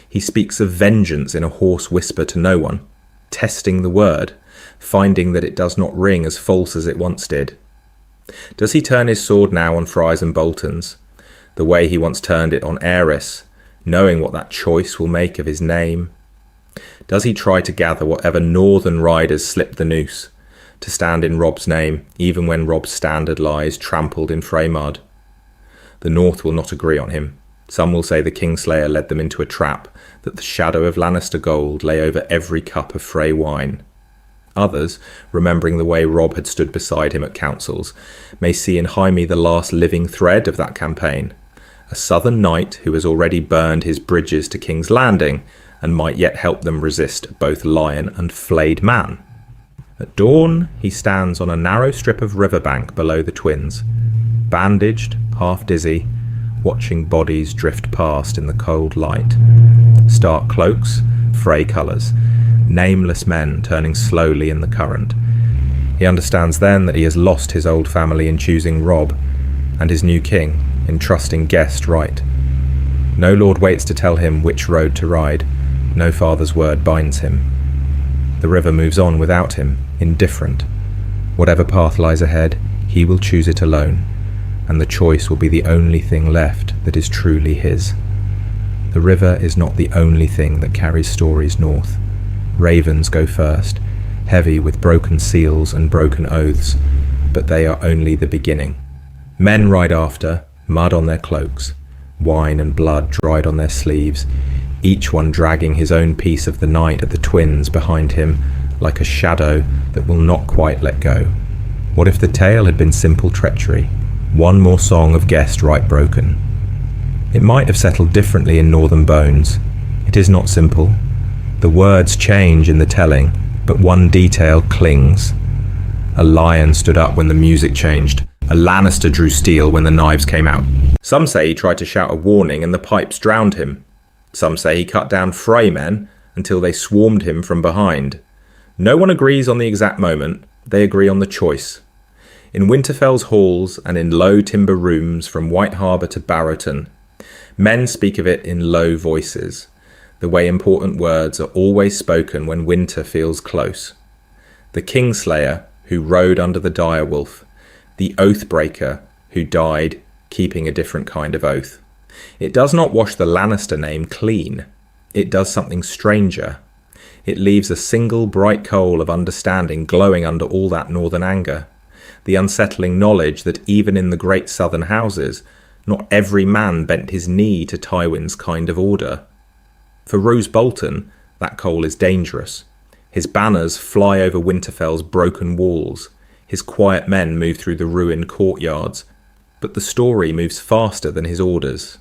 He speaks of vengeance in a hoarse whisper to no one, testing the word, finding that it does not ring as false as it once did. Does he turn his sword now on Fries and Boltons, the way he once turned it on Aerys, knowing what that choice will make of his name? Does he try to gather whatever northern riders slip the noose, to stand in Robb's name, even when Robb's standard lies trampled in Freymard? The North will not agree on him. Some will say the Kingslayer led them into a trap, that the shadow of Lannister gold lay over every cup of Frey wine. Others, remembering the way Robb had stood beside him at councils, may see in Jaime the last living thread of that campaign, a southern knight who has already burned his bridges to King's Landing, and might yet help them resist both lion and flayed man. At dawn, he stands on a narrow strip of riverbank below the twins, bandaged, half dizzy, watching bodies drift past in the cold light. Stark cloaks, Frey colours, nameless men turning slowly in the current. He understands then that he has lost his old family in choosing Robb, and his new king in trusting Guest right. No lord waits to tell him which road to ride, no father's word binds him. The river moves on without him, indifferent. Whatever path lies ahead, he will choose it alone, and the choice will be the only thing left that is truly his. The river is not the only thing that carries stories north. Ravens go first, heavy with broken seals and broken oaths, but they are only the beginning. Men ride after, mud on their cloaks, wine and blood dried on their sleeves, each one dragging his own piece of the night at the twins behind him, like a shadow that will not quite let go. What if the tale had been simple treachery, one more song of Guest right broken? It might have settled differently in Northern Bones. It is not simple. The words change in the telling, but one detail clings. A lion stood up when the music changed. A Lannister drew steel when the knives came out. Some say he tried to shout a warning and the pipes drowned him. Some say he cut down Frey men until they swarmed him from behind. No one agrees on the exact moment, they agree on the choice. In Winterfell's halls and in low timber rooms from White Harbour to Barrowton, men speak of it in low voices, the way important words are always spoken when winter feels close. The Kingslayer who rode under the direwolf, the Oathbreaker who died keeping a different kind of oath. It does not wash the Lannister name clean. It does something stranger. It leaves a single bright coal of understanding glowing under all that northern anger. The unsettling knowledge that even in the great southern houses, not every man bent his knee to Tywin's kind of order. For Roose Bolton, that coal is dangerous. His banners fly over Winterfell's broken walls. His quiet men move through the ruined courtyards. But the story moves faster than his orders.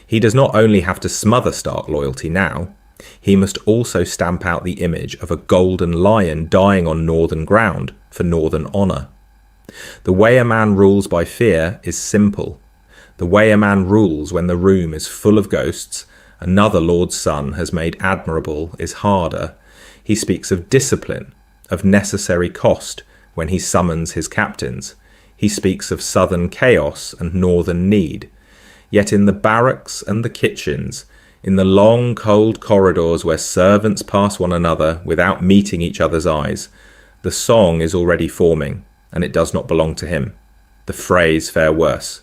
He does not only have to smother Stark loyalty now, he must also stamp out the image of a golden lion dying on northern ground for northern honour. The way a man rules by fear is simple. The way a man rules when the room is full of ghosts another lord's son has made admirable is harder. He speaks of discipline, of necessary cost when he summons his captains. He speaks of southern chaos and northern need. Yet in the barracks and the kitchens, in the long cold corridors where servants pass one another without meeting each other's eyes, the song is already forming, and it does not belong to him. The Freys fare worse.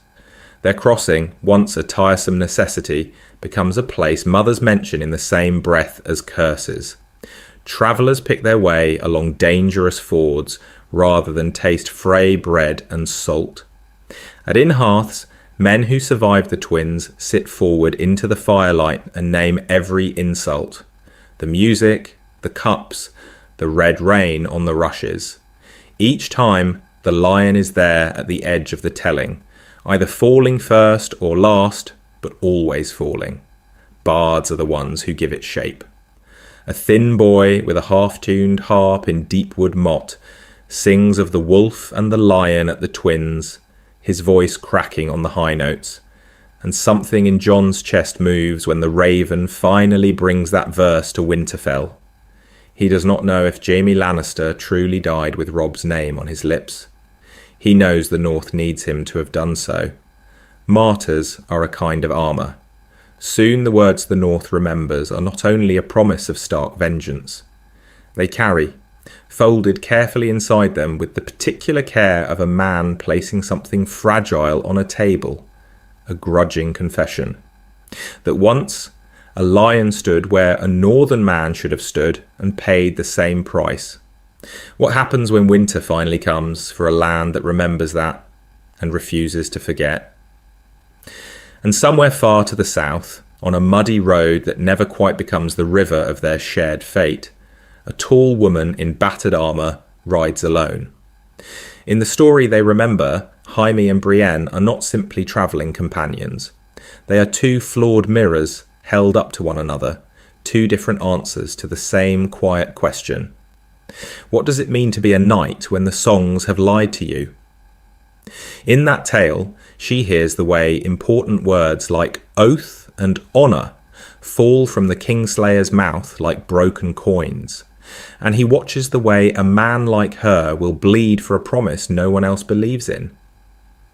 Their crossing, once a tiresome necessity, becomes a place mothers mention in the same breath as curses. Travellers pick their way along dangerous fords rather than taste Frey bread and salt. At inn hearths, men who survive the twins sit forward into the firelight and name every insult. The music, the cups, the red rain on the rushes. Each time, the lion is there at the edge of the telling, either falling first or last, but always falling. Bards are the ones who give it shape. A thin boy with a half-tuned harp in deep wood mott sings of the wolf and the lion at the twins, his voice cracking on the high notes, and something in Jon's chest moves when the raven finally brings that verse to Winterfell. He does not know if Jamie Lannister truly died with Robb's name on his lips. He knows the North needs him to have done so. Martyrs are a kind of armour. Soon the words the North remembers are not only a promise of stark vengeance. They carry, folded carefully inside them with the particular care of a man placing something fragile on a table, a grudging confession. That once a lion stood where a northern man should have stood and paid the same price. What happens when winter finally comes for a land that remembers that and refuses to forget? And somewhere far to the south, on a muddy road that never quite becomes the river of their shared fate, a tall woman in battered armour rides alone. In the story they remember, Jaime and Brienne are not simply travelling companions. They are two flawed mirrors held up to one another, two different answers to the same quiet question. What does it mean to be a knight when the songs have lied to you? In that tale, she hears the way important words like oath and honour fall from the Kingslayer's mouth like broken coins, and he watches the way a man like her will bleed for a promise no one else believes in.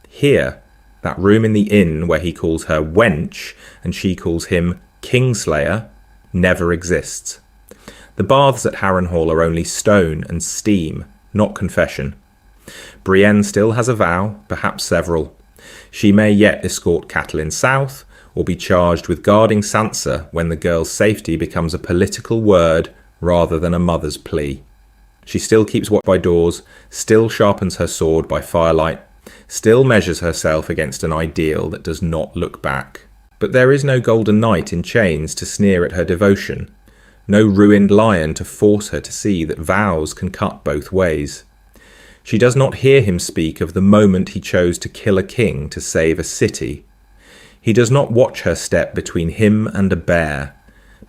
Here, that room in the inn where he calls her wench and she calls him Kingslayer never exists. The baths at Harrenhal are only stone and steam, not confession. Brienne still has a vow, perhaps several. She may yet escort Catelyn south, or be charged with guarding Sansa when the girl's safety becomes a political word rather than a mother's plea. She still keeps watch by doors, still sharpens her sword by firelight, still measures herself against an ideal that does not look back. But there is no golden knight in chains to sneer at her devotion, no ruined lion to force her to see that vows can cut both ways. She does not hear him speak of the moment he chose to kill a king to save a city. He does not watch her step between him and a bear,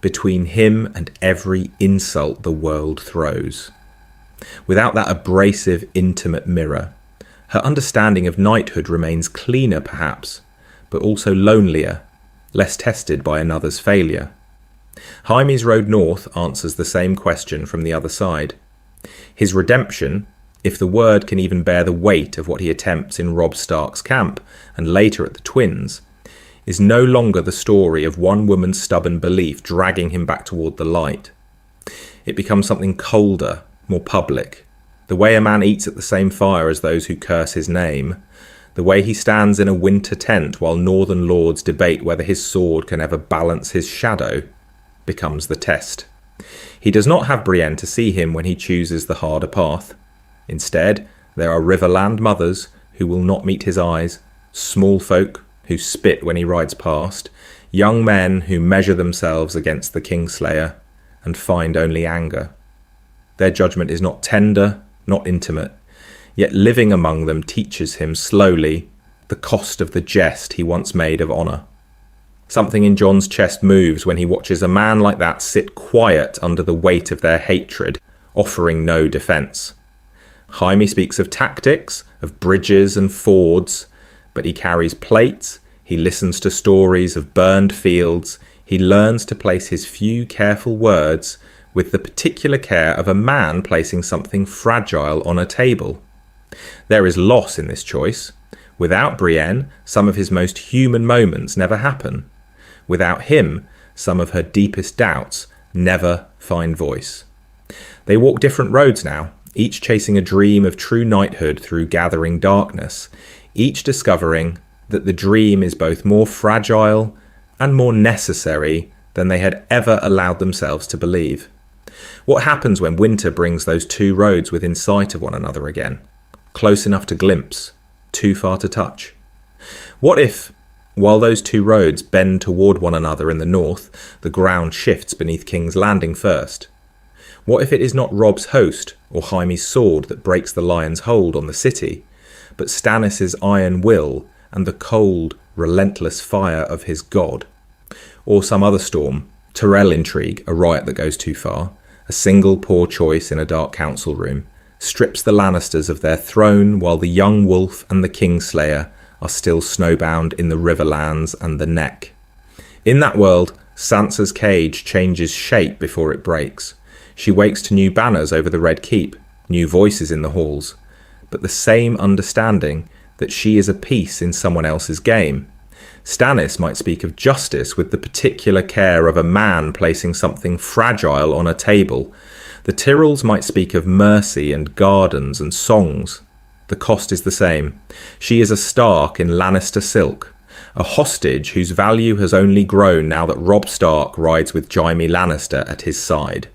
between him and every insult the world throws. Without that abrasive, intimate mirror, her understanding of knighthood remains cleaner perhaps, but also lonelier, less tested by another's failure. Jaime's road north answers the same question from the other side. His redemption, if the word can even bear the weight of what he attempts in Robb Stark's camp and later at the Twins, is no longer the story of one woman's stubborn belief dragging him back toward the light. It becomes something colder, more public, the way a man eats at the same fire as those who curse his name, the way he stands in a winter tent while northern lords debate whether his sword can ever balance his shadow, becomes the test. He does not have Brienne to see him when he chooses the harder path. Instead, there are Riverland mothers who will not meet his eyes, small folk who spit when he rides past, young men who measure themselves against the Kingslayer and find only anger. Their judgment is not tender, not intimate, yet living among them teaches him slowly the cost of the jest he once made of honour. Something in Jon's chest moves when he watches a man like that sit quiet under the weight of their hatred, offering no defence. Jaime speaks of tactics, of bridges and fords, but he carries plates, he listens to stories of burned fields, he learns to place his few careful words with the particular care of a man placing something fragile on a table. There is loss in this choice. Without Brienne, some of his most human moments never happen. Without him, some of her deepest doubts never find voice. They walk different roads now, each chasing a dream of true knighthood through gathering darkness, each discovering that the dream is both more fragile and more necessary than they had ever allowed themselves to believe. What happens when winter brings those two roads within sight of one another again? Close enough to glimpse, too far to touch? What if, while those two roads bend toward one another in the north, the ground shifts beneath King's Landing first? What if it is not Robb's host or Jaime's sword that breaks the lion's hold on the city, but Stannis' iron will and the cold, relentless fire of his god? Or some other storm, Tyrell intrigue, a riot that goes too far, a single poor choice in a dark council room, strips the Lannisters of their throne while the young wolf and the Kingslayer are still snowbound in the Riverlands and the Neck. In that world, Sansa's cage changes shape before it breaks. She wakes to new banners over the Red Keep, new voices in the halls. but the same understanding that she is a piece in someone else's game. Stannis might speak of justice with the particular care of a man placing something fragile on a table. The Tyrells might speak of mercy and gardens and songs. The cost is the same. She is a Stark in Lannister silk, a hostage whose value has only grown now that Robb Stark rides with Jaime Lannister at his side.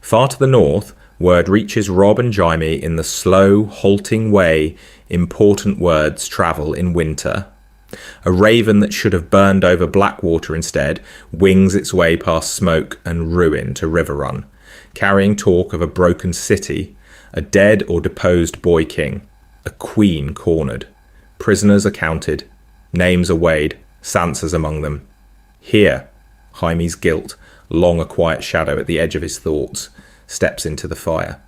Far to the north, word reaches Robb and Jaime in the slow, halting way important words travel in winter. A raven that should have burned over Blackwater instead wings its way past smoke and ruin to Riverrun, carrying talk of a broken city, a dead or deposed boy king, a queen cornered. Prisoners are counted, names are weighed, Sansa's among them. Here, Jaime's guilt, long a quiet shadow at the edge of his thoughts, steps into the fire.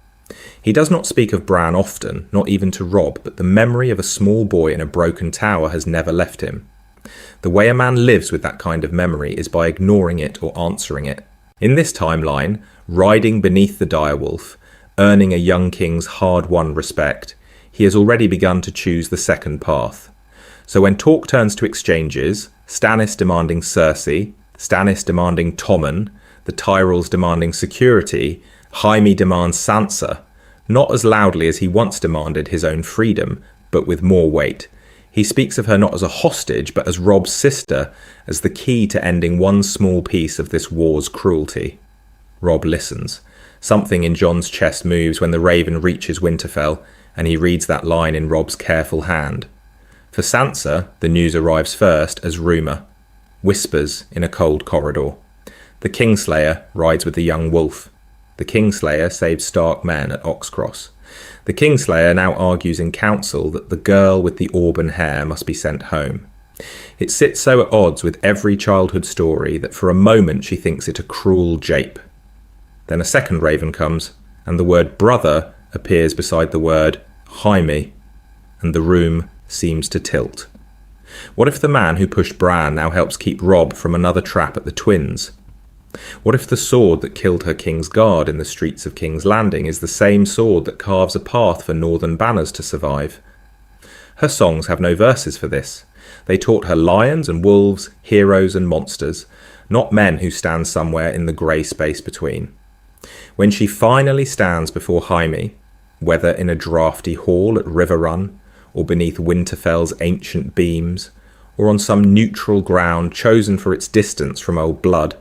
He does not speak of Bran often, not even to Robb, but the memory of a small boy in a broken tower has never left him. The way a man lives with that kind of memory is by ignoring it or answering it. In this timeline, riding beneath the direwolf, earning a young king's hard-won respect, he has already begun to choose the second path. So when talk turns to exchanges, Stannis demanding Cersei, Stannis demanding Tommen, the Tyrells demanding security, Jaime demands Sansa, not as loudly as he once demanded his own freedom, but with more weight. He speaks of her not as a hostage, but as Robb's sister, as the key to ending one small piece of this war's cruelty. Robb listens. Something in Jon's chest moves when the raven reaches Winterfell, and he reads that line in Robb's careful hand. For Sansa, the news arrives first as rumour. Whispers in a cold corridor. The Kingslayer rides with the young wolf. The Kingslayer saved Stark men at Oxcross. The Kingslayer now argues in council that the girl with the auburn hair must be sent home. It sits so at odds with every childhood story that for a moment she thinks it a cruel jape. Then a second raven comes, and the word brother appears beside the word Jaime, and the room seems to tilt. What if the man who pushed Bran now helps keep Robb from another trap at the Twins? What if the sword that killed her King's Guard in the streets of King's Landing is the same sword that carves a path for northern banners to survive? Her songs have no verses for this. They taught her lions and wolves, heroes and monsters, not men who stand somewhere in the grey space between. When she finally stands before Jaime, whether in a draughty hall at Riverrun, or beneath Winterfell's ancient beams, or on some neutral ground chosen for its distance from old blood,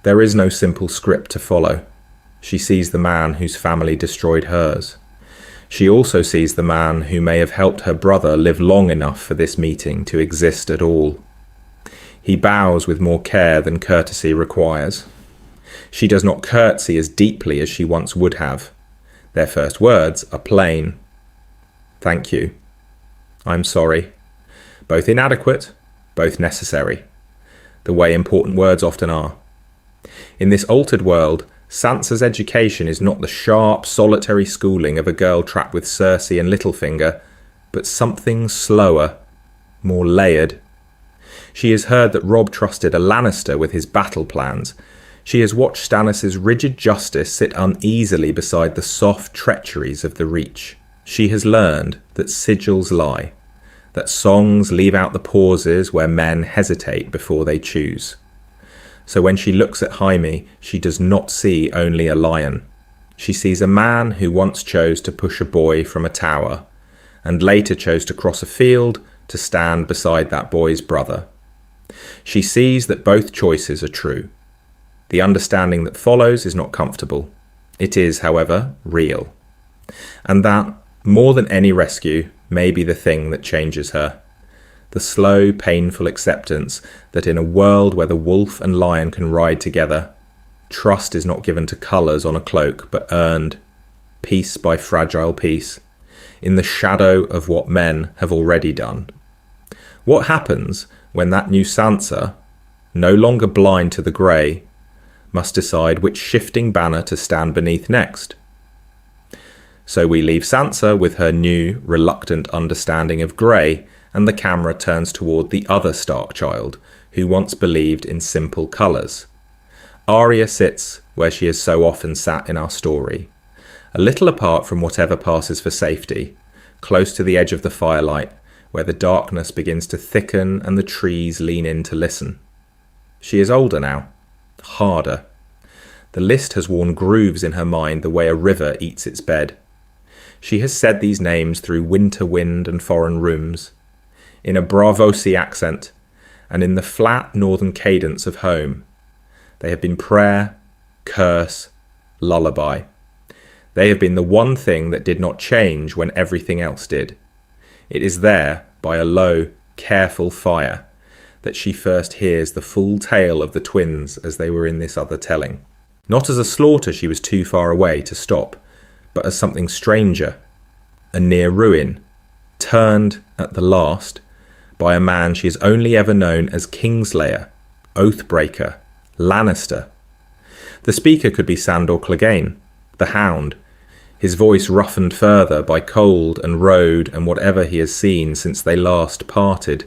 there is no simple script to follow. She sees the man whose family destroyed hers. She also sees the man who may have helped her brother live long enough for this meeting to exist at all. He bows with more care than courtesy requires. She does not curtsy as deeply as she once would have. Their first words are plain. Thank you. I'm sorry. Both inadequate, both necessary. The way important words often are. In this altered world, Sansa's education is not the sharp, solitary schooling of a girl trapped with Cersei and Littlefinger, but something slower, more layered. She has heard that Robb trusted a Lannister with his battle plans. She has watched Stannis' rigid justice sit uneasily beside the soft treacheries of the Reach. She has learned that sigils lie, that songs leave out the pauses where men hesitate before they choose. So when she looks at Jaime, she does not see only a lion. She sees a man who once chose to push a boy from a tower, and later chose to cross a field to stand beside that boy's brother. She sees that both choices are true. The understanding that follows is not comfortable. It is, however, real. And that, more than any rescue, may be the thing that changes her. The slow, painful acceptance that in a world where the wolf and lion can ride together, trust is not given to colours on a cloak, but earned, piece by fragile piece, in the shadow of what men have already done. What happens when that new Sansa, no longer blind to the grey, must decide which shifting banner to stand beneath next? So we leave Sansa with her new, reluctant understanding of grey, and the camera turns toward the other Stark child, who once believed in simple colours. Arya sits where she has so often sat in our story, a little apart from whatever passes for safety, close to the edge of the firelight, where the darkness begins to thicken and the trees lean in to listen. She is older now, harder. The list has worn grooves in her mind the way a river eats its bed. She has said these names through winter wind and foreign rooms, in a Bravosi accent, and in the flat northern cadence of home. They have been prayer, curse, lullaby. They have been the one thing that did not change when everything else did. It is there, by a low, careful fire, that she first hears the full tale of the twins as they were in this other telling. Not as a slaughter she was too far away to stop, but as something stranger, a near ruin, turned, at the last, by a man she has only ever known as Kingslayer, Oathbreaker, Lannister. The speaker could be Sandor Clegane, the Hound, his voice roughened further by cold and road and whatever he has seen since they last parted.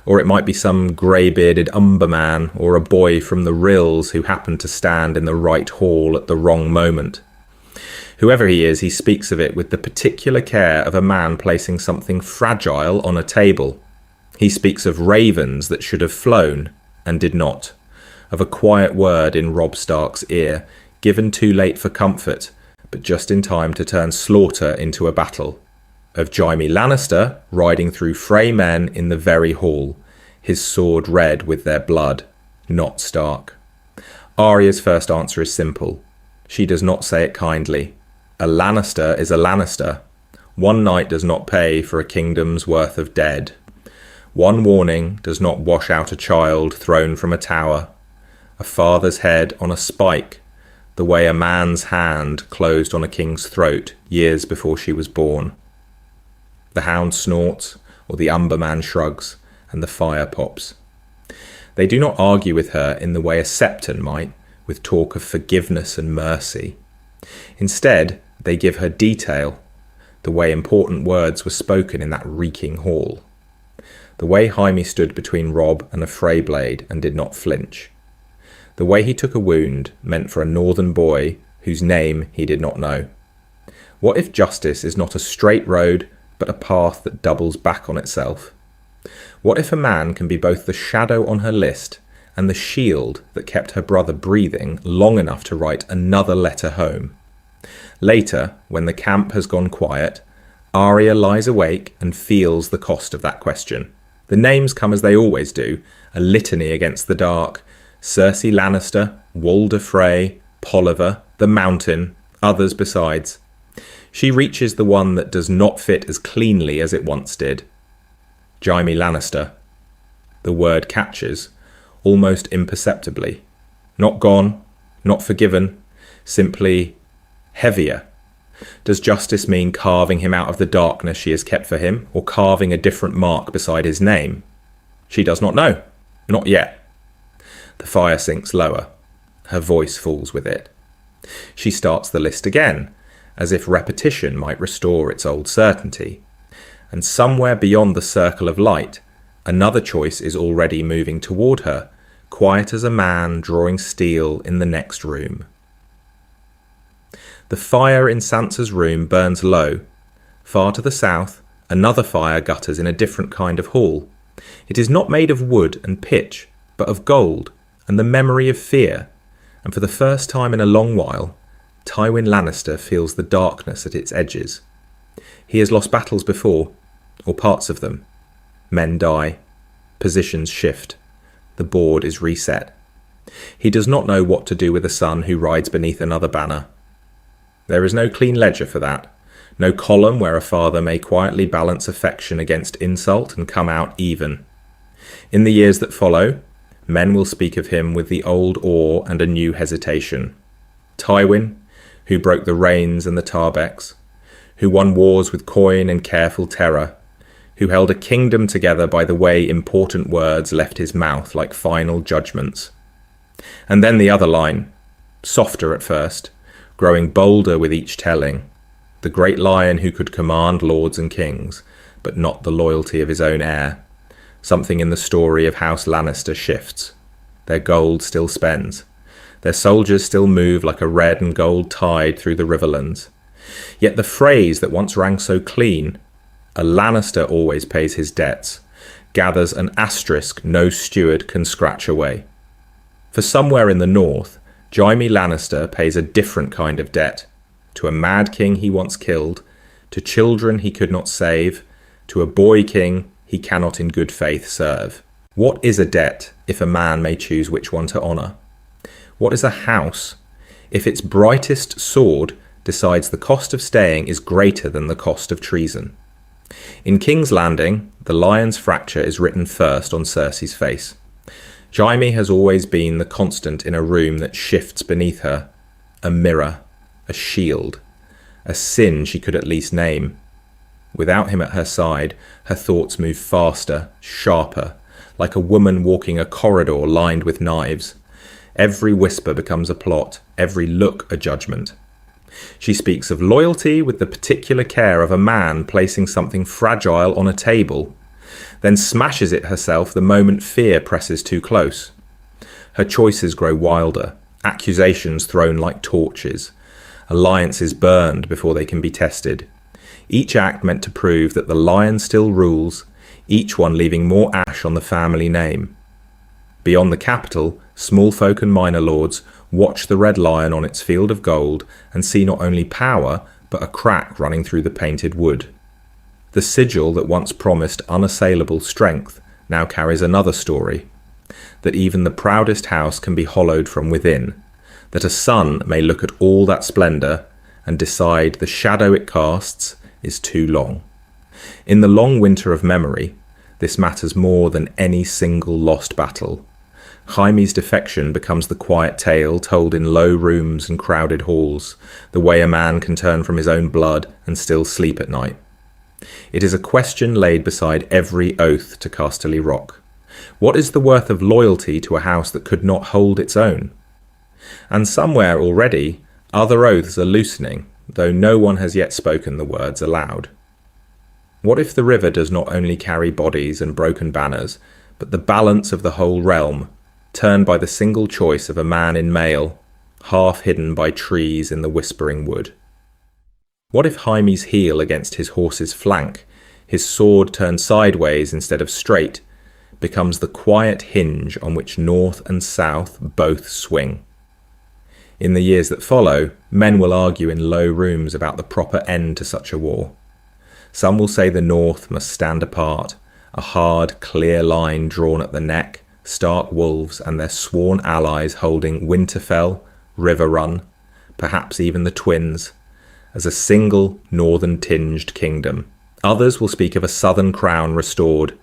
Or it might be some grey-bearded umberman or a boy from the rills who happened to stand in the right hall at the wrong moment. Whoever he is, he speaks of it with the particular care of a man placing something fragile on a table. He speaks of ravens that should have flown and did not, of a quiet word in Robb Stark's ear, given too late for comfort, but just in time to turn slaughter into a battle. Of Jaime Lannister riding through Frey men in the very hall, his sword red with their blood, not Stark. Arya's first answer is simple. She does not say it kindly. A Lannister is a Lannister. One night does not pay for a kingdom's worth of dead. One warning does not wash out a child thrown from a tower. A father's head on a spike, the way a man's hand closed on a king's throat years before she was born. The Hound snorts, or the Umberman shrugs, and the fire pops. They do not argue with her in the way a Septon might, with talk of forgiveness and mercy. Instead, they give her detail, the way important words were spoken in that reeking hall. The way Jaime stood between Robb and a Frey blade and did not flinch. The way he took a wound meant for a northern boy whose name he did not know. What if justice is not a straight road, but a path that doubles back on itself? What if a man can be both the shadow on her list and the shield that kept her brother breathing long enough to write another letter home? Later, when the camp has gone quiet, Arya lies awake and feels the cost of that question. The names come as they always do, a litany against the dark. Cersei Lannister, Walder Frey, Polliver, the Mountain, others besides. She reaches the one that does not fit as cleanly as it once did. Jaime Lannister. The word catches, almost imperceptibly. Not gone, not forgiven, simply heavier. Does justice mean carving him out of the darkness she has kept for him, or carving a different mark beside his name? She does not know. Not yet. The fire sinks lower. Her voice falls with it. She starts the list again, as if repetition might restore its old certainty. And somewhere beyond the circle of light, another choice is already moving toward her, quiet as a man drawing steel in the next room. The fire in Sansa's room burns low. Far to the south, another fire gutters in a different kind of hall. It is not made of wood and pitch, but of gold, and the memory of fear, and for the first time in a long while, Tywin Lannister feels the darkness at its edges. He has lost battles before, or parts of them. Men die. Positions shift. The board is reset. He does not know what to do with a son who rides beneath another banner. There is no clean ledger for that, no column where a father may quietly balance affection against insult and come out even. In the years that follow, men will speak of him with the old awe and a new hesitation. Tywin, who broke the Rains and the Tarbecks, who won wars with coin and careful terror, who held a kingdom together by the way important words left his mouth like final judgments. And then the other line, softer at first, growing bolder with each telling, the great lion who could command lords and kings, but not the loyalty of his own heir. Something in the story of House Lannister shifts. Their gold still spends. Their soldiers still move like a red and gold tide through the riverlands. Yet the phrase that once rang so clean, "A Lannister always pays his debts," gathers an asterisk no steward can scratch away. For somewhere in the north, Jaime Lannister pays a different kind of debt, to a mad king he once killed, to children he could not save, to a boy king he cannot in good faith serve. What is a debt, if a man may choose which one to honour? What is a house, if its brightest sword decides the cost of staying is greater than the cost of treason? In King's Landing, the lion's fracture is written first on Cersei's face. Jaime has always been the constant in a room that shifts beneath her, a mirror, a shield, a sin she could at least name. Without him at her side, her thoughts move faster, sharper, like a woman walking a corridor lined with knives. Every whisper becomes a plot, every look a judgment. She speaks of loyalty with the particular care of a man placing something fragile on a table, then smashes it herself the moment fear presses too close. Her choices grow wilder, accusations thrown like torches, alliances burned before they can be tested. Each act meant to prove that the lion still rules, each one leaving more ash on the family name. Beyond the capital, small folk and minor lords watch the red lion on its field of gold and see not only power, but a crack running through the painted wood. The sigil that once promised unassailable strength now carries another story, that even the proudest house can be hollowed from within, that a son may look at all that splendour and decide the shadow it casts is too long. In the long winter of memory, this matters more than any single lost battle. Jaime's defection becomes the quiet tale told in low rooms and crowded halls, the way a man can turn from his own blood and still sleep at night. It is a question laid beside every oath to Casterly Rock. What is the worth of loyalty to a house that could not hold its own? And somewhere already, other oaths are loosening, though no one has yet spoken the words aloud. What if the river does not only carry bodies and broken banners, but the balance of the whole realm, turned by the single choice of a man in mail, half hidden by trees in the whispering wood? What if Jaime's heel against his horse's flank, his sword turned sideways instead of straight, becomes the quiet hinge on which north and south both swing? In the years that follow, men will argue in low rooms about the proper end to such a war. Some will say the north must stand apart, a hard, clear line drawn at the neck, stark wolves and their sworn allies holding Winterfell, Riverrun, perhaps even the Twins, as a single northern-tinged kingdom. Others will speak of a southern crown restored,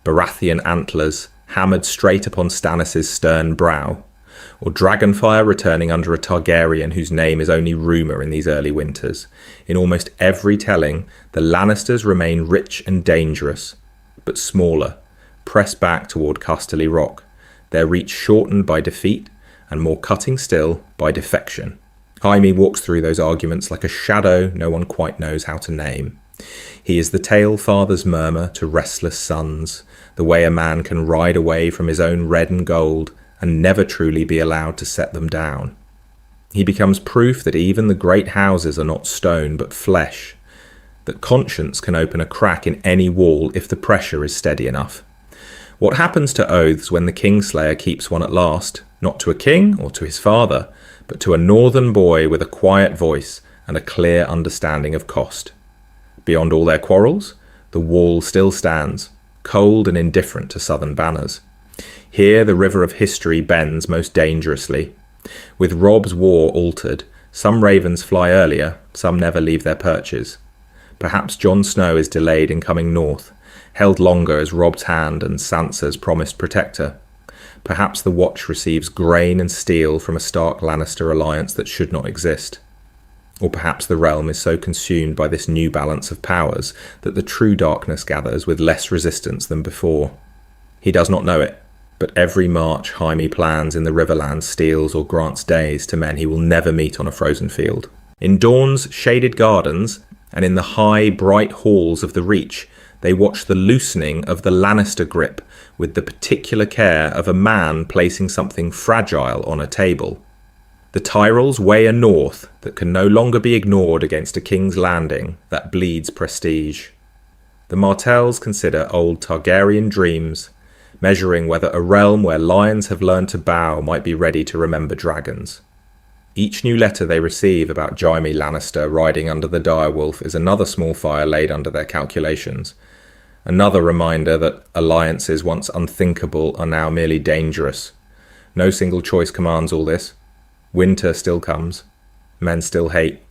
Baratheon antlers hammered straight upon Stannis' stern brow, or Dragonfire returning under a Targaryen whose name is only rumour in these early winters. In almost every telling, the Lannisters remain rich and dangerous, but smaller, pressed back toward Casterly Rock, their reach shortened by defeat and more cutting still by defection. Jaime walks through those arguments like a shadow no one quite knows how to name. He is the tale father's murmur to restless sons, the way a man can ride away from his own red and gold and never truly be allowed to set them down. He becomes proof that even the great houses are not stone but flesh, that conscience can open a crack in any wall if the pressure is steady enough. What happens to oaths when the Kingslayer keeps one at last, not to a king or to his father, but to a northern boy with a quiet voice and a clear understanding of cost? Beyond all their quarrels, the wall still stands, cold and indifferent to southern banners. Here the river of history bends most dangerously. With Robb's war altered, some ravens fly earlier, some never leave their perches. Perhaps Jon Snow is delayed in coming north, held longer as Robb's hand and Sansa's promised protector. Perhaps the Watch receives grain and steel from a Stark Lannister alliance that should not exist. Or perhaps the realm is so consumed by this new balance of powers that the true darkness gathers with less resistance than before. He does not know it, but every march Jaime plans in the Riverlands steals or grants days to men he will never meet on a frozen field. In Dawn's shaded gardens, and in the high, bright halls of the Reach, they watch the loosening of the Lannister grip with the particular care of a man placing something fragile on a table. The Tyrells weigh a north that can no longer be ignored against a King's Landing that bleeds prestige. The Martells consider old Targaryen dreams, measuring whether a realm where lions have learned to bow might be ready to remember dragons. Each new letter they receive about Jaime Lannister riding under the direwolf is another small fire laid under their calculations, another reminder that alliances once unthinkable are now merely dangerous. No single choice commands all this. Winter still comes. Men still hate.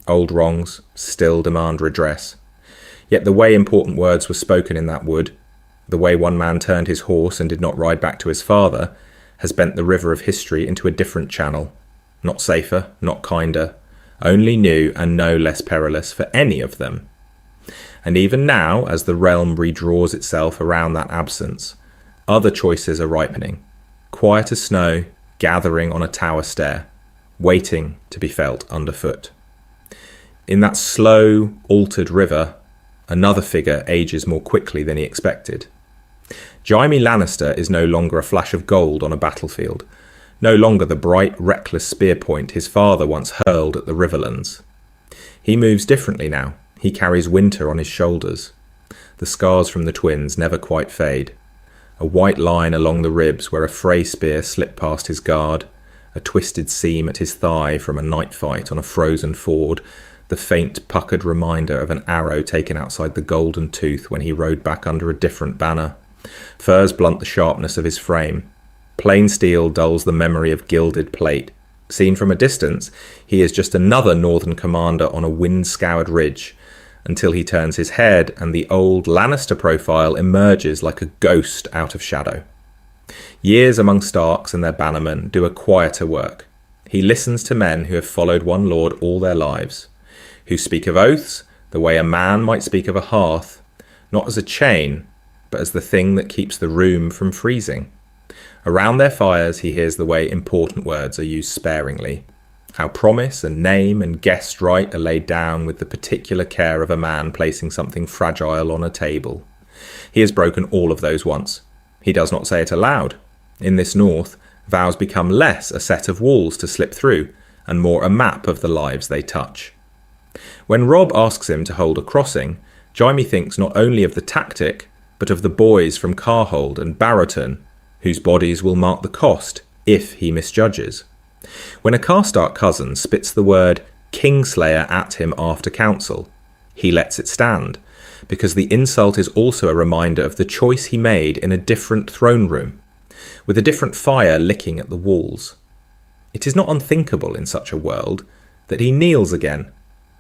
Old wrongs still demand redress. Yet the way important words were spoken in that wood, the way one man turned his horse and did not ride back to his father, has bent the river of history into a different channel. Not safer, not kinder, only new and no less perilous for any of them. And even now, as the realm redraws itself around that absence, other choices are ripening. Quiet as snow, gathering on a tower stair, waiting to be felt underfoot. In that slow, altered river, another figure ages more quickly than he expected. Jaime Lannister is no longer a flash of gold on a battlefield, no longer the bright, reckless spear point his father once hurled at the Riverlands. He moves differently now. He carries winter on his shoulders. The scars from the twins never quite fade. A white line along the ribs where a Frey spear slipped past his guard, a twisted seam at his thigh from a night fight on a frozen ford, the faint, puckered reminder of an arrow taken outside the Golden Tooth when he rode back under a different banner. Furs blunt the sharpness of his frame. Plain steel dulls the memory of gilded plate. Seen from a distance, he is just another northern commander on a wind-scoured ridge, until he turns his head and the old Lannister profile emerges like a ghost out of shadow. Years among Starks and their bannermen do a quieter work. He listens to men who have followed one lord all their lives, who speak of oaths the way a man might speak of a hearth, not as a chain, but as the thing that keeps the room from freezing. Around their fires he hears the way important words are used sparingly, how promise and name and guest right are laid down with the particular care of a man placing something fragile on a table. He has broken all of those once. He does not say it aloud. In this north, vows become less a set of walls to slip through, and more a map of the lives they touch. When Robb asks him to hold a crossing, Jaime thinks not only of the tactic, but of the boys from Carhold and Barrowton, whose bodies will mark the cost if he misjudges. When a Karstark cousin spits the word Kingslayer at him after council, he lets it stand, because the insult is also a reminder of the choice he made in a different throne room, with a different fire licking at the walls. It is not unthinkable in such a world that he kneels again,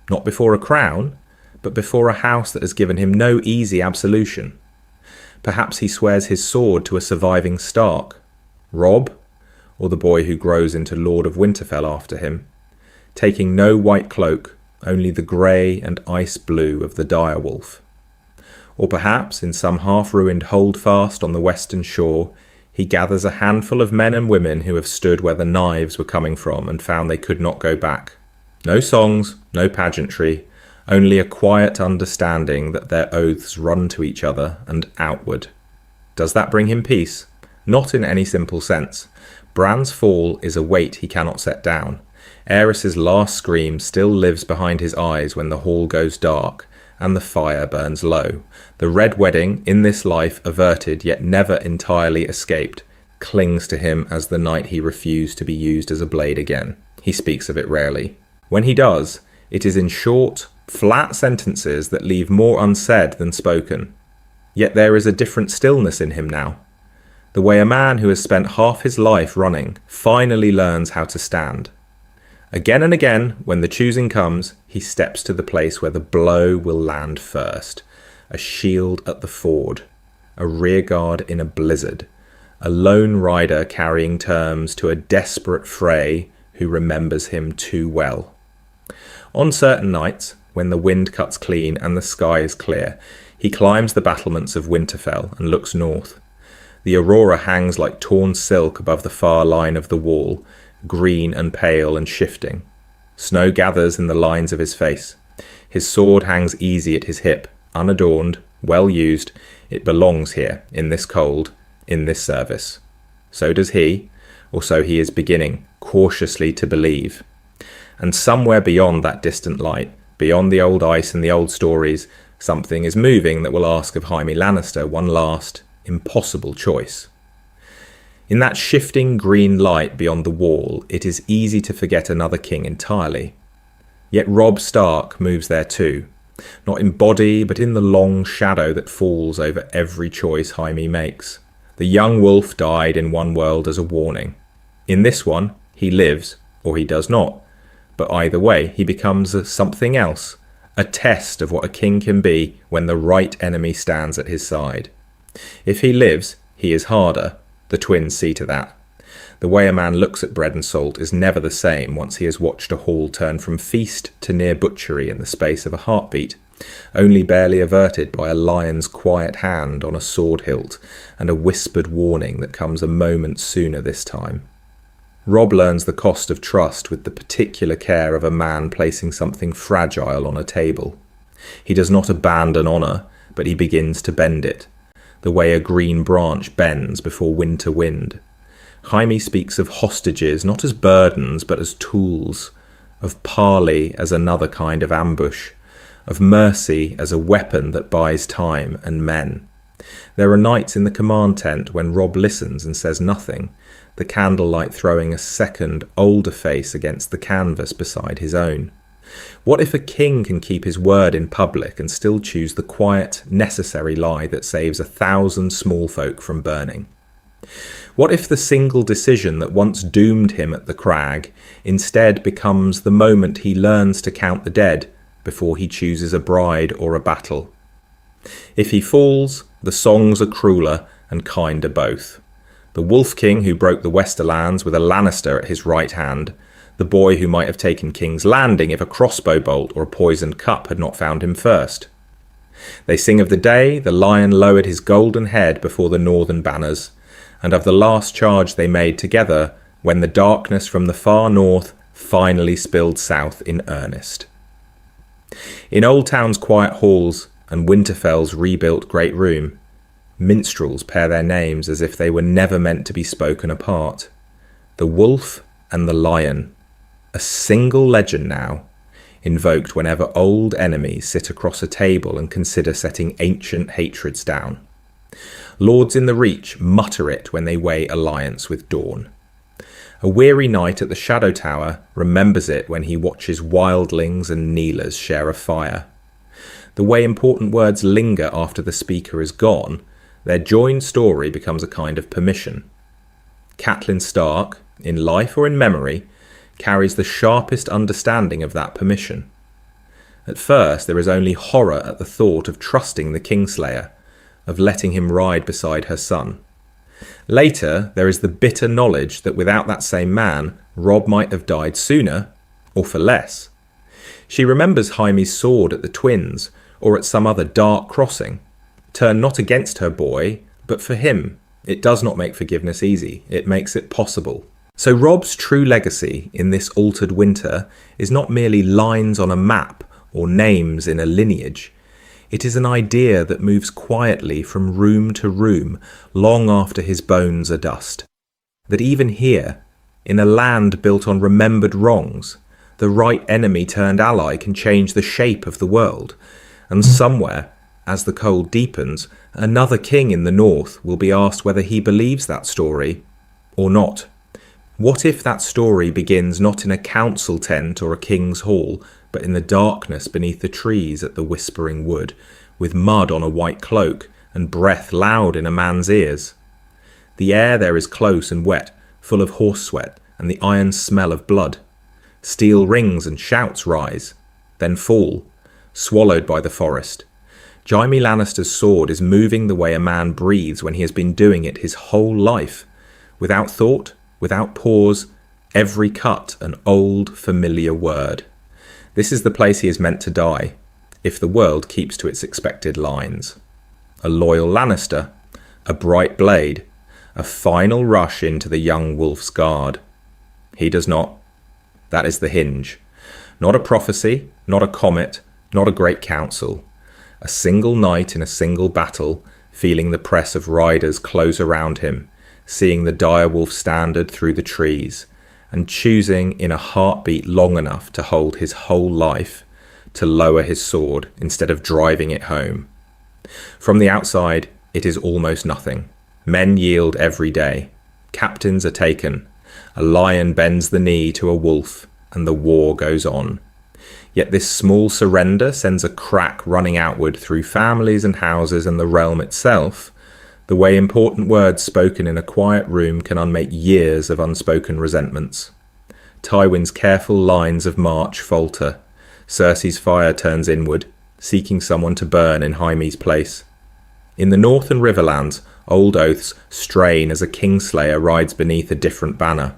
not before a crown, but before a house that has given him no easy absolution. Perhaps he swears his sword to a surviving Stark, Robb, or the boy who grows into Lord of Winterfell after him, taking no white cloak, only the grey and ice blue of the direwolf. Or perhaps, in some half-ruined holdfast on the western shore, he gathers a handful of men and women who have stood where the knives were coming from and found they could not go back. No songs, no pageantry, only a quiet understanding that their oaths run to each other and outward. Does that bring him peace? Not in any simple sense. Bran's fall is a weight he cannot set down. Aerys's last scream still lives behind his eyes when the hall goes dark and the fire burns low. The red wedding, in this life averted yet never entirely escaped, clings to him as the night he refused to be used as a blade again. He speaks of it rarely. When he does, it is in short, flat sentences that leave more unsaid than spoken. Yet there is a different stillness in him now. The way a man who has spent half his life running finally learns how to stand. Again and again, when the choosing comes, he steps to the place where the blow will land first. A shield at the ford, a rearguard in a blizzard, a lone rider carrying terms to a desperate Frey who remembers him too well. On certain nights, when the wind cuts clean and the sky is clear, he climbs the battlements of Winterfell and looks north. The aurora hangs like torn silk above the far line of the wall, green and pale and shifting. Snow gathers in the lines of his face. His sword hangs easy at his hip, unadorned, well used. It belongs here, in this cold, in this service. So does he, or so he is beginning, cautiously to believe. And somewhere beyond that distant light, beyond the old ice and the old stories, something is moving that will ask of Jaime Lannister one last, impossible choice. In that shifting green light beyond the wall, it is easy to forget another king entirely. Yet Robb Stark moves there too, not in body, but in the long shadow that falls over every choice Jaime makes. The young wolf died in one world as a warning. In this one, he lives, or he does not. But either way, he becomes something else, a test of what a king can be when the right enemy stands at his side. If he lives, he is harder. The twins see to that. The way a man looks at bread and salt is never the same once he has watched a hall turn from feast to near butchery in the space of a heartbeat, only barely averted by a lion's quiet hand on a sword hilt and a whispered warning that comes a moment sooner this time. Robb learns the cost of trust with the particular care of a man placing something fragile on a table. He does not abandon honour, but he begins to bend it, the way a green branch bends before winter wind. Jaime speaks of hostages not as burdens but as tools, of parley as another kind of ambush, of mercy as a weapon that buys time and men. There are nights in the command tent when Robb listens and says nothing, the candlelight throwing a second, older face against the canvas beside his own. What if a king can keep his word in public and still choose the quiet, necessary lie that saves 1,000 small folk from burning? What if the single decision that once doomed him at the crag instead becomes the moment he learns to count the dead before he chooses a bride or a battle? If he falls, the songs are crueler and kinder both. The Wolf King who broke the Westerlands with a Lannister at his right hand, the boy who might have taken King's Landing if a crossbow bolt or a poisoned cup had not found him first. They sing of the day the lion lowered his golden head before the northern banners, and of the last charge they made together when the darkness from the far north finally spilled south in earnest. In Old Town's quiet halls and Winterfell's rebuilt great room, minstrels pair their names as if they were never meant to be spoken apart. The wolf and the lion, a single legend now, invoked whenever old enemies sit across a table and consider setting ancient hatreds down. Lords in the Reach mutter it when they weigh alliance with Dawn. A weary knight at the Shadow Tower remembers it when he watches wildlings and kneelers share a fire. The way important words linger after the speaker is gone, their joined story becomes a kind of permission. Catelyn Stark, in life or in memory, carries the sharpest understanding of that permission. At first there is only horror at the thought of trusting the Kingslayer, of letting him ride beside her son. Later there is the bitter knowledge that without that same man, Robb might have died sooner, or for less. She remembers Jaime's sword at the Twins, or at some other dark crossing. Turned not against her boy, but for him. It does not make forgiveness easy, it makes it possible. So Robb's true legacy in this altered winter is not merely lines on a map or names in a lineage. It is an idea that moves quietly from room to room long after his bones are dust. That even here, in a land built on remembered wrongs, the right enemy turned ally can change the shape of the world. And somewhere, as the cold deepens, another king in the north will be asked whether he believes that story or not. What if that story begins not in a council tent or a king's hall, but in the darkness beneath the trees at the Whispering Wood, with mud on a white cloak and breath loud in a man's ears? The air there is close and wet, full of horse sweat and the iron smell of blood. Steel rings and shouts rise, then fall, swallowed by the forest. Jaime Lannister's sword is moving the way a man breathes when he has been doing it his whole life, without thought, without pause, every cut an old, familiar word. This is the place he is meant to die, if the world keeps to its expected lines. A loyal Lannister, a bright blade, a final rush into the young wolf's guard. He does not. That is the hinge. Not a prophecy, not a comet, not a great council. A single night in a single battle, feeling the press of riders close around him, seeing the direwolf standard through the trees, and choosing in a heartbeat long enough to hold his whole life to lower his sword instead of driving it home. From the outside, it is almost nothing. Men yield every day. Captains are taken. A lion bends the knee to a wolf, and the war goes on. Yet this small surrender sends a crack running outward through families and houses and the realm itself, the way important words spoken in a quiet room can unmake years of unspoken resentments. Tywin's careful lines of march falter. Cersei's fire turns inward, seeking someone to burn in Jaime's place. In the north and Riverlands, old oaths strain as a kingslayer rides beneath a different banner.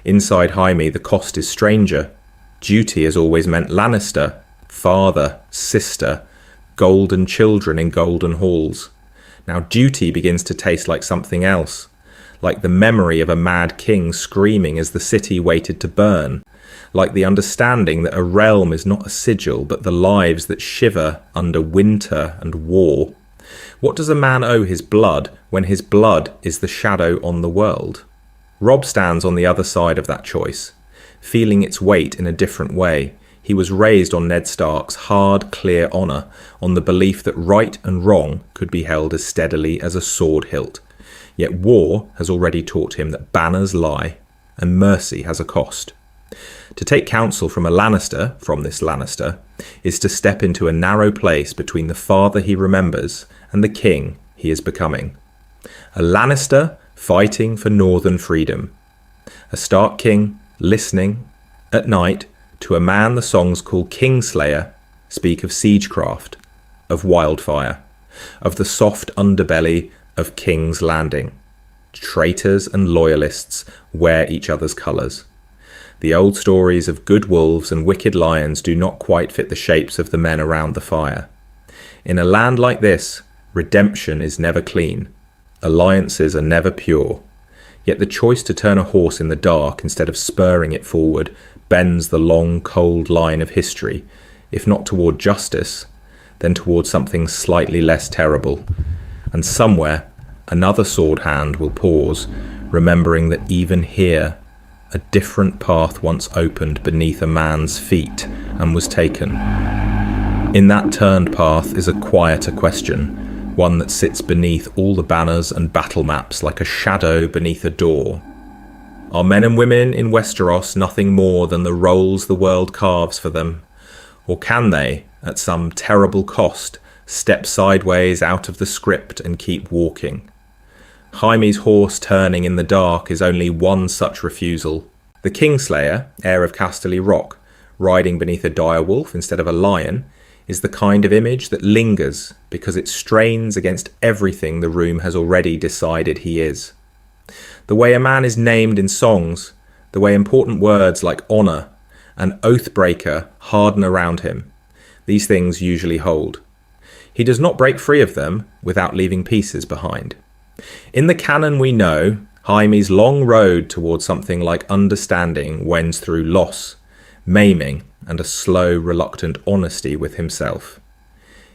Inside Jaime, the cost is stranger. Duty has always meant Lannister, father, sister, golden children in golden halls. Now duty begins to taste like something else, like the memory of a mad king screaming as the city waited to burn, like the understanding that a realm is not a sigil but the lives that shiver under winter and war. What does a man owe his blood when his blood is the shadow on the world? Robb stands on the other side of that choice, feeling its weight in a different way. He was raised on Ned Stark's hard, clear honour, on the belief that right and wrong could be held as steadily as a sword hilt. Yet war has already taught him that banners lie, and mercy has a cost. To take counsel from this Lannister, is to step into a narrow place between the father he remembers and the king he is becoming. A Lannister fighting for northern freedom. A Stark king listening, at night, to a man the songs call Kingslayer speak of siegecraft, of wildfire, of the soft underbelly of King's Landing. Traitors and loyalists wear each other's colours. The old stories of good wolves and wicked lions do not quite fit the shapes of the men around the fire. In a land like this, redemption is never clean. Alliances are never pure. Yet the choice to turn a horse in the dark instead of spurring it forward bends the long, cold line of history, if not toward justice, then toward something slightly less terrible. And somewhere, another sword hand will pause, remembering that even here, a different path once opened beneath a man's feet and was taken. In that turned path is a quieter question, one that sits beneath all the banners and battle maps like a shadow beneath a door. Are men and women in Westeros nothing more than the roles the world carves for them? Or can they, at some terrible cost, step sideways out of the script and keep walking? Jaime's horse turning in the dark is only one such refusal. The Kingslayer, heir of Casterly Rock, riding beneath a direwolf instead of a lion, is the kind of image that lingers because it strains against everything the room has already decided he is. The way a man is named in songs, the way important words like honour and oathbreaker harden around him, these things usually hold. He does not break free of them without leaving pieces behind. In the canon we know, Jaime's long road towards something like understanding wends through loss, maiming, and a slow, reluctant honesty with himself.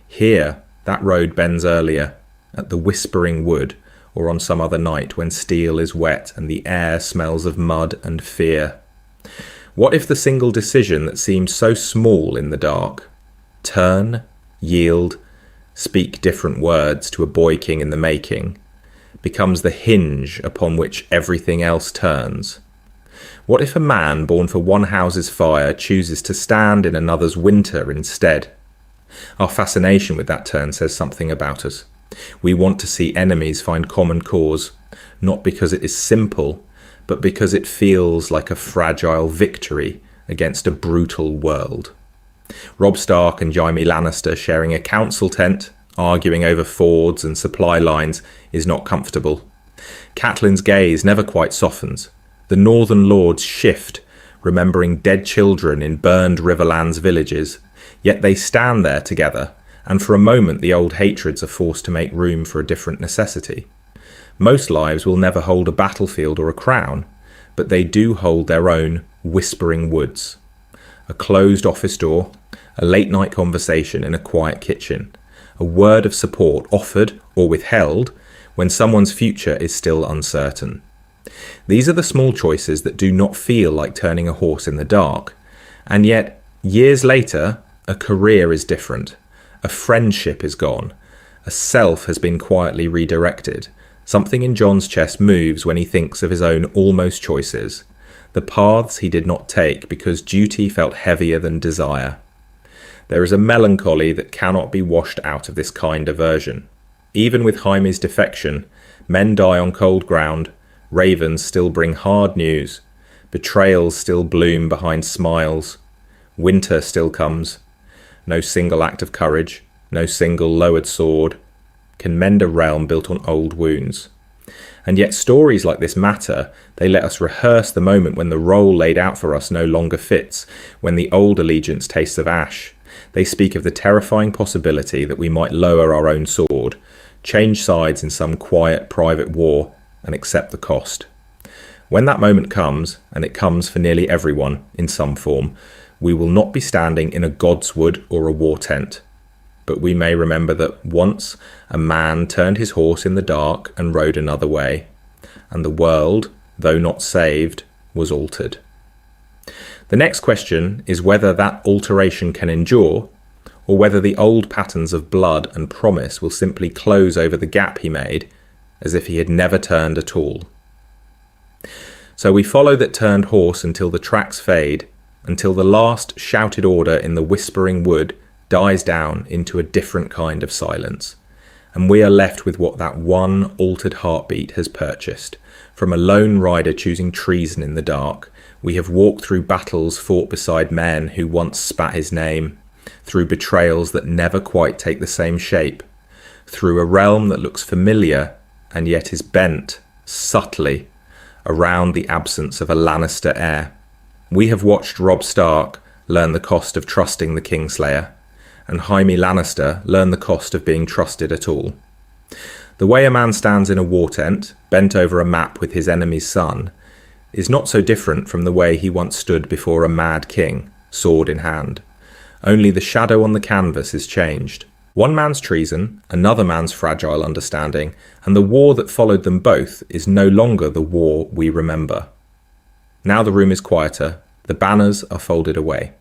Here, that road bends earlier, at the Whispering Wood, or on some other night when steel is wet and the air smells of mud and fear. What if the single decision that seemed so small in the dark, turn, yield, speak different words to a boy king in the making, becomes the hinge upon which everything else turns? What if a man born for one house's fire chooses to stand in another's winter instead? Our fascination with that turn says something about us. We want to see enemies find common cause, not because it is simple, but because it feels like a fragile victory against a brutal world. Robb Stark and Jamie Lannister sharing a council tent, arguing over fords and supply lines, is not comfortable. Catelyn's gaze never quite softens. The northern lords shift, remembering dead children in burned Riverlands villages, yet they stand there together, and for a moment the old hatreds are forced to make room for a different necessity. Most lives will never hold a battlefield or a crown, but they do hold their own whispering woods. A closed office door, a late-night conversation in a quiet kitchen, a word of support offered or withheld when someone's future is still uncertain. These are the small choices that do not feel like turning a horse in the dark, and yet, years later, a career is different, a friendship is gone, a self has been quietly redirected. Something in Jon's chest moves when he thinks of his own almost choices, the paths he did not take because duty felt heavier than desire. There is a melancholy that cannot be washed out of this kind aversion. Even with Jaime's defection, men die on cold ground, ravens still bring hard news, betrayals still bloom behind smiles, winter still comes. No single act of courage, no single lowered sword, can mend a realm built on old wounds. And yet stories like this matter. They let us rehearse the moment when the role laid out for us no longer fits, when the old allegiance tastes of ash. They speak of the terrifying possibility that we might lower our own sword, change sides in some quiet private war, and accept the cost. When that moment comes, and it comes for nearly everyone in some form, we will not be standing in a god's wood or a war tent. But we may remember that once a man turned his horse in the dark and rode another way, and the world, though not saved, was altered. The next question is whether that alteration can endure, or whether the old patterns of blood and promise will simply close over the gap he made, as if he had never turned at all. So we follow that turned horse until the tracks fade, until the last shouted order in the whispering wood dies down into a different kind of silence, and we are left with what that one altered heartbeat has purchased. From a lone rider choosing treason in the dark, we have walked through battles fought beside men who once spat his name, through betrayals that never quite take the same shape, through a realm that looks familiar and yet is bent, subtly, around the absence of a Lannister heir. We have watched Robb Stark learn the cost of trusting the Kingslayer, and Jaime Lannister learn the cost of being trusted at all. The way a man stands in a war tent, bent over a map with his enemy's son, is not so different from the way he once stood before a mad king, sword in hand. Only the shadow on the canvas is changed. One man's treason, another man's fragile understanding, and the war that followed them both is no longer the war we remember. Now the room is quieter, the banners are folded away.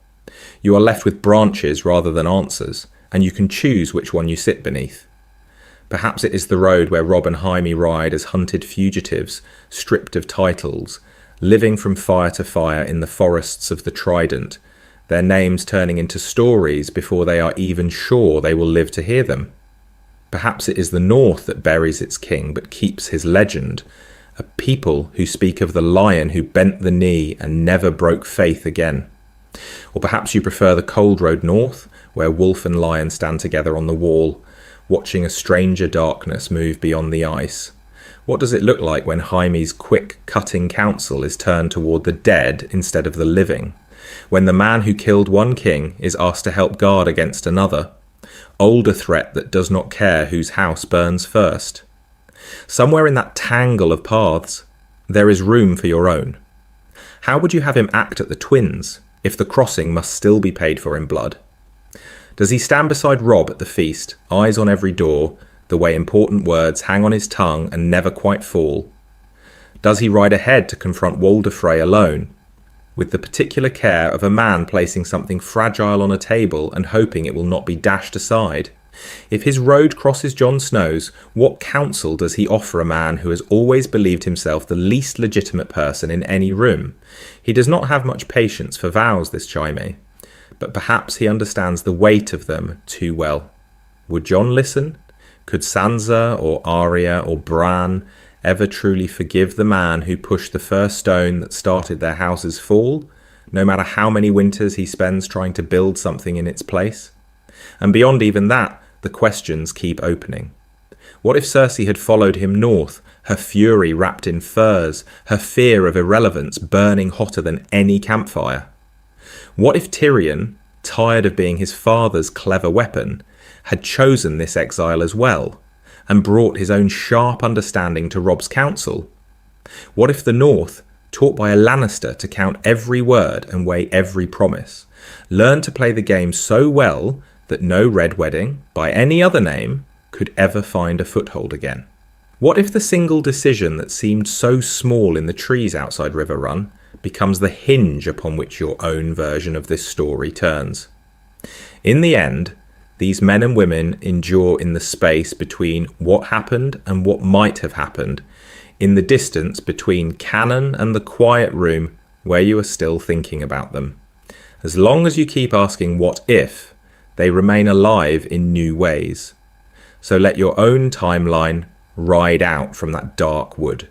You are left with branches rather than answers, and you can choose which one you sit beneath. Perhaps it is the road where Robb and Jaime ride as hunted fugitives, stripped of titles, living from fire to fire in the forests of the Trident, their names turning into stories before they are even sure they will live to hear them. Perhaps it is the North that buries its king but keeps his legend, a people who speak of the lion who bent the knee and never broke faith again. Or perhaps you prefer the cold road north, where wolf and lion stand together on the wall, watching a stranger darkness move beyond the ice. What does it look like when Jaime's quick, cutting counsel is turned toward the dead instead of the living? When the man who killed one king is asked to help guard against another? Older threat that does not care whose house burns first? Somewhere in that tangle of paths, there is room for your own. How would you have him act at the twins, if the crossing must still be paid for in blood? Does he stand beside Robb at the feast, eyes on every door, the way important words hang on his tongue and never quite fall? Does he ride ahead to confront Walder Frey alone, with the particular care of a man placing something fragile on a table and hoping it will not be dashed aside? If his road crosses Jon Snow's, what counsel does he offer a man who has always believed himself the least legitimate person in any room? He does not have much patience for vows, this Jaime, but perhaps he understands the weight of them too well. Would Jon listen? Could Sansa or Arya or Bran ever truly forgive the man who pushed the first stone that started their house's fall, no matter how many winters he spends trying to build something in its place? And beyond even that, the questions keep opening. What if Cersei had followed him north, her fury wrapped in furs, her fear of irrelevance burning hotter than any campfire? What if Tyrion, tired of being his father's clever weapon, had chosen this exile as well, and brought his own sharp understanding to Robb's counsel? What if the North, taught by a Lannister to count every word and weigh every promise, learned to play the game so well that no Red Wedding, by any other name, could ever find a foothold again? What if the single decision that seemed so small in the trees outside Riverrun becomes the hinge upon which your own version of this story turns? In the end, these men and women endure in the space between what happened and what might have happened, in the distance between canon and the quiet room where you are still thinking about them. As long as you keep asking what if, they remain alive in new ways. So let your own timeline ride out from that dark wood.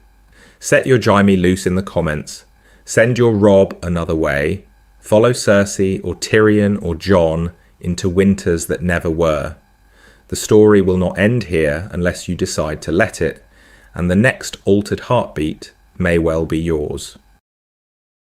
Set your Jaime loose in the comments. Send your Robb another way. Follow Cersei or Tyrion or Jon into winters that never were. The story will not end here unless you decide to let it, and the next altered heartbeat may well be yours.